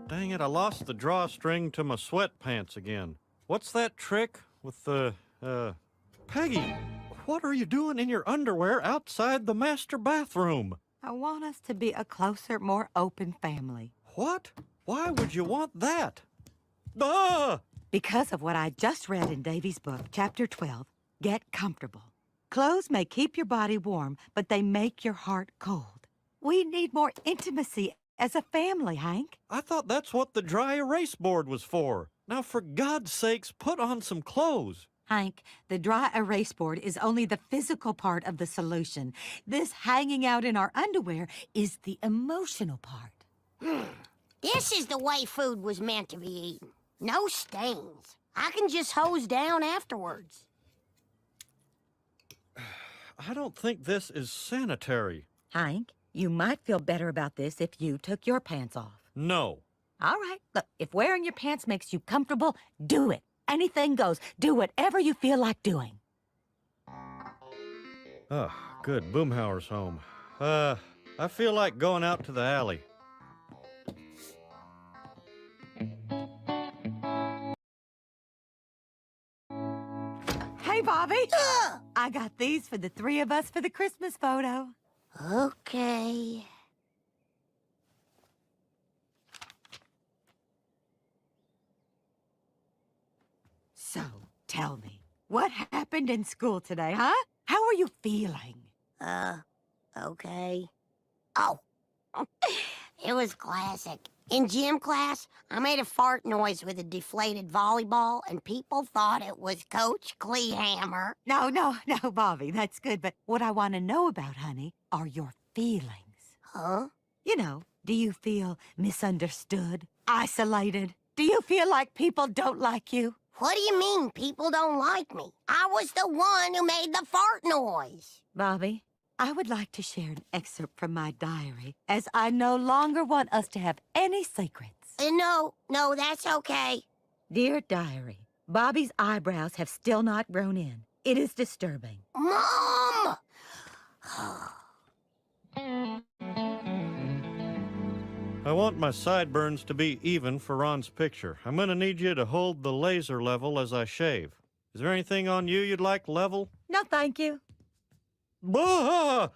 Dang it, I lost the drawstring to my sweatpants again. What's that trick with the, Peggy, what are you doing in your underwear outside the master bathroom? I want us to be a closer, more open family. What? Why would you want that? Ah! Because of what I just read in Davy's book, Chapter 12, Get Comfortable. Clothes may keep your body warm, but they make your heart cold. We need more intimacy as a family, Hank. I thought that's what the dry erase board was for. Now, for God's sakes, put on some clothes. Hank, the dry erase board is only the physical part of the solution. This hanging out in our underwear is the emotional part. This is the way food was meant to be eaten. No stains. I can just hose down afterwards. I don't think this is sanitary. Hank, you might feel better about this if you took your pants off. No. All right, look, if wearing your pants makes you comfortable, do it. Anything goes. Do whatever you feel like doing. Oh, good. Boomhauer's home. I feel like going out to the alley. Hey, Bobby. I got these for the three of us for the Christmas photo. Okay. So, tell me, what happened in school today, huh? How are you feeling? Okay. Oh, it was classic. In gym class, I made a fart noise with a deflated volleyball, and people thought it was Coach Kleehammer. No, Bobby, that's good. But what I want to know about, honey, are your feelings. Huh? You know, do you feel misunderstood, isolated? Do you feel like people don't like you? What do you mean people don't like me? I was the one who made the fart noise. Bobby, I would like to share an excerpt from my diary, as I no longer want us to have any secrets. No, that's okay. Dear Diary, Bobby's eyebrows have still not grown in. It is disturbing. Mom! I want my sideburns to be even for Ron's picture. I'm gonna need you to hold the laser level as I shave. Is there anything on you you'd like level? No, thank you. Bah!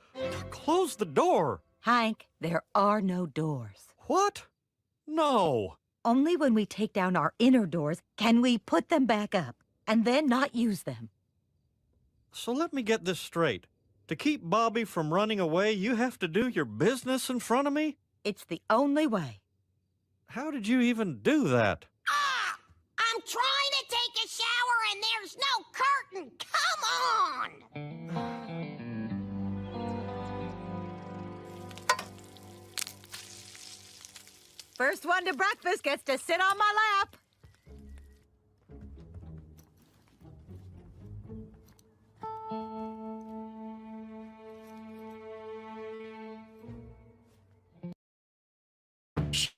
Close the door. Hank, there are no doors. What? No. Only when we take down our inner doors can we put them back up, and then not use them. So let me get this straight. To keep Bobby from running away, you have to do your business in front of me? It's the only way. How did you even do that? I'm trying to take a shower and there's no curtain. Come on! First one to breakfast gets to sit on my lap.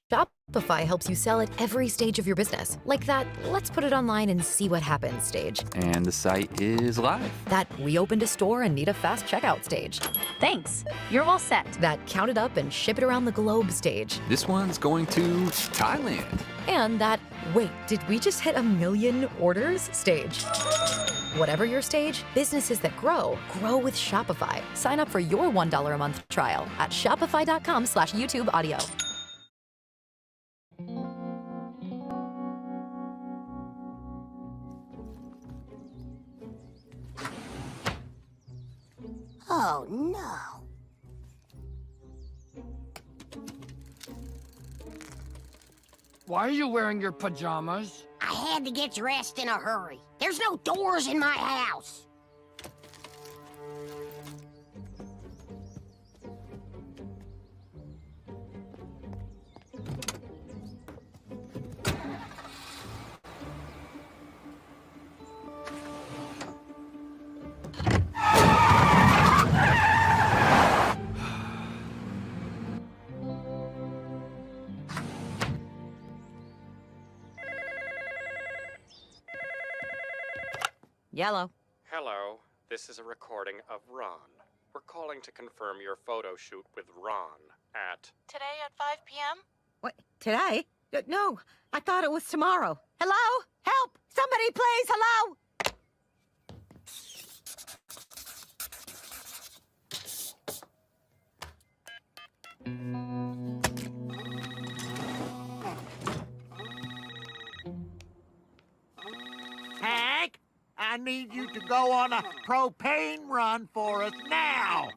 Shopify helps you sell at every stage of your business. Like that, let's put it online and see what happens stage. And the site is live. That we opened a store and need a fast checkout stage. Thanks. You're all set. That count it up and ship it around the globe stage. This one's going to Thailand. And that, wait, did we just hit 1 million orders stage? Whatever your stage, businesses that grow with Shopify. Sign up for your $1 a month trial at shopify.com/YouTube audio. Oh, no. Why are you wearing your pajamas? I had to get dressed in a hurry. There's no doors in my house. Yellow. Hello, this is a recording of Ron. We're calling to confirm your photo shoot with Ron at... Today at 5 p.m.? What, today? No, I thought it was tomorrow. Hello? Help! Somebody please, hello! Hank, I need you to go on a propane run for us now.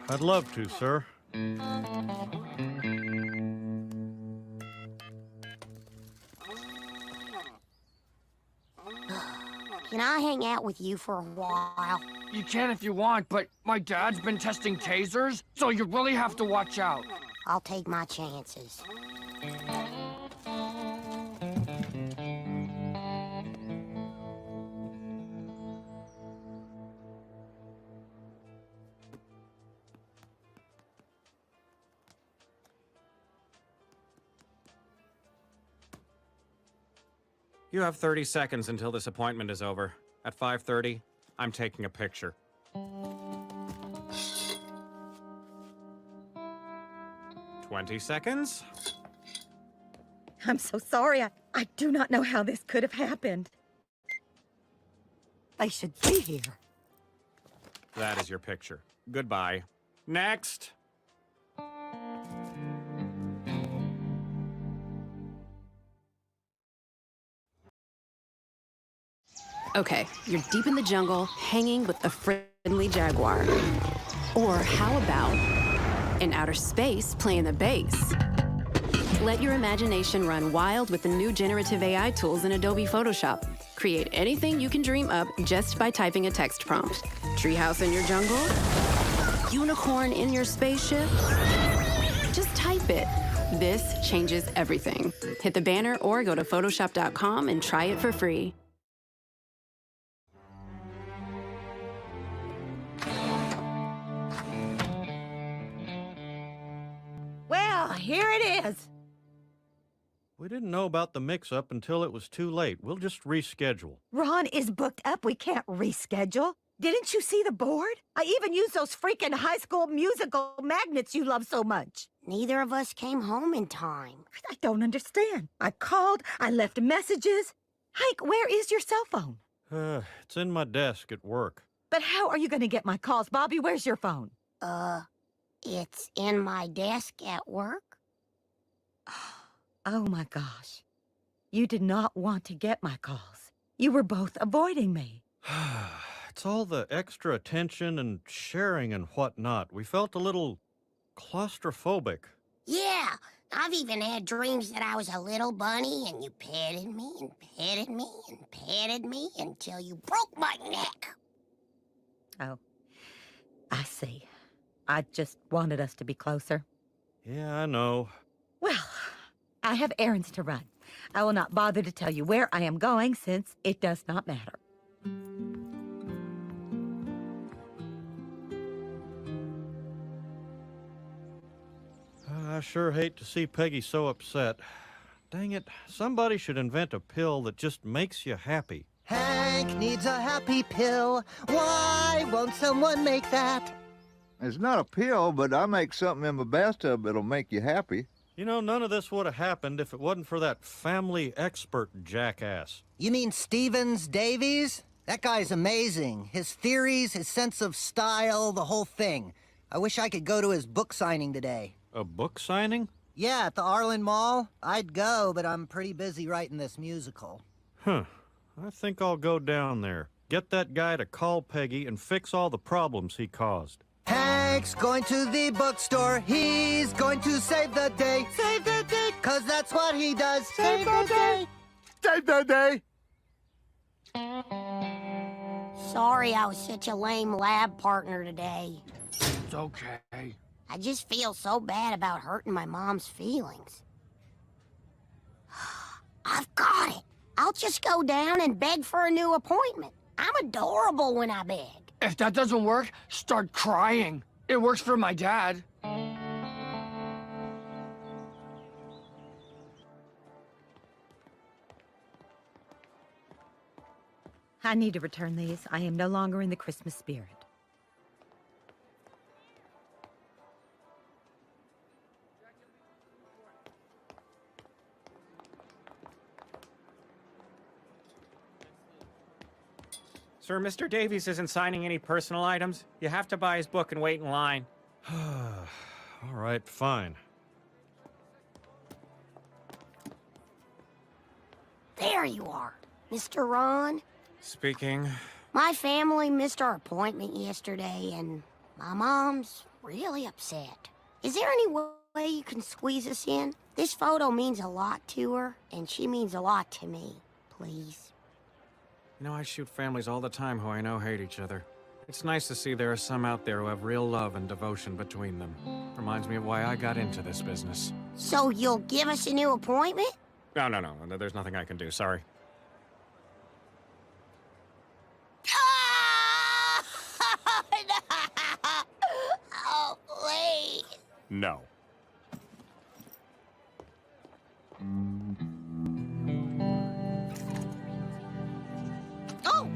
I'd love to, sir. Can I hang out with you for a while? You can if you want, but my dad's been testing tasers, so you really have to watch out. I'll take my chances. You have 30 seconds until this appointment is over. At 5:30, I'm taking a picture. "20 seconds. I'm so sorry. I do not know how this could have happened. They should be here. That is your picture. Goodbye. Next. Okay, you're deep in the jungle, hanging with a friendly jaguar. Or how about in outer space, playing the bass? Let your imagination run wild with the new generative AI tools in Adobe Photoshop. Create anything you can dream up just by typing a text prompt. Treehouse in your jungle? Unicorn in your spaceship? Just type it. This changes everything. Hit the banner or go to Photoshop.com and try it for free. Well, here it is. We didn't know about the mix-up until it was too late. We'll just reschedule. Ron is booked up. We can't reschedule. Didn't you see the board? I even used those freaking high school musical magnets you love so much. Neither of us came home in time. I don't understand. I called, I left messages. Hank, where is your cell phone? It's in my desk at work. But how are you going to get my calls? Bobby, where's your phone? It's in my desk at work. Oh my gosh. You did not want to get my calls. You were both avoiding me. It's all the extra attention and sharing and whatnot. We felt a little claustrophobic. Yeah, I've even had dreams that I was a little bunny and you petted me and petted me and petted me until you broke my neck. Oh, I see. I just wanted us to be closer. Yeah, I know. Well, I have errands to run. I will not bother to tell you where I am going since it does not matter. I sure hate to see Peggy so upset. Dang it, somebody should invent a pill that just makes you happy. Hank needs a happy pill. Why won't someone make that? It's not a pill, but I make something in my bathtub that'll make you happy. You know, none of this would have happened if it wasn't for that family expert jackass. You mean Stevens Davies? That guy's amazing. His theories, his sense of style, the whole thing. I wish I could go to his book signing today. A book signing? Yeah, at the Arlen Mall. I'd go, but I'm pretty busy writing this musical. Huh. I think I'll go down there. Get that guy to call Peggy and fix all the problems he caused. Hank's going to the bookstore. He's going to save the day. Save the day, 'cause that's what he does. Save the day. Save the day. Sorry I was such a lame lab partner today. It's okay. I just feel so bad about hurting my mom's feelings. I've got it. I'll just go down and beg for a new appointment. I'm adorable when I beg. If that doesn't work, start crying. It works for my dad. I need to return these. I am no longer in the Christmas spirit. Sir, Mr. Davies isn't signing any personal items. You have to buy his book and wait in line. All right, fine. There you are, Mr. Ron. Speaking. My family missed our appointment yesterday, and my mom's really upset. Is there any way you can squeeze us in? This photo means a lot to her, and she means a lot to me. Please. You know, I shoot families all the time who I know hate each other. It's nice to see there are some out there who have real love and devotion between them. Reminds me of why I got into this business. So you'll give us a new appointment? No, there's nothing I can do, sorry. Oh, please. No. Oh!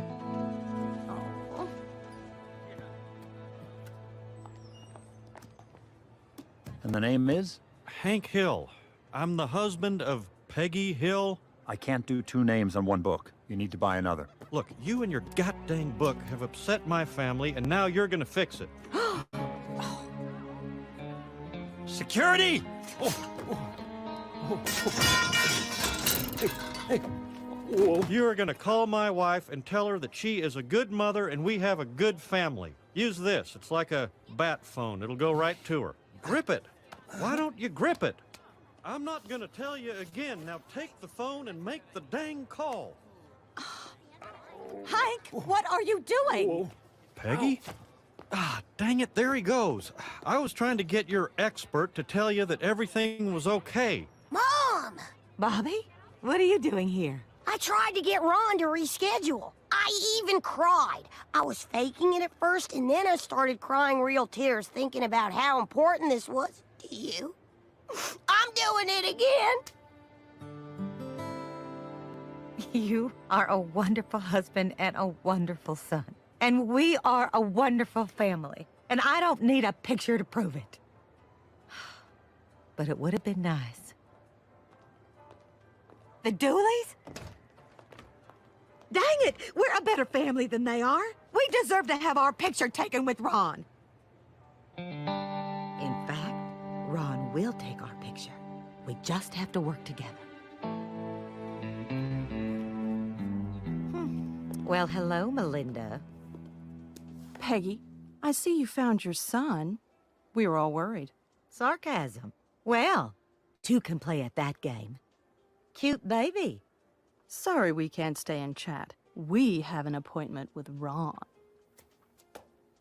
And the name is? Hank Hill. I'm the husband of Peggy Hill. I can't do two names on one book. You need to buy another. Look, you and your goddamn book have upset my family, and now you're gonna fix it. Security! You're gonna call my wife and tell her that she is a good mother and we have a good family. Use this. It's like a bat phone. It'll go right to her. Grip it. Why don't you grip it? I'm not gonna tell you again. Now take the phone and make the dang call. Hank, what are you doing? Peggy? Ah, dang it, there he goes. I was trying to get your expert to tell you that everything was okay. Mom! Bobby, what are you doing here? I tried to get Ron to reschedule. I even cried. I was faking it at first, and then I started crying real tears thinking about how important this was to you. I'm doing it again. You are a wonderful husband and a wonderful son. And we are a wonderful family. And I don't need a picture to prove it. But it would have been nice. The Dooleys? Dang it! We're a better family than they are. We deserve to have our picture taken with Ron. In fact, Ron will take our picture. We just have to work together. Well, hello, Melinda. Peggy, I see you found your son. We were all worried. Sarcasm. Well, two can play at that game. Cute baby. Sorry we can't stay and chat. We have an appointment with Ron.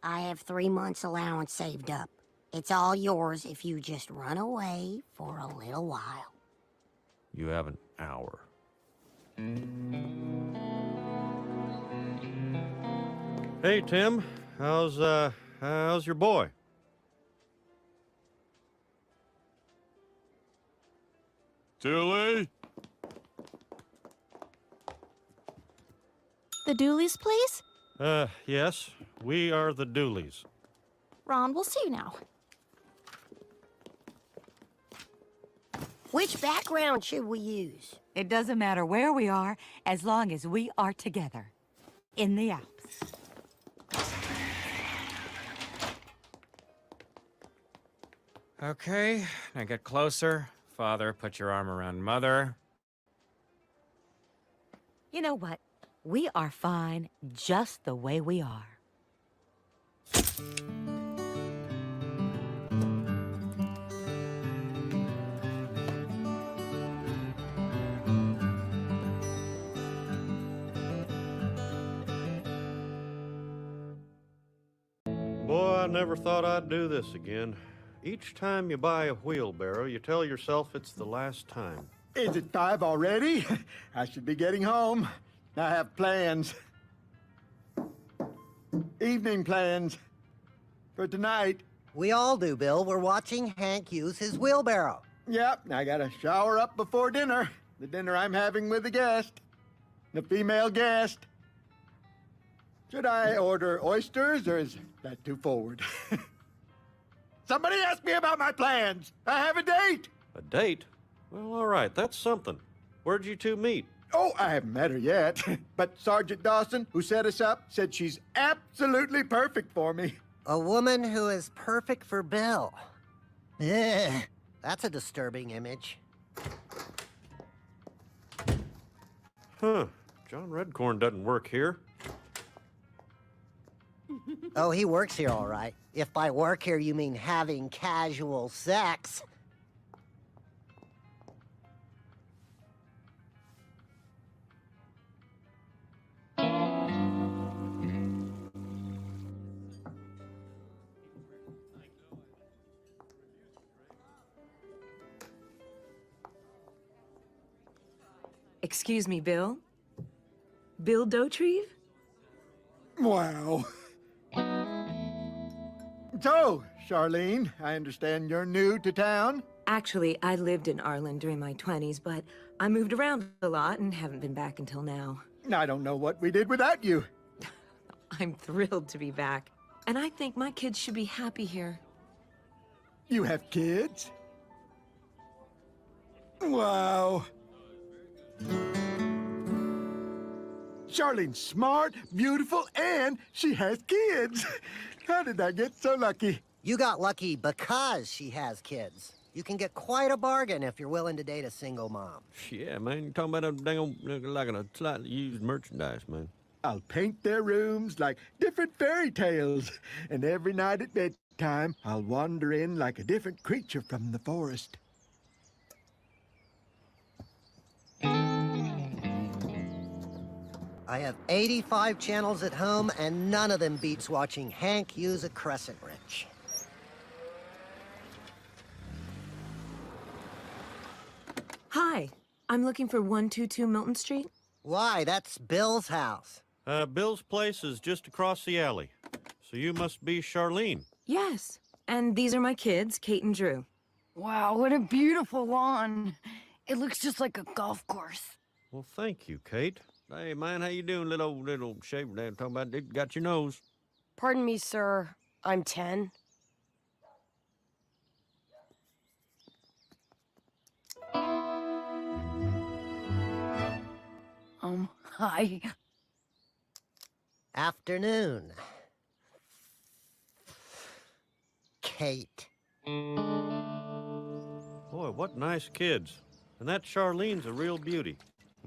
I have 3 months' allowance saved up. It's all yours if you just run away for a little while. You have an hour. Hey, Tim. How's your boy? Dooley? The Dooleys, please? Yes. We are the Dooleys. Ron, we'll see you now. Which background should we use? It doesn't matter where we are, as long as we are together. In the Alps. Okay, now get closer. Father, put your arm around Mother. You know what? We are fine just the way we are. Boy, I never thought I'd do this again. Each time you buy a wheelbarrow, you tell yourself it's the last time. Is it 5 already? I should be getting home. I have plans. Evening plans. For tonight. We all do, Bill. We're watching Hank use his wheelbarrow. Yep, I gotta shower up before dinner. The dinner I'm having with a guest. The female guest. Should I order oysters, or is that too forward? Somebody asked me about my plans. I have a date. A date? Well, all right, that's something. Where'd you two meet? Oh, I haven't met her yet. But Sergeant Dawson, who set us up, said she's absolutely perfect for me. A woman who is perfect for Bill. Ugh, that's a disturbing image. Huh. John Redcorn doesn't work here. Oh, he works here all right. If by work here you mean having casual sex. Excuse me, Bill? Bill Dauterive? Wow. So, Charlene, I understand you're new to town? Actually, I lived in Arlen during my 20s, but I moved around a lot and haven't been back until now. I don't know what we did without you. I'm thrilled to be back. And I think my kids should be happy here. You have kids? Wow. Charlene's smart, beautiful, and she has kids. How did I get so lucky? You got lucky because she has kids. You can get quite a bargain if you're willing to date a single mom. Yeah, man, you're talking about a dang old, like a slightly used merchandise, man. I'll paint their rooms like different fairy tales, and every night at bedtime, I'll wander in like a different creature from the forest. I have 85 channels at home, and none of them beats watching Hank use a crescent wrench. Hi, I'm looking for 122 Milton Street. Why? That's Bill's house. Bill's place is just across the alley. So you must be Charlene. Yes, and these are my kids, Kate and Drew. Wow, what a beautiful lawn. It looks just like a golf course. Well, thank you, Kate. Hey, man, how you doing, little shaver there? Talking about it got your nose. Pardon me, sir. I'm 10. Hi. Afternoon. Kate. Boy, what nice kids. And that Charlene's a real beauty.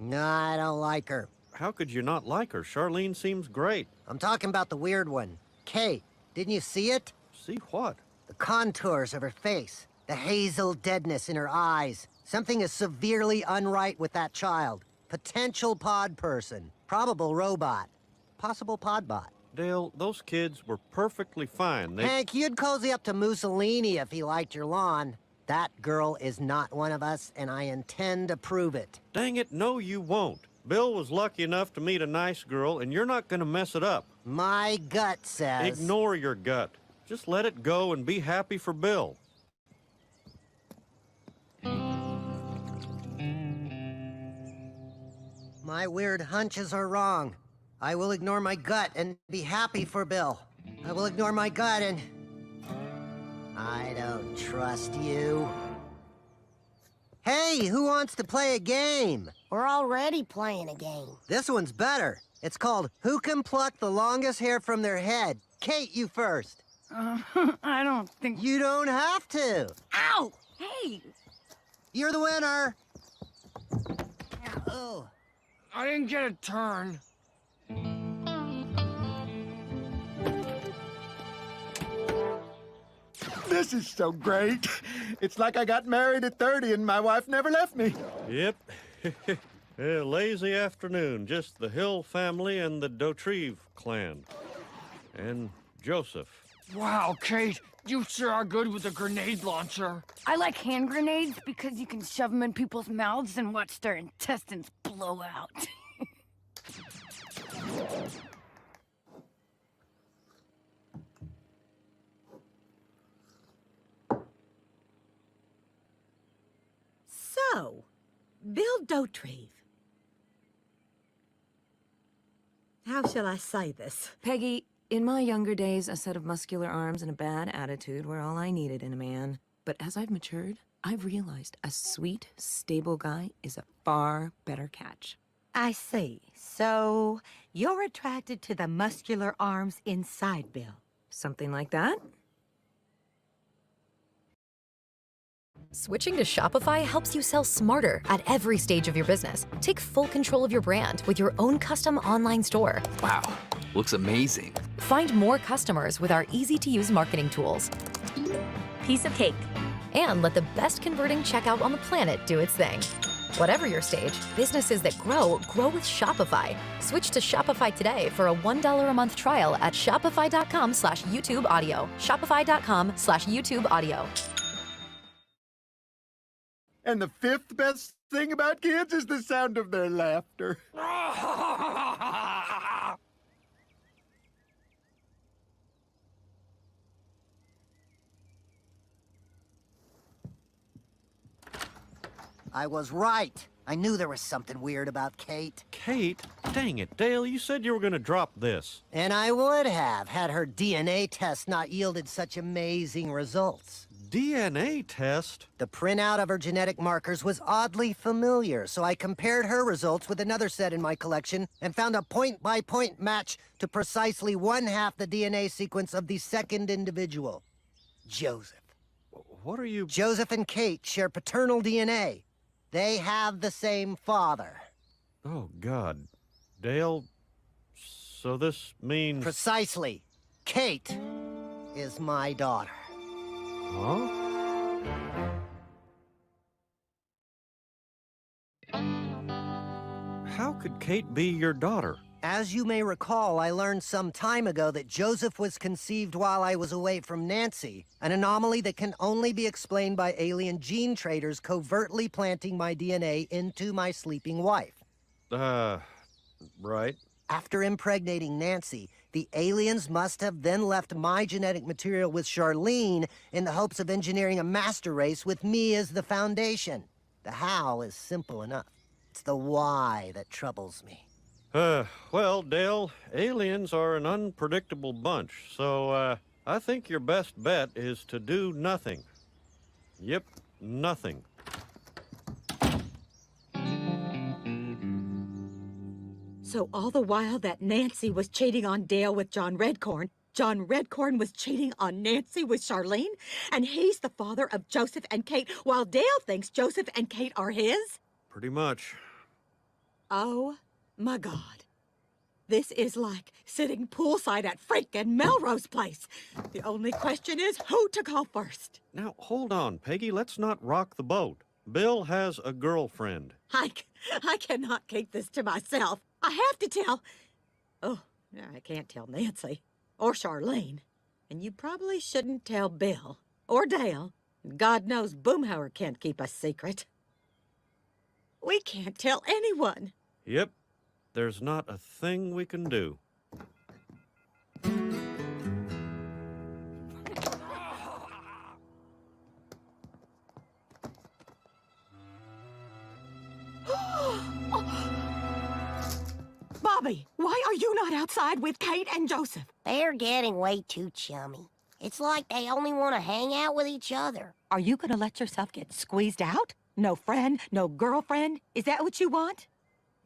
No, I don't like her. How could you not like her? Charlene seems great. I'm talking about the weird one. Kate, didn't you see it? See what? The contours of her face. The hazel deadness in her eyes. Something is severely unright with that child. Potential pod person. Probable robot. Possible podbot. Dale, those kids were perfectly fine. Hank, you'd cozy up to Mussolini if he liked your lawn. That girl is not one of us, and I intend to prove it. Dang it, no you won't. Bill was lucky enough to meet a nice girl, and you're not gonna mess it up. My gut says... Ignore your gut. Just let it go and be happy for Bill. My weird hunches are wrong. I will ignore my gut and be happy for Bill. I will ignore my gut and... I don't trust you. Hey, who wants to play a game? We're already playing a game. This one's better. It's called Who Can Pluck the Longest Hair from Their Head? Kate, you first. I don't think... You don't have to. Ow! Hey! You're the winner. Oh. I didn't get a turn. This is so great. It's like I got married at 30 and my wife never left me. Yep. Yeah, lazy afternoon. Just the Hill family and the Dautrive clan. And Joseph. Wow, Kate, you sure are good with a grenade launcher. I like hand grenades because you can shove them in people's mouths and watch their intestines blow out. So, Bill Dautrive. How shall I say this? Peggy, in my younger days, a set of muscular arms and a bad attitude were all I needed in a man. But as I've matured, I've realized a sweet, stable guy is a far better catch. I see. So, you're attracted to the muscular arms inside Bill. Something like that? Switching to Shopify helps you sell smarter at every stage of your business. Take full control of your brand with your own custom online store. Wow, looks amazing. Find more customers with our easy-to-use marketing tools. Piece of cake. And let the best converting checkout on the planet do its thing. Whatever your stage, businesses that grow with Shopify. Switch to Shopify today for a $1 a month trial at shopify.com/YouTube audio. Shopify.com/YouTube audio. And the fifth best thing about kids is the sound of their laughter. I was right. I knew there was something weird about Kate. Kate? Dang it, Dale, you said you were gonna drop this. And I would have, had her DNA test not yielded such amazing results. DNA test? The printout of her genetic markers was oddly familiar, so I compared her results with another set in my collection and found a point-by-point match to precisely one-half the DNA sequence of the second individual, Joseph. What are you... Joseph and Kate share paternal DNA. They have the same father. Oh, God. Dale, so this means... Precisely. Kate is my daughter. Huh? How could Kate be your daughter? As you may recall, I learned some time ago that Joseph was conceived while I was away from Nancy, an anomaly that can only be explained by alien gene traders covertly planting my DNA into my sleeping wife. Right. After impregnating Nancy, the aliens must have then left my genetic material with Charlene in the hopes of engineering a master race with me as the foundation. The how is simple enough. It's the why that troubles me. Well, Dale, aliens are an unpredictable bunch, so, I think your best bet is to do nothing. Yep, nothing. So all the while that Nancy was cheating on Dale with John Redcorn, John Redcorn was cheating on Nancy with Charlene, and he's the father of Joseph and Kate, while Dale thinks Joseph and Kate are his? Pretty much. Oh, my God. This is like sitting poolside at freaking Melrose Place. The only question is who to call first. Now, hold on, Peggy. Let's not rock the boat. Bill has a girlfriend. I cannot keep this to myself. I have to tell... Oh, I can't tell Nancy. Or Charlene. And you probably shouldn't tell Bill. Or Dale. God knows Boomhauer can't keep a secret. We can't tell anyone. Yep. There's not a thing we can do. Bobby, why are you not outside with Kate and Joseph? They're getting way too chummy. It's like they only want to hang out with each other. Are you gonna let yourself get squeezed out? No friend, no girlfriend? Is that what you want?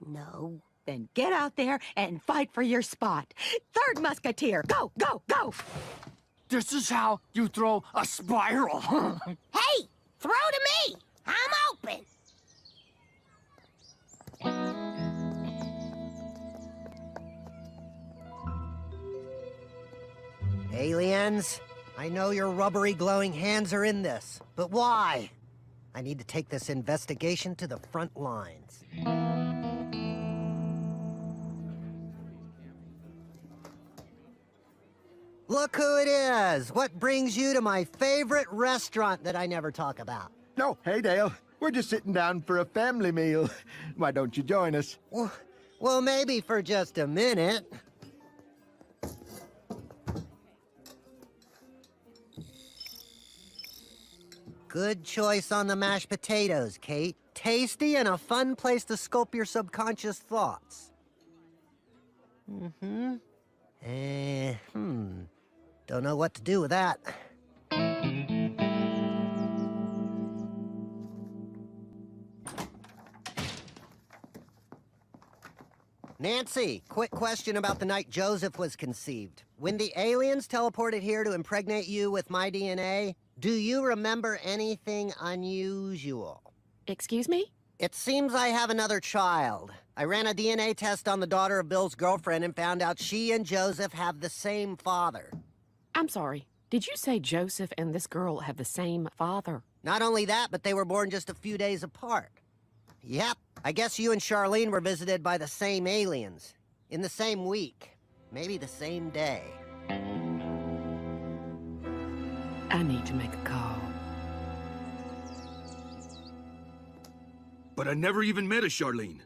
No. Then get out there and fight for your spot. Third Musketeer, go, go, go! This is how you throw a spiral. Hey, throw to me! I'm open! Aliens, I know your rubbery glowing hands are in this, but why? I need to take this investigation to the front lines. Look who it is! What brings you to my favorite restaurant that I never talk about? No, hey, Dale. We're just sitting down for a family meal. Why don't you join us? Well, maybe for just a minute. Good choice on the mashed potatoes, Kate. Tasty and a fun place to sculpt your subconscious thoughts. Don't know what to do with that. Nancy, quick question about the night Joseph was conceived. When the aliens teleported here to impregnate you with my DNA, do you remember anything unusual? Excuse me? It seems I have another child. I ran a DNA test on the daughter of Bill's girlfriend and found out she and Joseph have the same father. I'm sorry. Did you say Joseph and this girl have the same father? Not only that, but they were born just a few days apart. Yep, I guess you and Charlene were visited by the same aliens. In the same week. Maybe the same day. I need to make a call. But I never even met a Charlene.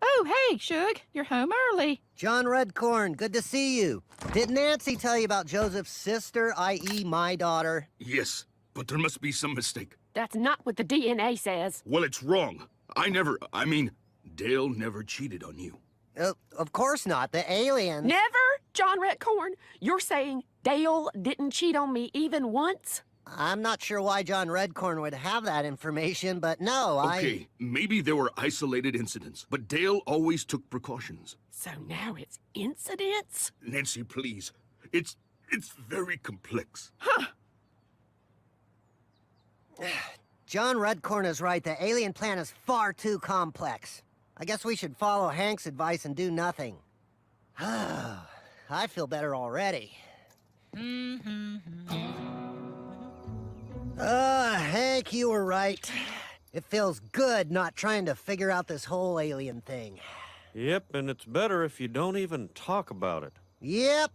Oh, hey, Shug. You're home early. John Redcorn, good to see you. Did Nancy tell you about Joseph's sister, i.e. my daughter? Yes, but there must be some mistake. That's not what the DNA says. Well, it's wrong. Dale never cheated on you. Of course not. The aliens... Never? John Redcorn, you're saying Dale didn't cheat on me even once? I'm not sure why John Redcorn would have that information, but no, Okay, maybe there were isolated incidents, but Dale always took precautions. So now it's incidents? Nancy, please. It's very complex. Huh. John Redcorn is right. The alien plan is far too complex. I guess we should follow Hank's advice and do nothing. I feel better already. Hank, you were right. It feels good not trying to figure out this whole alien thing. Yep, and it's better if you don't even talk about it. Yep.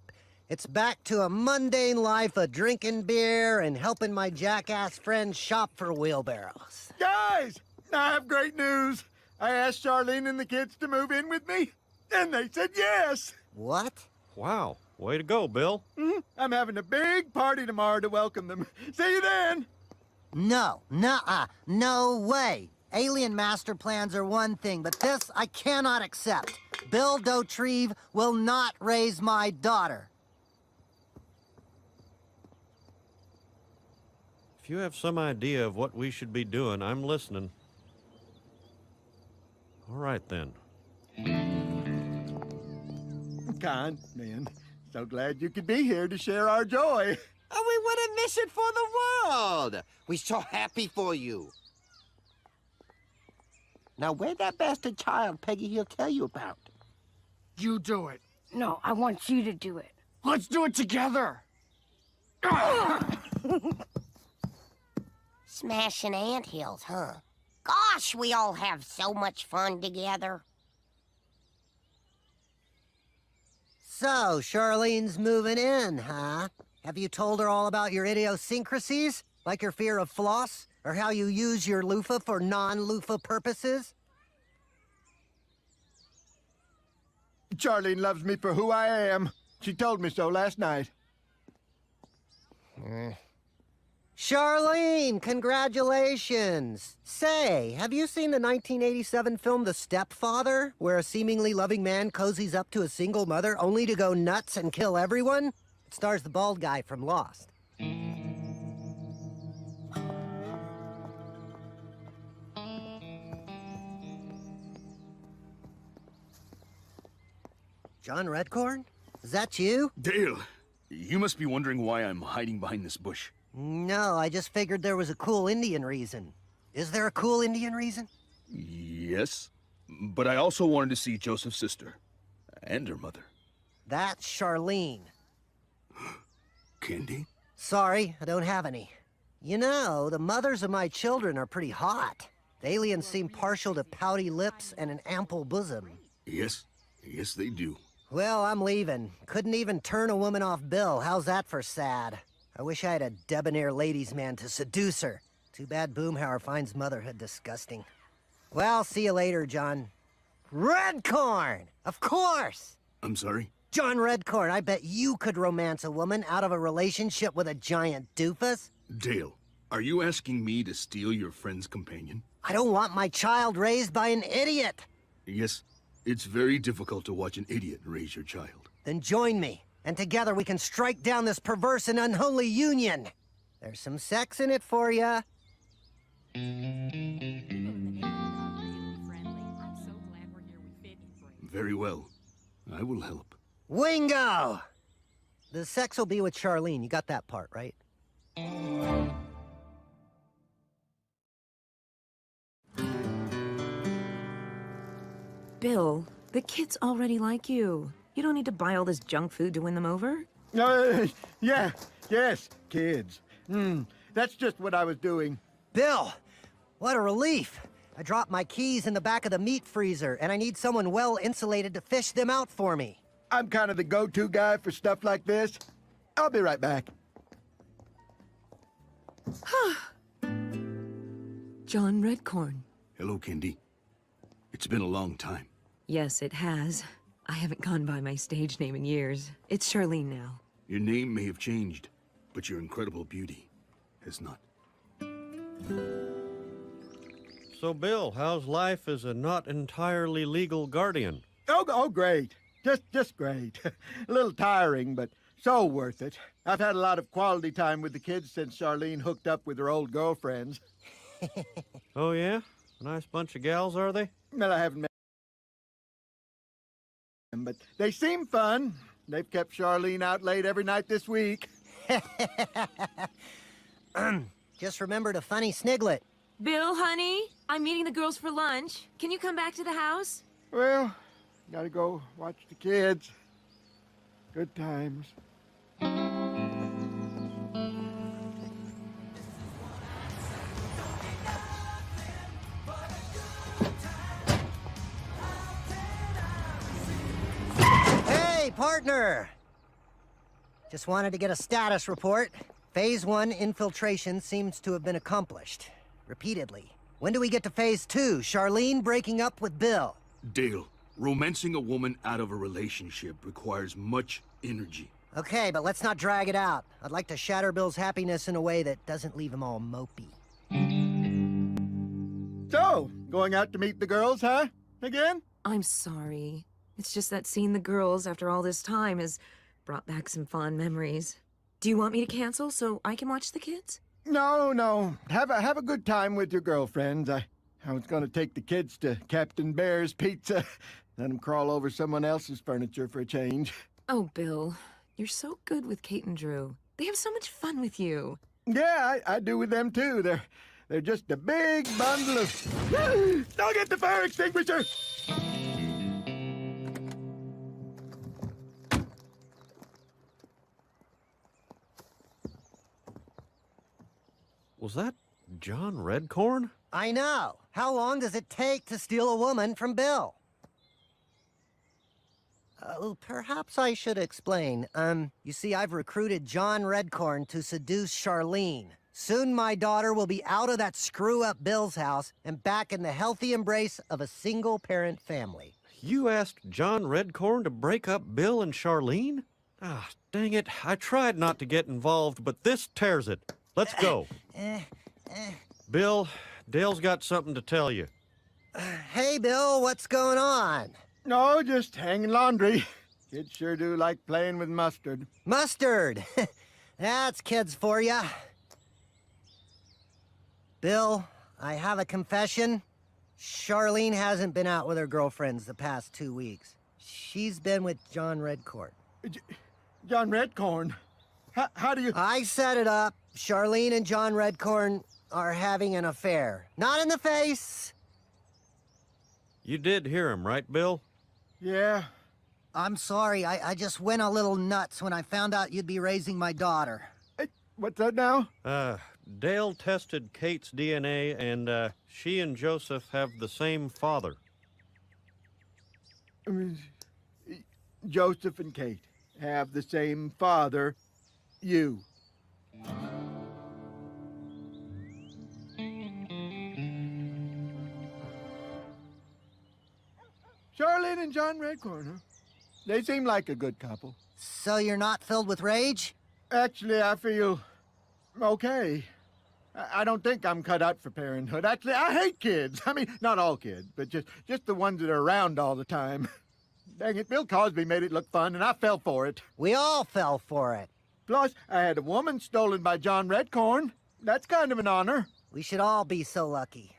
It's back to a mundane life of drinking beer and helping my jackass friends shop for wheelbarrows. Guys, I have great news. I asked Charlene and the kids to move in with me, and they said yes. What? Wow, way to go, Bill. I'm having a big party tomorrow to welcome them. See you then. No, nuh-uh, no way. Alien master plans are one thing, but this I cannot accept. Bill Dauterive will not raise my daughter. If you have some idea of what we should be doing, I'm listening. All right, then. Con, man, so glad you could be here to share our joy. Oh, we wouldn't miss it for the world. We're so happy for you. Now, where's that bastard child Peggy he'll tell you about? You do it. No, I want you to do it. Let's do it together. Smashing anthills, huh? Gosh, we all have so much fun together. So, Charlene's moving in, huh? Have you told her all about your idiosyncrasies? Like your fear of floss? Or how you use your loofah for non-loofah purposes? Charlene loves me for who I am. She told me so last night. Charlene, congratulations! Say, have you seen the 1987 film The Stepfather, where a seemingly loving man cozies up to a single mother only to go nuts and kill everyone? It stars the bald guy from Lost. John Redcorn? Is that you? Dale, you must be wondering why I'm hiding behind this bush. No, I just figured there was a cool Indian reason. Is there a cool Indian reason? Yes, but I also wanted to see Joseph's sister and her mother. That's Charlene. Candy? Sorry, I don't have any. You know, the mothers of my children are pretty hot. The aliens seem partial to pouty lips and an ample bosom. Yes. Yes, they do. Well, I'm leaving. Couldn't even turn a woman off Bill. How's that for sad? I wish I had a debonair ladies' man to seduce her. Too bad Boomhauer finds motherhood disgusting. Well, see you later, John. Redcorn! Of course! I'm sorry? John Redcorn, I bet you could romance a woman out of a relationship with a giant doofus. Dale, are you asking me to steal your friend's companion? I don't want my child raised by an idiot. Yes, it's very difficult to watch an idiot raise your child. Then join me, and together we can strike down this perverse and unholy union. There's some sex in it for ya. Very well. I will help. Wingo! The sex will be with Charlene. You got that part, right? Bill, the kids already like you. You don't need to buy all this junk food to win them over. Yes, kids. That's just what I was doing. Bill, what a relief. I dropped my keys in the back of the meat freezer, and I need someone well-insulated to fish them out for me. I'm kind of the go-to guy for stuff like this. I'll be right back. John Redcorn. Hello, Candy. It's been a long time. Yes, it has. I haven't gone by my stage name in years. It's Charlene now. Your name may have changed, but your incredible beauty has not. So, Bill, how's life as a not entirely legal guardian? Oh, great. Just great. A little tiring, but so worth it. I've had a lot of quality time with the kids since Charlene hooked up with her old girlfriends. Oh, yeah? A nice bunch of gals, are they? Well, I haven't met them, but they seem fun. They've kept Charlene out late every night this week. Just remembered a funny sniglet. Bill, honey, I'm meeting the girls for lunch. Can you come back to the house? Well, gotta go watch the kids. Good times. Hey, partner! Just wanted to get a status report. Phase 1 infiltration seems to have been accomplished. Repeatedly. When do we get to Phase 2? Charlene breaking up with Bill. Dale, romancing a woman out of a relationship requires much energy. Okay, but let's not drag it out. I'd like to shatter Bill's happiness in a way that doesn't leave him all mopey. So, going out to meet the girls, huh? Again? I'm sorry. It's just that seeing the girls after all this time has brought back some fond memories. Do you want me to cancel so I can watch the kids? No. Have a good time with your girlfriends. I was gonna take the kids to Captain Bear's Pizza. Let them crawl over someone else's furniture for a change. Oh, Bill, you're so good with Kate and Drew. They have so much fun with you. Yeah, I do with them too. They're just a big bundle of... Don't get the fire extinguisher! Was that John Redcorn? I know. How long does it take to steal a woman from Bill? Perhaps I should explain. You see, I've recruited John Redcorn to seduce Charlene. Soon my daughter will be out of that screw-up Bill's house and back in the healthy embrace of a single-parent family. You asked John Redcorn to break up Bill and Charlene? Ah, dang it. I tried not to get involved, but this tears it. Let's go. Bill, Dale's got something to tell you. Hey, Bill, what's going on? No, just hanging laundry. Kids sure do like playing with mustard. Mustard! That's kids for ya. Bill, I have a confession. Charlene hasn't been out with her girlfriends the past 2 weeks. She's been with John Redcorn. John Redcorn? How do you... I set it up. Charlene and John Redcorn are having an affair. Not in the face. You did hear him, right, Bill? Yeah, I'm sorry, I just went a little nuts when I found out you'd be raising my daughter. Hey, what's that now? Dale tested Kate's DNA, and she and Joseph have the same father. Joseph and Kate have the same father, you. Charlene and John Redcorn, huh? They seem like a good couple. So you're not filled with rage? Actually, I feel okay. I don't think I'm cut out for parenthood. Actually, I hate kids. I mean, not all kids, but just the ones that are around all the time. Dang it, Bill Cosby made it look fun, and I fell for it. We all fell for it. Plus, I had a woman stolen by John Redcorn. That's kind of an honor. We should all be so lucky.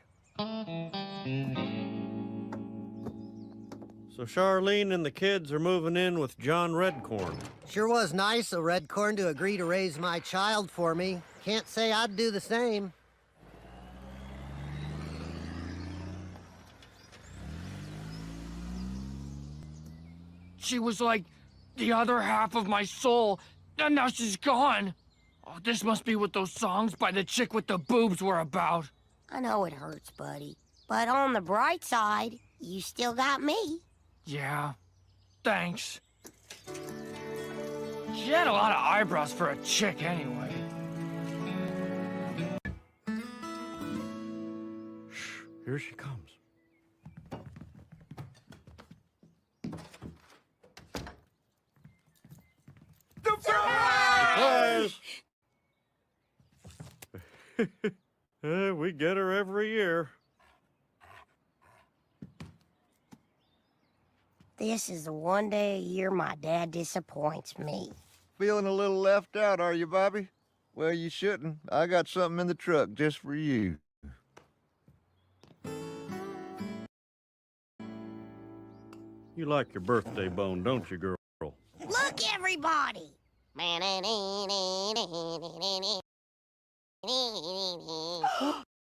So Charlene and the kids are moving in with John Redcorn. Sure was nice of Redcorn to agree to raise my child for me. Can't say I'd do the same. She was like the other half of my soul, and now she's gone. Oh, this must be what those songs by the chick with the boobs were about. I know it hurts, buddy. But on the bright side, you still got me. Yeah, thanks. She had a lot of eyebrows for a chick anyway. Shh, here she comes. Surprise! We get her every year. This is the one day a year my dad disappoints me. Feeling a little left out, are you, Bobby? Well, you shouldn't. I got something in the truck just for you. You like your birthday bone, don't you, girl? Look, everybody! What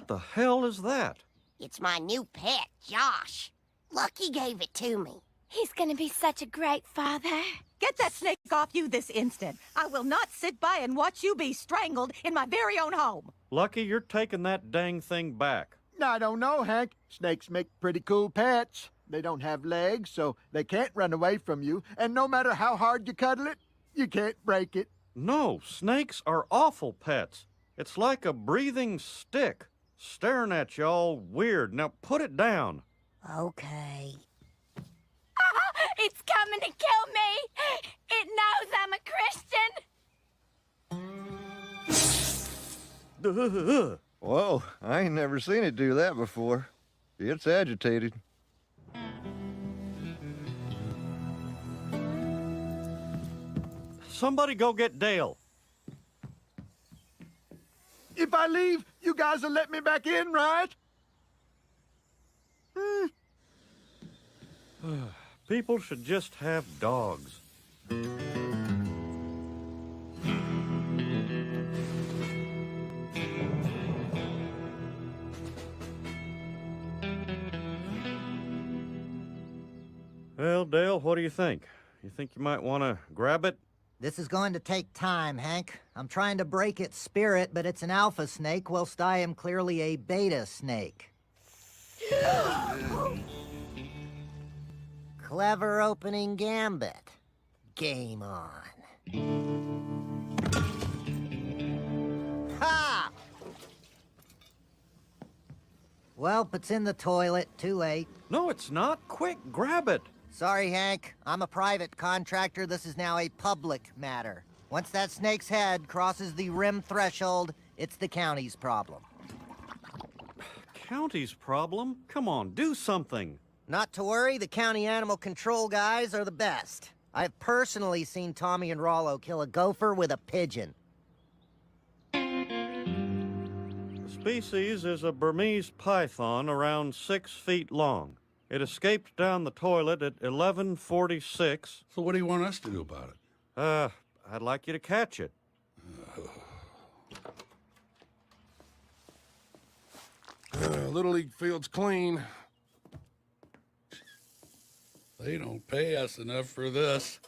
the hell is that? It's my new pet, Josh. Lucky gave it to me. He's gonna be such a great father. Get that snake off you this instant. I will not sit by and watch you be strangled in my very own home. Lucky, you're taking that dang thing back. I don't know, Hank. Snakes make pretty cool pets. They don't have legs, so they can't run away from you. And no matter how hard you cuddle it, you can't break it. No, snakes are awful pets. It's like a breathing stick, staring at you all weird. Now put it down. Okay. It's coming to kill me. It knows I'm a Christian. Whoa, I ain't never seen it do that before. It's agitated. Somebody go get Dale. If I leave, you guys will let me back in, right? People should just have dogs. Well, Dale, what do you think? You think you might want to grab it? This is going to take time, Hank. I'm trying to break its spirit, but it's an alpha snake, whilst I am clearly a beta snake. Clever opening gambit. Game on. Ha! Well, it's in the toilet. Too late. No, it's not. Quick, grab it. Sorry, Hank. I'm a private contractor. This is now a public matter. Once that snake's head crosses the rim threshold, it's the county's problem. County's problem? Come on, do something. Not to worry, the county animal control guys are the best. I've personally seen Tommy and Rollo kill a gopher with a pigeon. The species is a Burmese python around 6 feet long. It escaped down the toilet at 11:46. So what do you want us to do about it? I'd like you to catch it. Little League field's clean. They don't pay us enough for this.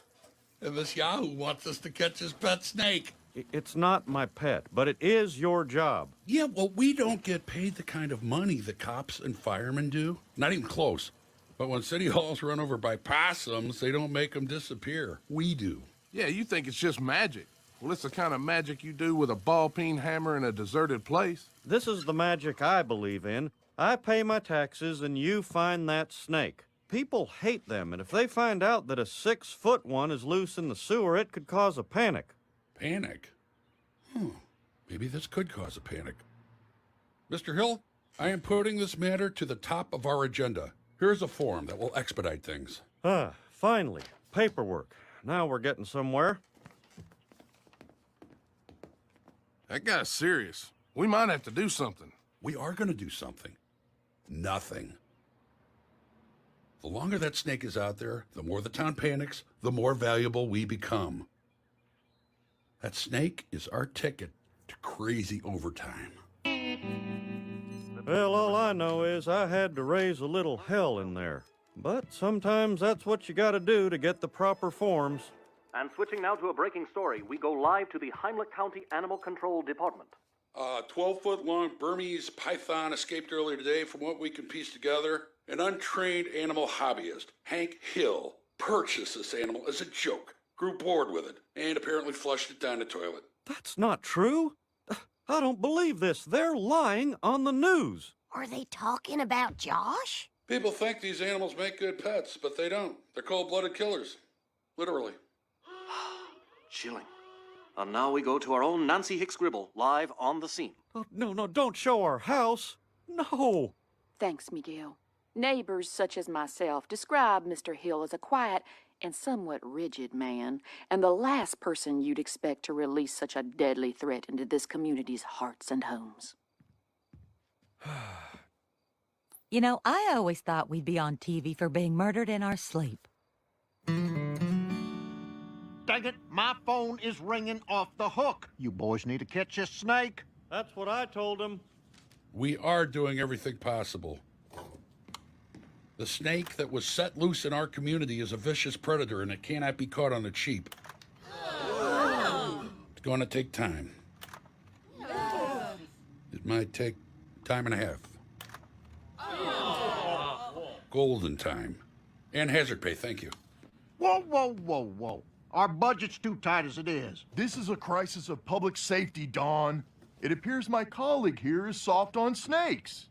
And this Yahoo wants us to catch his pet snake. It's not my pet, but it is your job. Yeah, well, we don't get paid the kind of money that cops and firemen do. Not even close. But when City Hall's run over by possums, they don't make them disappear. We do. Yeah, you think it's just magic. Well, it's the kind of magic you do with a ball-peen hammer in a deserted place. This is the magic I believe in. I pay my taxes and you find that snake. People hate them, and if they find out that a 6-foot one is loose in the sewer, it could cause a panic. Panic? Maybe this could cause a panic. Mr. Hill, I am putting this matter to the top of our agenda. Here's a form that will expedite things. Finally. Paperwork. Now we're getting somewhere. That guy's serious. We might have to do something. We are going to do something. Nothing. The longer that snake is out there, the more the town panics, the more valuable we become. That snake is our ticket to crazy overtime. Well, all I know is I had to raise a little hell in there. But sometimes that's what you gotta do to get the proper forms. And switching now to a breaking story, we go live to the Heimlich County Animal Control Department. 12-foot-long Burmese python escaped earlier today. From what we can piece together, an untrained animal hobbyist, Hank Hill, purchased this animal as a joke, grew bored with it, and apparently flushed it down the toilet. That's not true. I don't believe this. They're lying on the news. Are they talking about Josh? People think these animals make good pets, but they don't. They're cold-blooded killers. Literally. Chilling. And now we go to our own Nancy Hicks Gribble, live on the scene. Oh, no, don't show our house. No. Thanks, Miguel. Neighbors such as myself describe Mr. Hill as a quiet and somewhat rigid man, and the last person you'd expect to release such a deadly threat into this community's hearts and homes. You know, I always thought we'd be on TV for being murdered in our sleep. Dang it, my phone is ringing off the hook. You boys need to catch this snake. That's what I told him. We are doing everything possible. The snake that was set loose in our community is a vicious predator, and it cannot be caught on the cheap. It's going to take time. It might take time and a half. Golden time. And hazard pay, thank you. Whoa. Our budget's too tight as it is. This is a crisis of public safety, Don. It appears my colleague here is soft on snakes.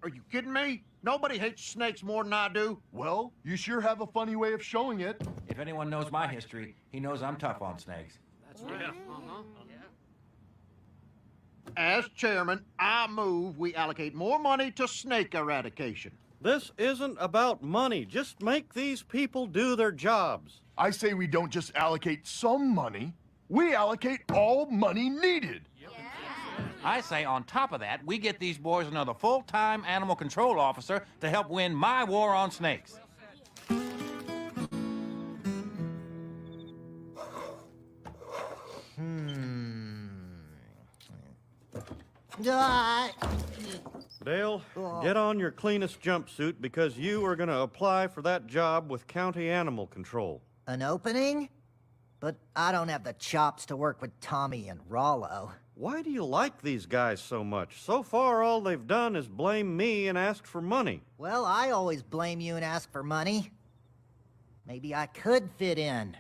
Are you kidding me? Nobody hates snakes more than I do. Well, you sure have a funny way of showing it. If anyone knows my history, he knows I'm tough on snakes. That's right. As chairman, I move we allocate more money to snake eradication. This isn't about money. Just make these people do their jobs. I say we don't just allocate some money. We allocate all money needed. I say on top of that, we get these boys another full-time animal control officer to help win my war on snakes. Dale, get on your cleanest jumpsuit because you are going to apply for that job with County Animal Control. An opening? But I don't have the chops to work with Tommy and Rollo. Why do you like these guys so much? So far, all they've done is blame me and ask for money. Well, I always blame you and ask for money. Maybe I could fit in.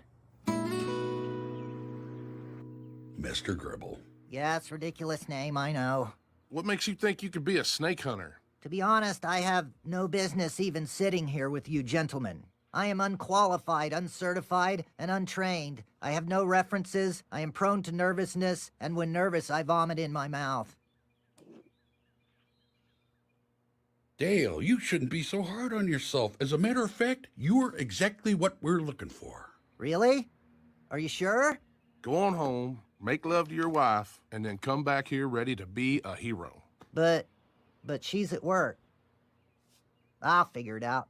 Mr. Gribble. Yeah, it's a ridiculous name, I know. What makes you think you could be a snake hunter? To be honest, I have no business even sitting here with you gentlemen. I am unqualified, uncertified, and untrained. I have no references, I am prone to nervousness, and when nervous, I vomit in my mouth. Dale, you shouldn't be so hard on yourself. As a matter of fact, you're exactly what we're looking for. Really? Are you sure? Go on home, make love to your wife, and then come back here ready to be a hero. But she's at work. I'll figure it out.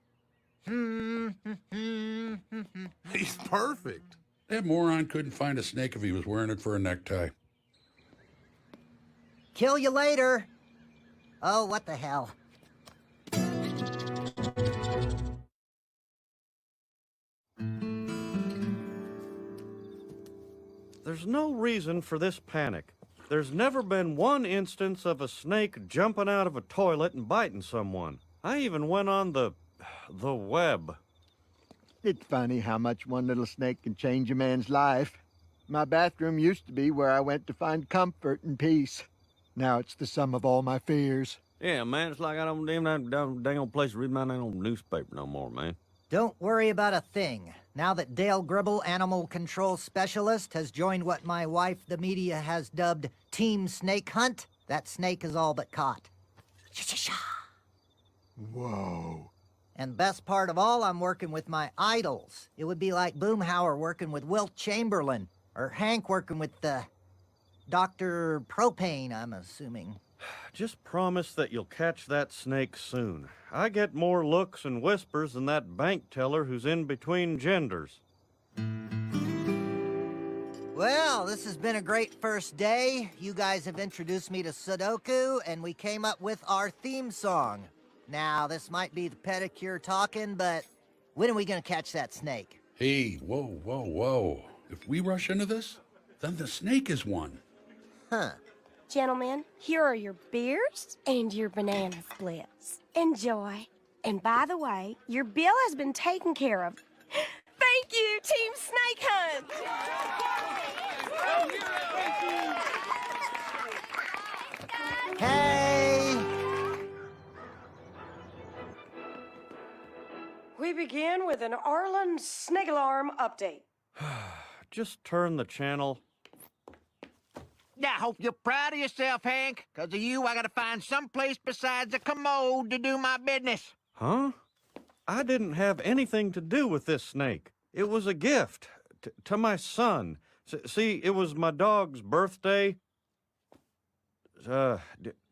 He's perfect. That moron couldn't find a snake if he was wearing it for a necktie. Kill you later. Oh, what the hell. There's no reason for this panic. There's never been one instance of a snake jumping out of a toilet and biting someone. I even went on the web. It's funny how much one little snake can change a man's life. My bathroom used to be where I went to find comfort and peace. Now it's the sum of all my fears. Yeah, man, it's like I don't even have a dang old place to read my dang old newspaper no more, man. Don't worry about a thing. Now that Dale Gribble, Animal Control Specialist, has joined what my wife, the media, has dubbed Team Snake Hunt, that snake is all but caught. Whoa. And best part of all, I'm working with my idols. It would be like Boomhauer working with Wilt Chamberlain, or Hank working with Dr. Propane, I'm assuming. Just promise that you'll catch that snake soon. I get more looks and whispers than that bank teller who's in between genders. Well, this has been a great first day. You guys have introduced me to Sudoku, and we came up with our theme song. Now, this might be the pedicure talking, but when are we gonna catch that snake? Hey, whoa, whoa, whoa. If we rush into this, then the snake is one. Huh. Gentlemen, here are your beers and your banana splits. Enjoy. And by the way, your bill has been taken care of. Thank you, Team Snake Hunt! Hey! We begin with an Arlen snake alarm update. Just turn the channel. Yeah, I hope you're proud of yourself, Hank. 'Cause of you, I gotta find someplace besides a commode to do my business. Huh? I didn't have anything to do with this snake. It was a gift to my son. See, it was my dog's birthday. No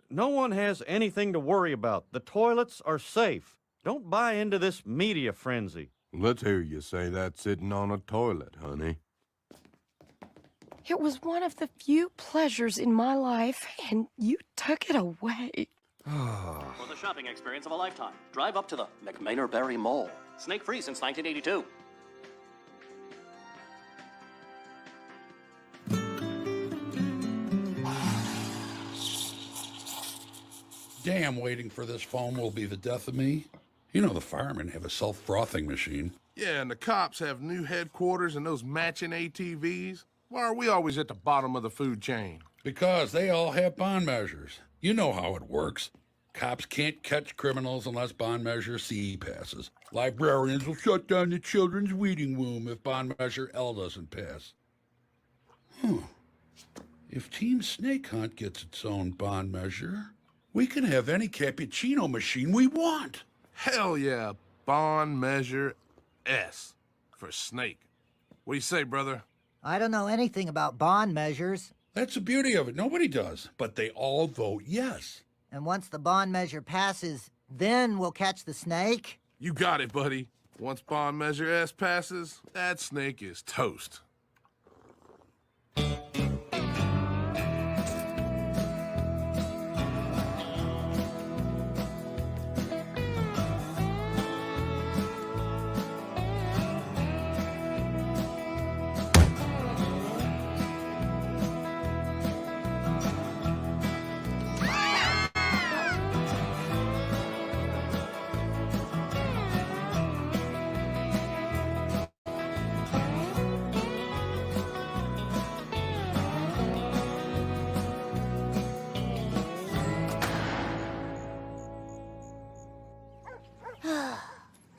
one has anything to worry about. The toilets are safe. Don't buy into this media frenzy. Let's hear you say that sitting on a toilet, honey. It was one of the few pleasures in my life, and you took it away. For the shopping experience of a lifetime, drive up to the McMainer-Berry Mall. Snake-free since 1982. Damn, waiting for this foam will be the death of me. You know the firemen have a self-frothing machine. Yeah, and the cops have new headquarters and those matching ATVs. Why are we always at the bottom of the food chain? Because they all have bond measures. You know how it works. Cops can't catch criminals unless bond measure C passes. Librarians will shut down the children's reading room if bond measure L doesn't pass. If Team Snake Hunt gets its own bond measure, we can have any cappuccino machine we want. Hell yeah, bond measure S for snake. What do you say, brother? I don't know anything about bond measures. That's the beauty of it. Nobody does, but they all vote yes. And once the bond measure passes, then we'll catch the snake? You got it, buddy. Once bond measure S passes, that snake is toast.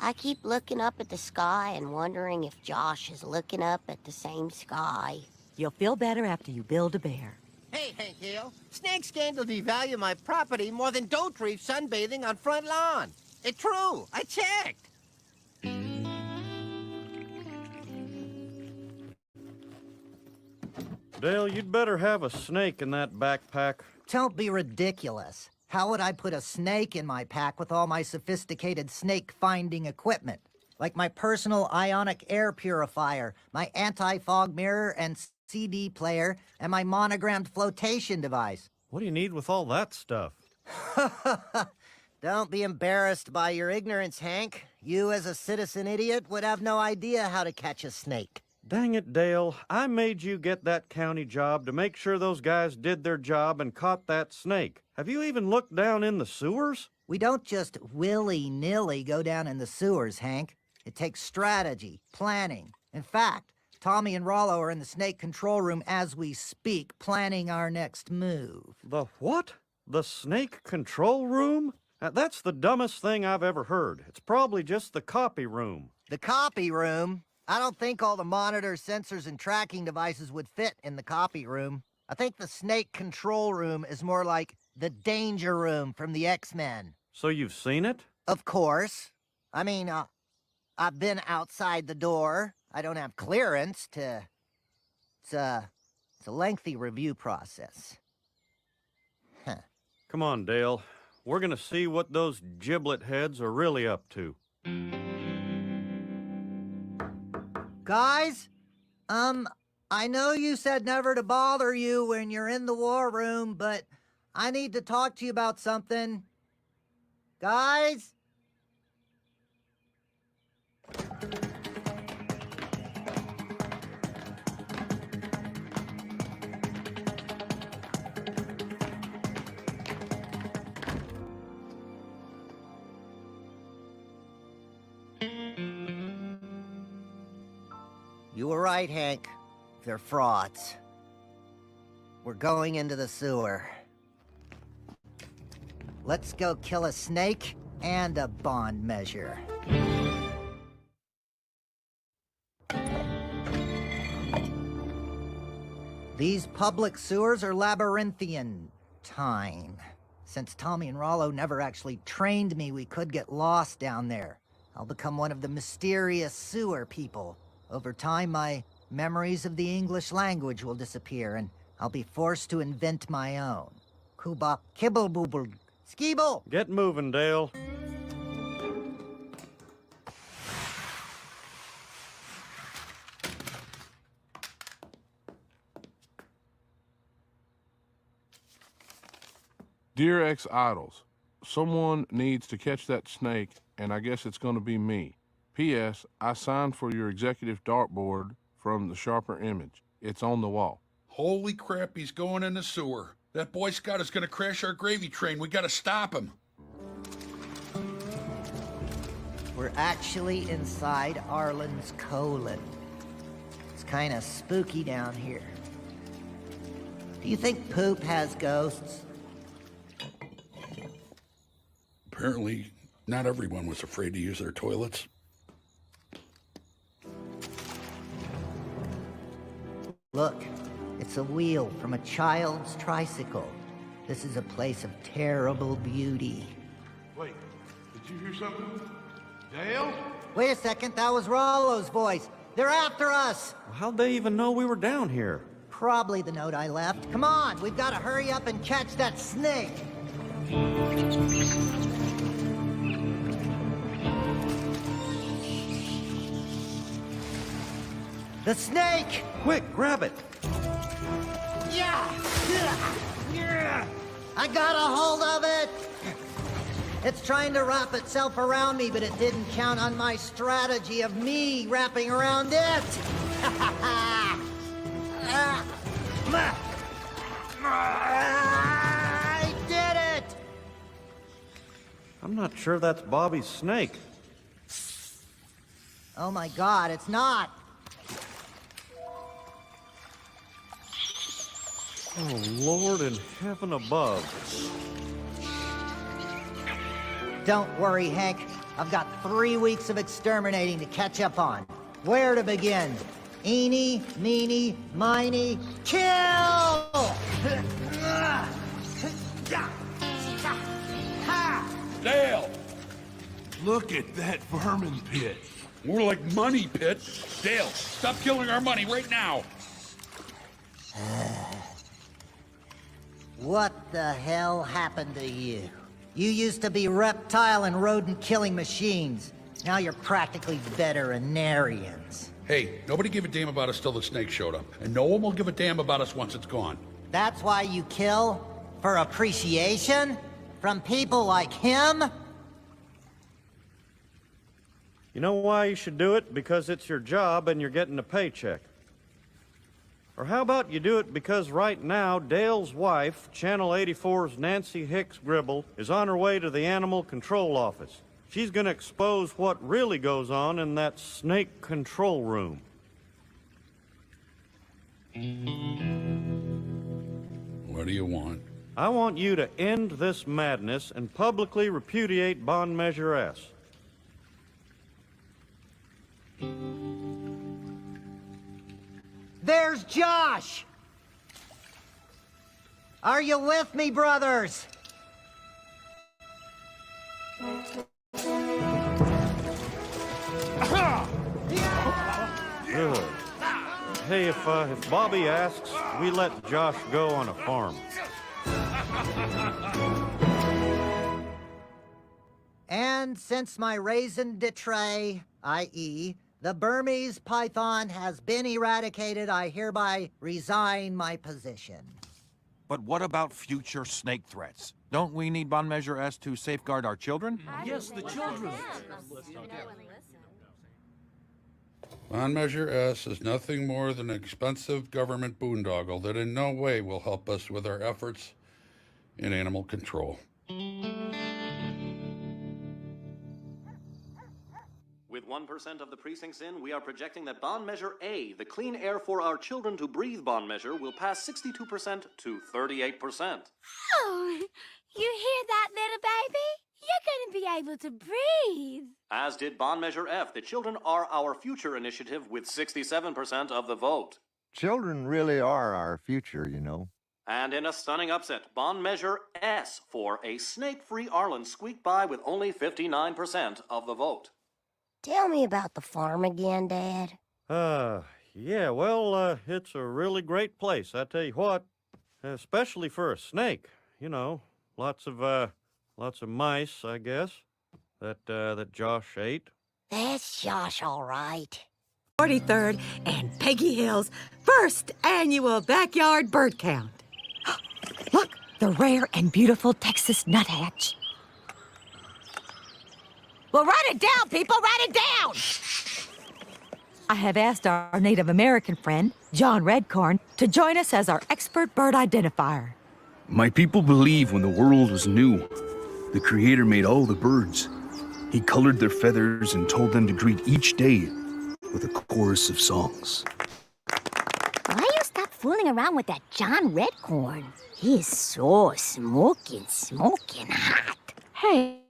I keep looking up at the sky and wondering if Josh is looking up at the same sky. You'll feel better after you build a bear. Hey, Hank Hill. Snake scandal devalue my property more than Dote Reef sunbathing on front lawn. It's true. I checked. Dale, you'd better have a snake in that backpack. Don't be ridiculous. How would I put a snake in my pack with all my sophisticated snake-finding equipment? Like my personal ionic air purifier, my anti-fog mirror and CD player, and my monogrammed flotation device. What do you need with all that stuff? Don't be embarrassed by your ignorance, Hank. You, as a citizen idiot, would have no idea how to catch a snake. Dang it, Dale. I made you get that county job to make sure those guys did their job and caught that snake. Have you even looked down in the sewers? We don't just willy-nilly go down in the sewers, Hank. It takes strategy, planning. In fact, Tommy and Rollo are in the snake control room as we speak, planning our next move. The what? The snake control room? That's the dumbest thing I've ever heard. It's probably just the copy room. The copy room? I don't think all the monitors, sensors, and tracking devices would fit in the copy room. I think the snake control room is more like the danger room from the X-Men. So you've seen it? Of course. I mean, I've been outside the door. I don't have clearance to... It's a lengthy review process. Huh. Come on, Dale. We're gonna see what those giblet heads are really up to. Guys, I know you said never to bother you when you're in the war room, but I need to talk to you about something. Guys? You were right, Hank. They're frauds. We're going into the sewer. Let's go kill a snake and a bond measure. These public sewers are labyrinthine. Since Tommy and Rollo never actually trained me, we could get lost down there. I'll become one of the mysterious sewer people. Over time, my memories of the English language will disappear, and I'll be forced to invent my own. Kubop kibblebooble skeeble! Get moving, Dale. Dear ex-idols, someone needs to catch that snake, and I guess it's going to be me. P.S. I signed for your executive dartboard from the Sharper Image. It's on the wall. Holy crap, he's going in the sewer. That Boy Scout is going to crash our gravy train. We got to stop him. We're actually inside Arlen's colon. It's kind of spooky down here. Do you think poop has ghosts? Apparently, not everyone was afraid to use their toilets. Look, it's a wheel from a child's tricycle. This is a place of terrible beauty. Wait, did you hear something? Dale? Wait a second, that was Rollo's voice. They're after us! How'd they even know we were down here? Probably the note I left. Come on, we've got to hurry up and catch that snake! The snake! Quick, grab it! Yeah! I got a hold of it! It's trying to wrap itself around me, but it didn't count on my strategy of me wrapping around it! I did it! I'm not sure that's Bobby's snake. Oh my God, it's not! Oh, Lord in heaven above. Don't worry, Hank. I've got 3 weeks of exterminating to catch up on. Where to begin? Eeny, meeny, miny, kill! Dale! Look at that vermin pit. More like money pit. Dale, stop killing our money right now. What the hell happened to you? You used to be reptile and rodent-killing machines. Now you're practically veterinarians. Hey, nobody gave a damn about us till the snake showed up. And no one will give a damn about us once it's gone. That's why you kill? For appreciation? From people like him? You know why you should do it? Because it's your job and you're getting a paycheck. Or how about you do it because right now, Dale's wife, Channel 84's Nancy Hicks Gribble, is on her way to the Animal Control Office. She's gonna expose what really goes on in that snake control room. What do you want? I want you to end this madness and publicly repudiate Bond Measure S. There's Josh! Are you with me, brothers? Good. Hey, if Bobby asks, we let Josh go on a farm. And since my raison d'etre, i.e., the Burmese python has been eradicated, I hereby resign my position. But what about future snake threats? Don't we need Bond Measure S to safeguard our children? Yes, the children. Bond Measure S is nothing more than an expensive government boondoggle that in no way will help us with our efforts in animal control. With 1% of the precincts in, we are projecting that Bond Measure A, the clean air for our children to breathe bond measure, will pass 62% to 38%. Oh, you hear that, little baby? You're going to be able to breathe. As did Bond Measure F, the children are our future initiative with 67% of the vote. Children really are our future, you know. And in a stunning upset, Bond Measure S for a snake-free Arlen squeaked by with only 59% of the vote. Tell me about the farm again, Dad. Yeah, well, it's a really great place, I tell you what. Especially for a snake, you know. Lots of mice, I guess, that Josh ate. That's Josh, all right. 43rd and Peggy Hill's first annual backyard bird count. Look, the rare and beautiful Texas nuthatch. Well, write it down, people, write it down! I have asked our Native American friend, John Redcorn, to join us as our expert bird identifier. My people believe when the world was new, the Creator made all the birds. He colored their feathers and told them to greet each day with a chorus of songs. Why you stop fooling around with that John Redcorn? He is so smoking hot. Hey,